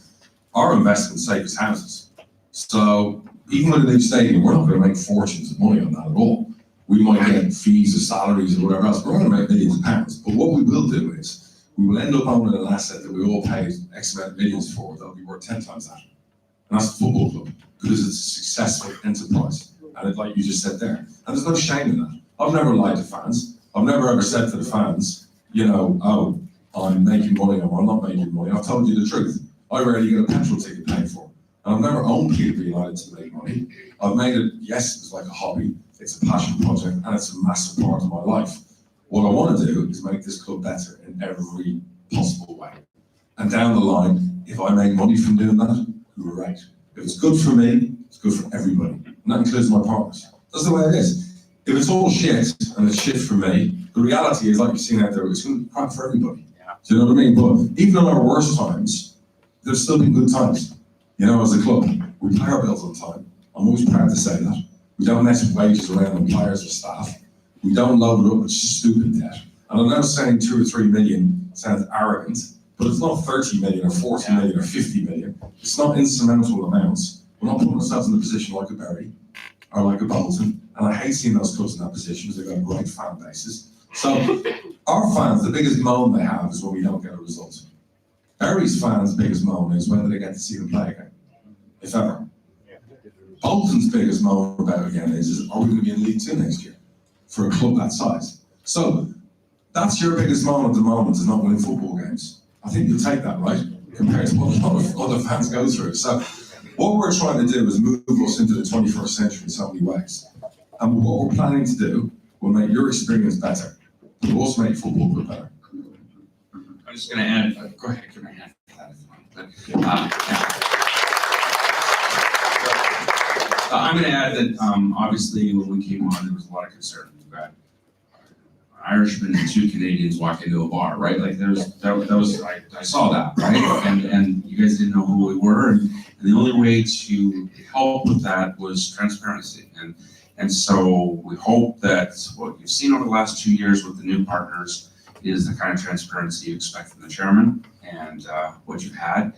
our investment's safe as houses. So even with a new stadium, we're not going to make fortunes of money on that at all. We might get fees or salaries or whatever else. We're going to make millions of pounds. But what we will do is we will end up owning an asset that we all paid X amount of millions for that'll be worth 10 times that. And that's the football club, because it's a successful enterprise. And it, like you just said there, and there's no shame in that. I've never lied to fans. I've never ever said to the fans, you know, oh, I'm making money or I'm not making money. I've told you the truth. I rarely get a petrol ticket paid for. And I've never owned PB United to make money. I've made it, yes, it's like a hobby. It's a passion project and it's a massive part of my life. What I want to do is make this club better in every possible way. And down the line, if I make money from doing that, great. If it's good for me, it's good for everybody. And that includes my partners. That's the way it is. If it's all shit and it's shit for me, the reality is, like you've seen out there, it's going to be crap for everybody. Yeah. Do you know what I mean? But even on our worst times, there's still been good times. You know, as a club, we pay our bills on time. I'm always proud to say that. We don't mess with wages around on players or staff. We don't load it up with stupid debt. And I'm not saying 2 or 3 million sounds arrogant, but it's not 30 million or 40 million or 50 million. It's not insurmountable amounts. We're not putting ourselves in a position like a Bury or like a Bolton. And I hate seeing those clubs in that position because they've got great fan bases. So our fans, the biggest moan they have is when we don't get a result. Bury's fans' biggest moan is whether they get to see them play again, if ever. Bolton's biggest moan about again is are we going to be in League Two next year for a club that size? So that's your biggest moan at the moment, is not winning football games. I think you'll take that, right? Compared to what a lot of other fans go through. So what we're trying to do is move us into the 21st century in so many ways. And what we're planning to do will make your experience better. It will also make football good better. I'm just going to add, go ahead, give me a hand for that if you want. I'm going to add that obviously when we came on, there was a lot of concern. We've got an Irishman and 2 Canadians walk into a bar, right? Like that was I saw that, right? And you guys didn't know who we were, and the only way to help with that was transparency. And so we hope that what you've seen over the last 2 years with the new partners is the kind of transparency you expect from the chairman and what you've had.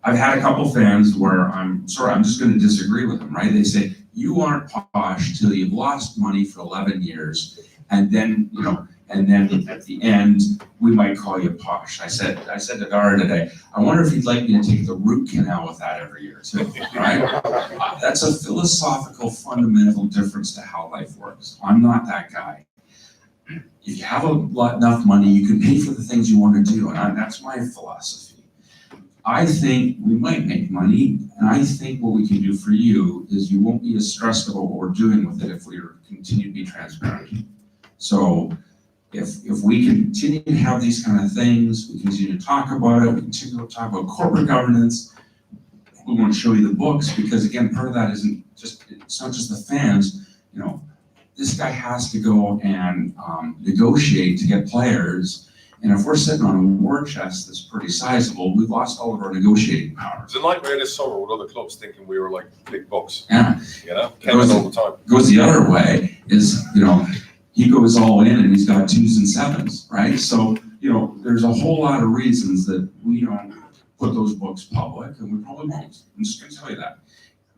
I've had a couple fans where I'm just going to disagree with them, right? They say, you aren't posh till you've lost money for 11 years. And then, and then at the end, we might call you posh. I said to Dara today, I wonder if he'd like me to take the root canal with that every year too, right? That's a philosophical, fundamental difference to how life works. I'm not that guy. If you have enough money, you can pay for the things you want to do, and that's my philosophy. I think we might make money, and I think what we can do for you is you won't be as stressed about what we're doing with it if we continue to be transparent. So if we continue to have these kind of things, we continue to talk about it, we continue to talk about corporate governance, we want to show you the books, because again, part of that it's not just the fans, this guy has to go and negotiate to get players. And if we're sitting on a war chest that's pretty sizable, we've lost all of our negotiating power. It's a nightmare this summer with other clubs thinking we were like big bucks. Yeah. Goes all the time. Goes the other way is, he goes all in and he's got 2s and 7s, right? So, there's a whole lot of reasons that we don't put those books public, and we probably won't. I'm just gonna tell you that.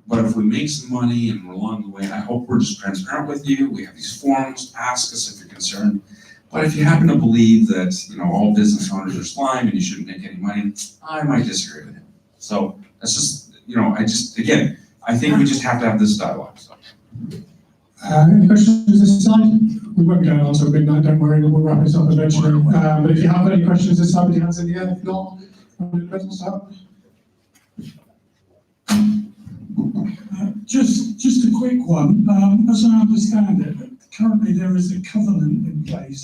But if we make some money and we're along the way, I hope we're just transparent with you. We have these forums, ask us if you're concerned. But if you happen to believe that, all business owners are slime and you shouldn't make any money, I might disagree with you. So that's just, I think we just have to have this dialogue. So. Any questions this side? We won't go on to a big night, don't worry, we'll wrap this up eventually. But if you have any questions this side, put your hands in the air. If not, business up. Just a quick one. As I understand it, currently there is a covenant in place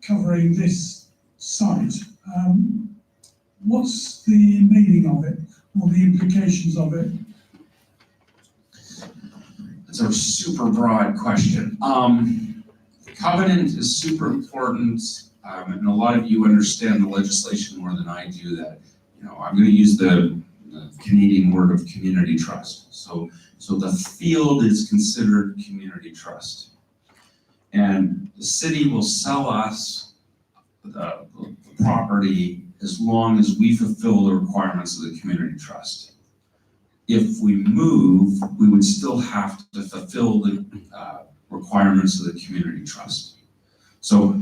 covering this site. What's the meaning of it, or the implications of it? It's a super broad question. Covenant is super important, and a lot of you understand the legislation more than I do. That I'm going to use the Canadian word of community trust. So the field is considered community trust, and the city will sell us the property as long as we fulfill the requirements of the community trust. If we move, we would still have to fulfill the requirements of the community trust. So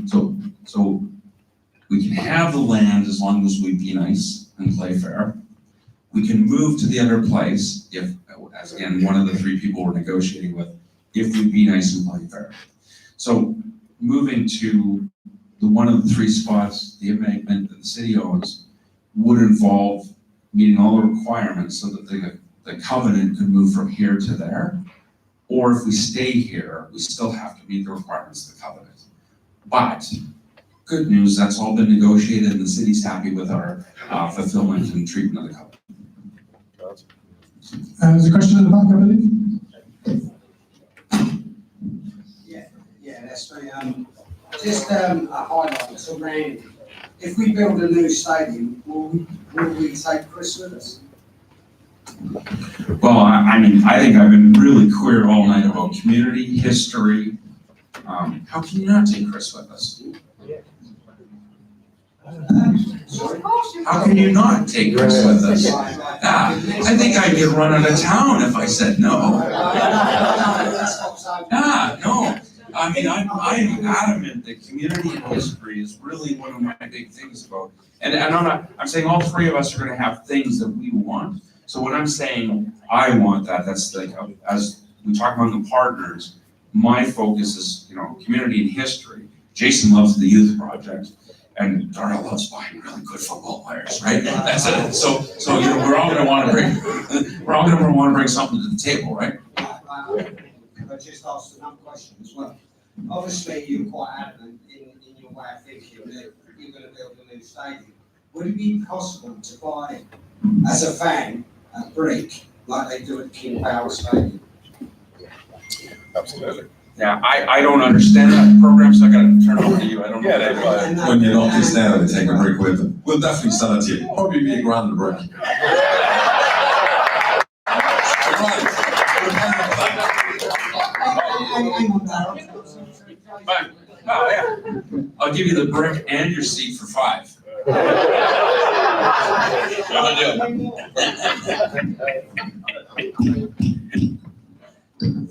we can have the land as long as we be nice and play fair. We can move to the other place if, as again, one of the 3 people we're negotiating with, if we be nice and play fair. So moving to the one of the 3 spots, the embankment that the city owns, would involve meeting all the requirements so that the covenant could move from here to there. Or if we stay here, we still have to meet the requirements of the covenant. But good news, that's all been negotiated and the city's happy with our fulfillment and treatment of the covenant. There's a question at the back, I believe. Yeah, that's me. Just a highlight surrounding. If we build a new stadium, will we take Chris with us? Well, I think I've been really clear all night about community, history. How can you not take Chris with us? How can you not take Chris with us? I think I'd get run out of town if I said no. No. I mean, I'm adamant that community and history is really one of my big things about. And I'm saying all three of us are gonna have things that we want. So when I'm saying I want that, that's like, as we talk among the partners, my focus is, community and history. Jason loves the youth project, and Darrell loves buying really good football players, right? That's it. So we're all gonna wanna bring something to the table, right? I just asked another question as well. Obviously, you're quite adamant in your way of thinking that you're going to build a new stadium. Would it be possible to buy, as a fan, a brick like they do at King Power Stadium? Absolutely. Yeah, I don't understand that program, so I gotta turn it over to you. I don't know. When you knock this down and take a brick with them, we'll definitely sell it to you. Probably be a grand a brick. Fine. Oh, yeah. I'll give you the brick and your seat for 5.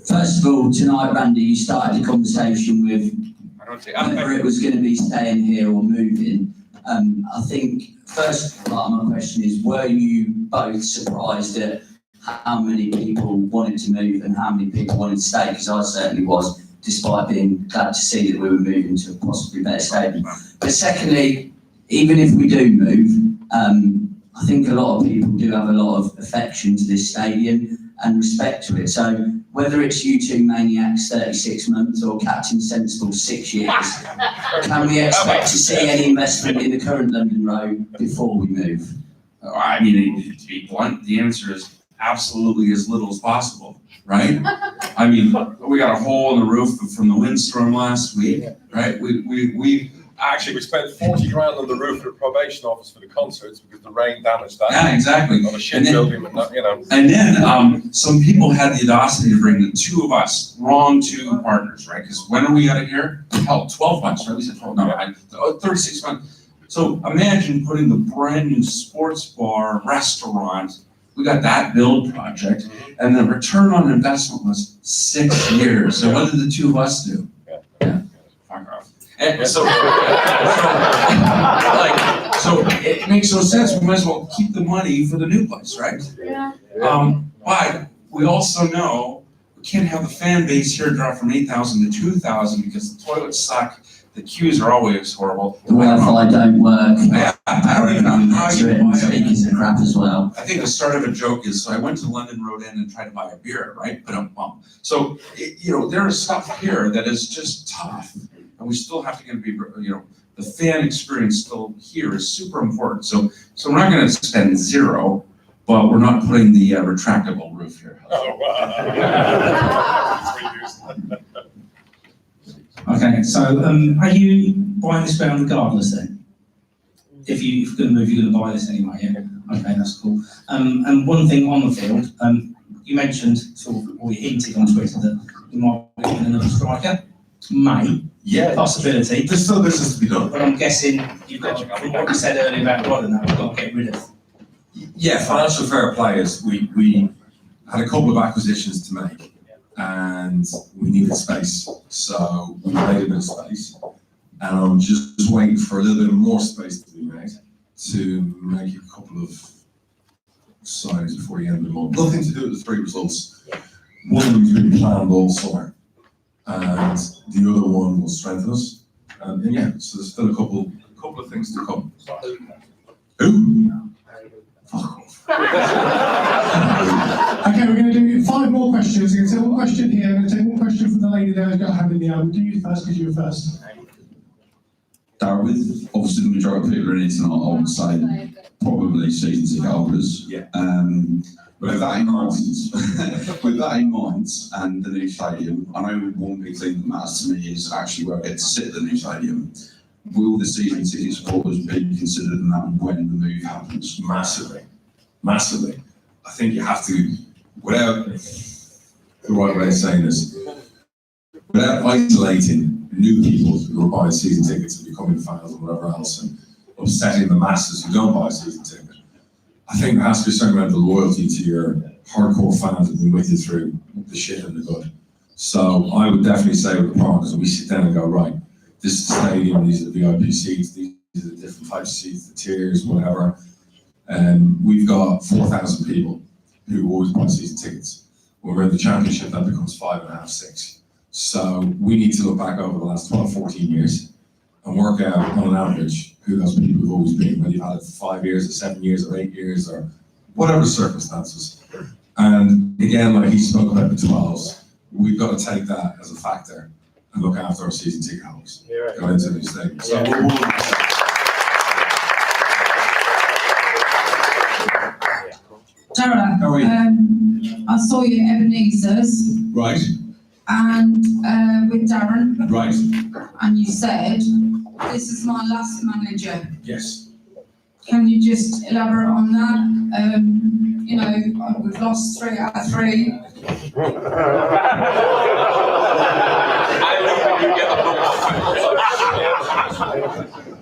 First of all, tonight, Randy, you started the conversation with whether it was going to be staying here or moving. I think first part of my question is, were you both surprised at how many people wanted to move and how many people wanted to stay? Because I certainly was, despite being glad to see that we were moving to a possibly better stadium. But secondly, even if we do move, I think a lot of people do have a lot of affection to this stadium and respect to it. So whether it's you two maniacs 36 months or Captain Sensible 6 years, can we expect to see any investment in the current London Road before we move? I mean, to be blunt, the answer is absolutely as little as possible, right? I mean, we got a hole in the roof from the windstorm last week, right? We spent 40 grand on the roof of the probation office for the concerts because the rain damaged that. Yeah, exactly. On a shit building, And then some people had the audacity to bring the two of us, wrong two partners, right? Because when are we out of here? Hell, 12 months, right? We said 12, no, 36 months. So imagine putting the brand new sports bar, restaurant, we got that build project, and the return on investment was 6 years. So what did the two of us do? Yeah. Fuck off. And so it makes no sense. We might as well keep the money for the new place, right? Yeah. But we also know we can't have the fan base here drop from 8,000 to 2,000 because the toilets suck. The queues are always horrible. The Wi-Fi don't work. Yeah, I don't even know how you buy it. Speakers are crap as well. I think the start of a joke is, so I went to London Road End and tried to buy a beer, right? But so there is stuff here that is just tough, and we still have to get the fan experience still here is super important. So we're not going to spend zero, but we're not putting the retractable roof here. Oh, wow. Okay, so are you buying this ground regardless then? If you're going to move, you're going to buy this anyway, yeah? Okay, that's cool. And one thing on the field, you mentioned, or you hinted on Twitter that you might be getting another striker. May. Yeah. Possibility. There's still business to be done. But I'm guessing you've got, from what you said earlier about Rodden, we've got to get rid of. Yeah, financial fair play is, we had a couple of acquisitions to make and we needed space. So we made a bit of space and I'm just waiting for a little bit more space to be made to make a couple of signings before the end of the month. Nothing to do with the 3 results. One of them's been planned all summer and the other one will strengthen us. And yeah, so there's still a couple of things to come. Who? Fuck off. Okay, we're going to do 5 more questions. We're going to take one question here. We're going to take one question from the lady there who's got a hand in the air. We'll do you first because you were first. Darryl, with obviously the majority of people in it tonight, I would say probably season ticket holders. Yeah. With that in mind, and the new stadium, I know one big thing that matters to me is actually where I get to sit at the new stadium. Will the season ticket supporters be considered in that when the move happens? Massively. I think you have to, without the right way of saying this, without isolating new people who are buying season tickets and becoming fans and whatever else, and upsetting the masses who don't buy a season ticket, I think there has to be a certain amount of loyalty to your hardcore fans who've been with you through the shit and the good. So I would definitely say with the partners, we sit down and go, right, this is the stadium, these are the VIP seats, these are the different types of seats, the tiers, whatever. We've got 4,000 people who always buy season tickets. When we're in the championship, that becomes 5.5, 6. So we need to look back over the last 12, 14 years and work out on an average who those people have always been, whether you've had it for 5 years or 7 years or 8 years or whatever the circumstances. And again, like he spoke about the 12s, we've got to take that as a factor and look after our season ticket holders going into the new stadium. So Darragh, how are you? I saw you at Ebenezer's Right, and with Darren, right, and you said, "This is my last manager." yes. Can you just elaborate on that? You know, we've lost 3 out of 3.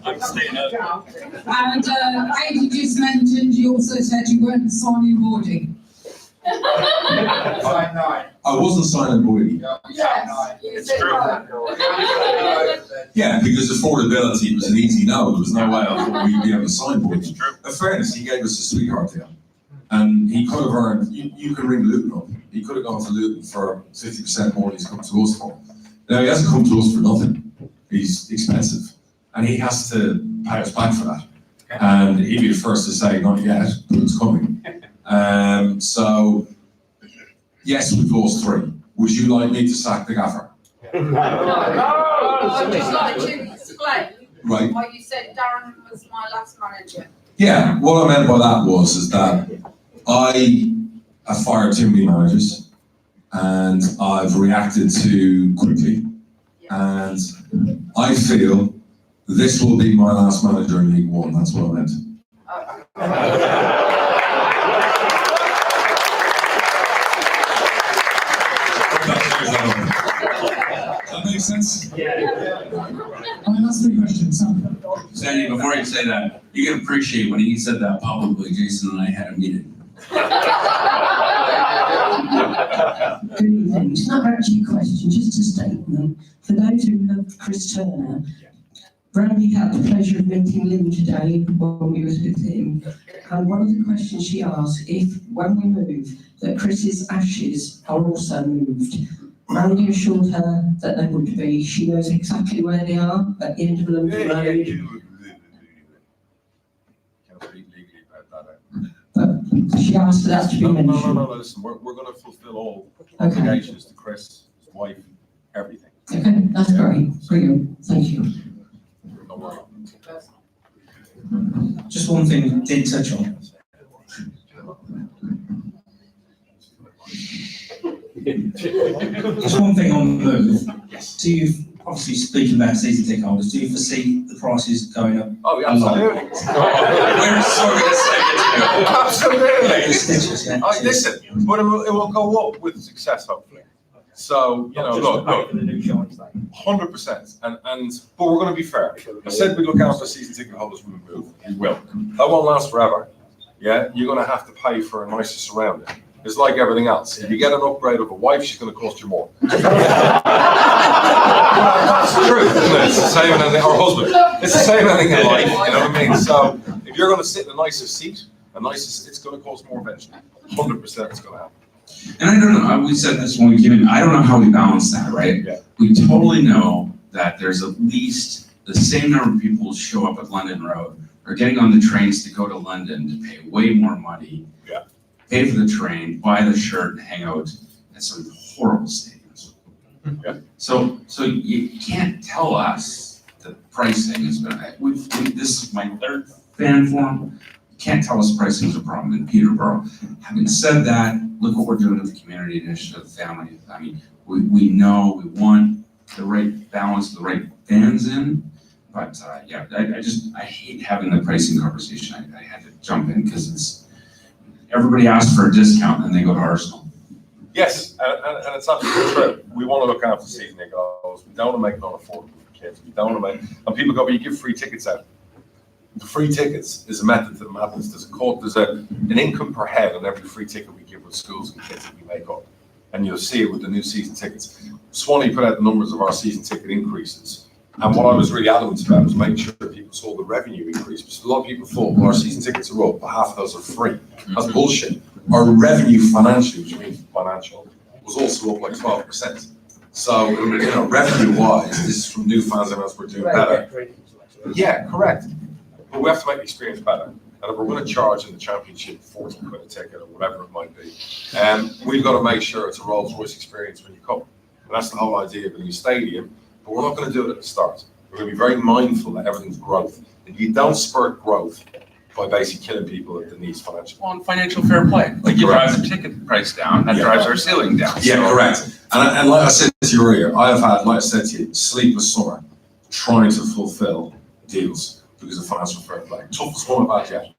I'm staying up. And Katie just mentioned, you also said you weren't signing boarding. I wasn't signing boarding. Yes, It's true. Yeah, because affordability was an easy no. There was no way I thought we'd be able to sign boarding. In fairness, he gave us a sweetheart deal. And he could have earned, you can ring Luton up. He could have gone to Luton for 50% more than he's come to us for. Now, he hasn't come to us for nothing. He's expensive. And he has to pay us back for that. And he'd be the first to say, not yet, but it's coming. So, yes, we've lost 3. Would you like me to sack the gaffer? No, I'd just like to explain Right. why you said Darren was my last manager. Yeah, what I meant by that is that I have fired too many managers and I've reacted too quickly. And I feel this will be my last manager in League One. That's what I meant. That makes sense? That's 3 questions. Sandy, before you say that, you can appreciate when he said that publicly, Jason and I had a meeting. Good evening. It's not actually a question, just a statement. For those who love Chris Turner, Brandy had the pleasure of meeting Lynn today when we was with him. And one of the questions she asked, if when we move, that Chris's ashes are also moved. Brandy assured her that they would be. She knows exactly where they are, at the end of London Road. But she asked for that to be mentioned. No, listen, we're going to fulfill all obligations to Chris, his wife, everything. Okay, that's great. Brilliant. Thank you. Don't worry. Just one thing I did touch on. Just one thing on the move. Do you, obviously speaking about season ticket holders, do you foresee the prices going up? Oh, yeah, absolutely. We're sorry to say that. Absolutely. Oh, listen, but it will go up with success, hopefully. So, you know, look, 100%. And but we're going to be fair. I said we look after season ticket holders when we move. We will. That won't last forever. Yeah, you're going to have to pay for a nicer surrounding. It's like everything else. If you get an upgrade of a wife, she's going to cost you more. That's the truth, isn't it? It's the same in our husband. It's the same thing in life, you know what I mean? So if you're going to sit in a nicer seat, it's going to cost more eventually. 100% it's going to happen. And I don't know, we said this when we came in, I don't know how we balance that, right? Yeah. We totally know that there's at least the same number of people who show up at London Road are getting on the trains to go to London to pay way more money. Yeah. Pay for the train, buy the shirt, and hang out at some horrible stadiums. Yeah. So you can't tell us the pricing is gonna. This is my 3rd fan forum. You can't tell us pricing is a problem in Peterborough. Having said that, look what we're doing with the community initiative, the family. I mean, we know we want the right balance, the right fans in. But yeah, I hate having the pricing conversation. I had to jump in because it's. Everybody asks for a discount and they go to Arsenal. Yes, and it's absolutely true. We want to look after season ticket holders. We don't want to make it unaffordable for kids. We don't want to make, and people go, but you give free tickets out. The free tickets is a method to the madness. There's an income per head on every free ticket we give with schools and kids that we make up. and you'll see it with the new season tickets. Swanee put out the numbers of our season ticket increases. And what I was really adamant about was making sure that people saw the revenue increase, because a lot of people thought, well, our season tickets are up, but half of those are free. That's bullshit. Our revenue financially, which means financial, was also up like 12%. So, you know, revenue-wise, this is from new fans and us, we're doing better. Yeah, correct. But we have to make the experience better. And if we're going to charge in the championship 40 quid a ticket or whatever it might be, we've got to make sure it's a Rolls Royce experience when you come. And that's the whole idea of a new stadium. But we're not going to do it at the start. We're going to be very mindful that everything's growth. And you don't spurt growth by basically killing people at the knees financially. On financial fair play, like you drive the ticket price down, that drives our ceiling down. Yeah, So- correct. And like I said to you earlier, I have had, like I said to you, sleepless summer trying to fulfill deals because of financial fair play. Toughest one I've had yet.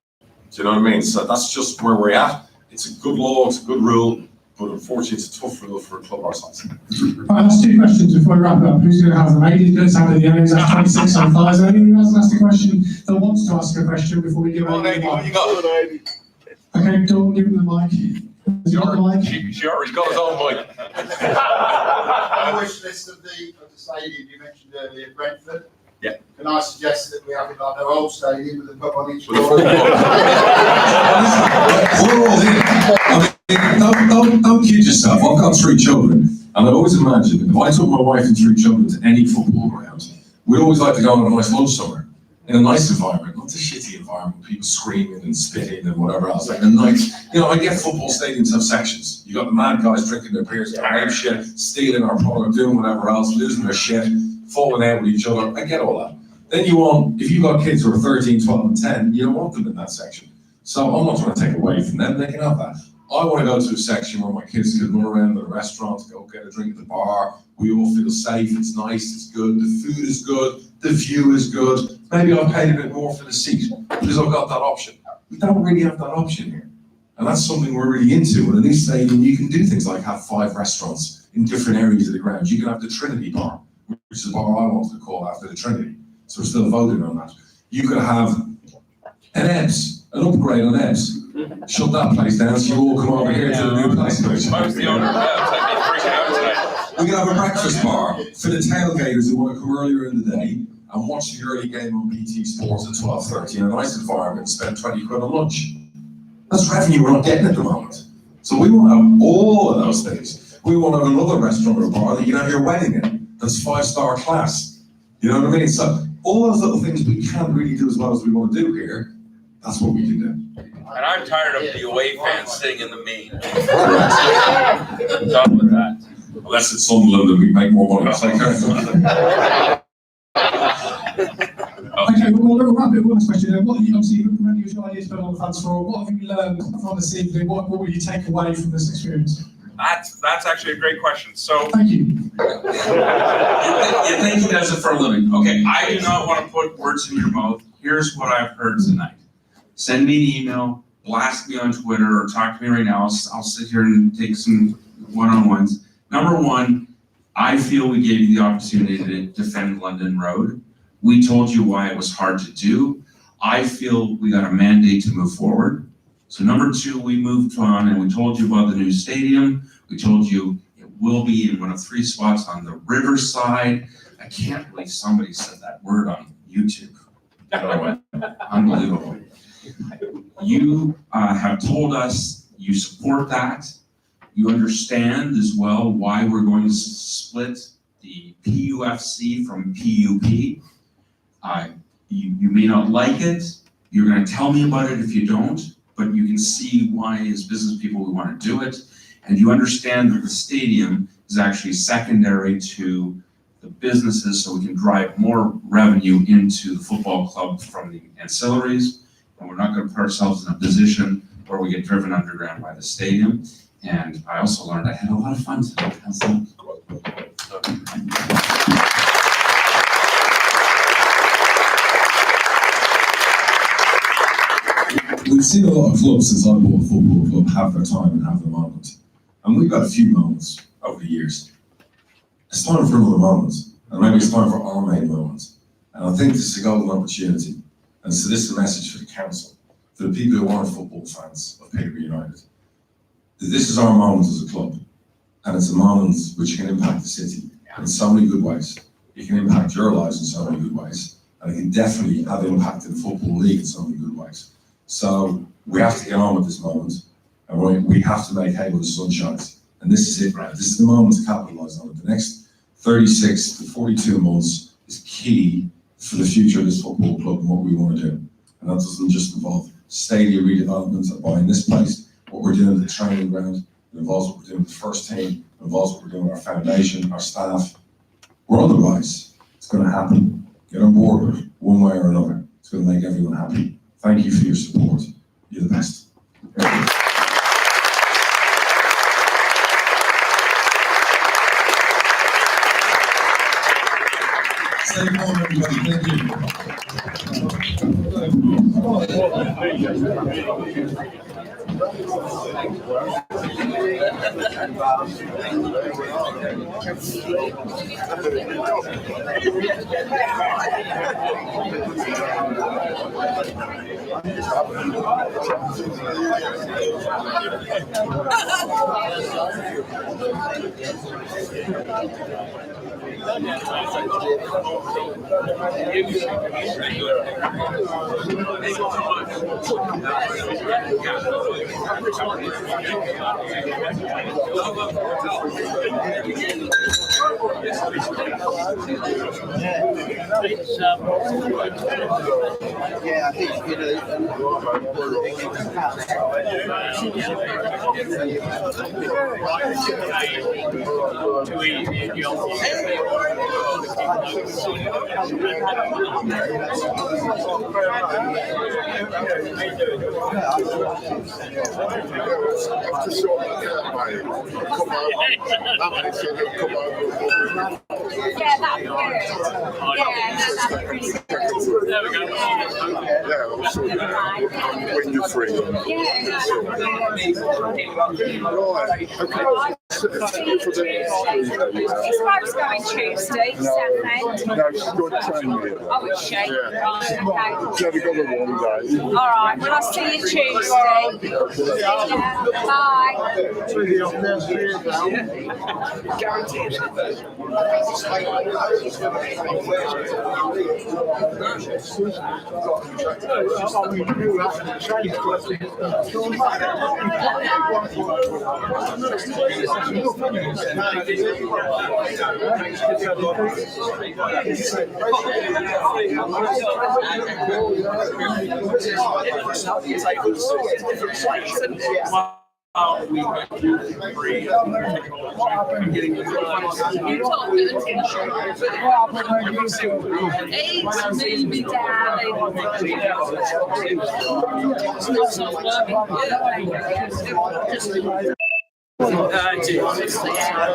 Do you know what I mean? So that's just where we're at. It's a good law, it's a good rule, but unfortunately it's a tough rule for a club our size. Right, that's 2 questions before we wrap up. Who's going to have them? Ladies, going to sound at the end. That's 26 on 5. Is there anyone who hasn't asked a question that wants to ask a question before we give it? What you got? Okay, Dawn, give him the mic. Has he got the mic? She already got his own mic. On the wish list of the stadium you mentioned earlier, Brentford. Yeah. Can I suggest that we have it like their old stadium with a pub on each With a floor? full We're all in. I mean, don't kid yourself. I've got 3 children, and I always imagine if I took my wife and 3 children to any football ground, we'd always like to go on a nice lunch somewhere in a nice environment, not a shitty environment with people screaming and spitting and whatever else. Like a nice, you know, I get football stadiums have sections. You got the mad guys drinking their beers, doing shit, stealing our product, doing whatever else, losing their shit, falling out with each other. I get all that. Then you want, if you've got kids who are 13, 12, and 10, you don't want them in that section. So I'm not trying to take away from them, they can have that. I want to go to a section where my kids can run around the restaurant, go get a drink at the bar. We all feel safe, it's nice, it's good, the food is good, the view is good. Maybe I've paid a bit more for the seat because I've got that option. We don't really have that option here. And that's something we're really into. In a new stadium, you can do things like have 5 restaurants in different areas of the ground. You can have the Trinity Bar, which is the bar I wanted to call after the Trinity. So we're still voting on that. You could have an EBS, an upgrade on EBS. Shut that place down so you all come over here to the new place. If I was the owner of that, I'd be freaking out tonight. We can have a breakfast bar for the tailgaters who want to come earlier in the day and watch the early game on BT Sports at 12:30 in a nice environment and spend 20 quid on lunch. That's revenue we're not getting at the moment. So we want to have all of those things. We want to have another restaurant or bar that you can have your wedding in. That's 5-star class. You know what I mean? So all those little things we can't really do as well as we want to do here, that's what we can do. And I'm tired of the away fans sitting in the main. I'm done with that. Unless it's Sunderland and we make more money. Okay, well, we'll wrap it with one question. What have you, obviously, remember your ideas for on the fans forum. What have you learned from this evening? What will you take away from this experience? That's actually a great question. So Thank you. You think he does it for a living. Okay, I do not want to put words in your mouth. Here's what I've heard tonight. Send me an email, blast me on Twitter, or talk to me right now. I'll sit here and take some one-on-ones. Number one, I feel we gave you the opportunity to defend London Road. We told you why it was hard to do. I feel we got a mandate to move forward. So number two, we moved on and we told you about the new stadium. We told you it will be in one of 3 spots on the riverside. I can't believe somebody said that word on YouTube. Unbelievable. You have told us you support that. You understand as well why we're going to split the PUFC from PUP. You may not like it. You're going to tell me about it if you don't, but you can see why as business people we want to do it. And you understand that the stadium is actually secondary to the businesses so we can drive more revenue into the football club from the ancillaries. And we're not going to put ourselves in a position where we get driven underground by the stadium. And I also learned I had a lot of fun today. We've seen a lot of clubs since I bought a football club have their time and have their moment. And we've got a few moments over the years. It's time for another moment. And maybe it's time for our main moment. And I think this is a golden opportunity. And so this is a message for the council, for the people who aren't football fans of Peterborough United. This is our moment as a club. And it's a moment which can impact the city in so many good ways. It can impact your lives in so many good ways. And it can definitely have impact in the Football League in so many good ways. So we have to get on with this moment, and we have to make hay when the sun shines. And this is it, right? This is the moment to capitalise on it. The next 36 to 42 months is key for the future of this football club and what we want to do. And that doesn't just involve stadium redevelopment and buying this place, what we're doing with the training ground, it involves what we're doing with the first team, it involves what we're doing with our foundation, our staff. We're on the rise. It's going to happen. Get on board with it, one way or another. It's going to make everyone happy. Thank you for your support. You're the best. Stay warm, everybody. Yeah, I think Yeah, that'd be good. Yeah, that'd be really good. There we go. Yeah, I'm sure when you're free. Right, okay. She's supposed to go in Tuesday, Saturday. No, she's got to train me. Oh, is she? Yeah. Right, okay. She's only got a one day. All right, well, I'll see you Tuesday. Bye. We went through free and getting the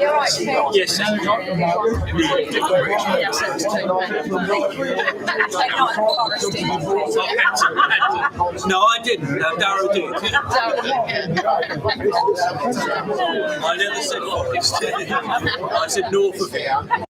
You're right, Phil. Yes, no, I didn't. Darrow did. I never said Forest. I said north of it.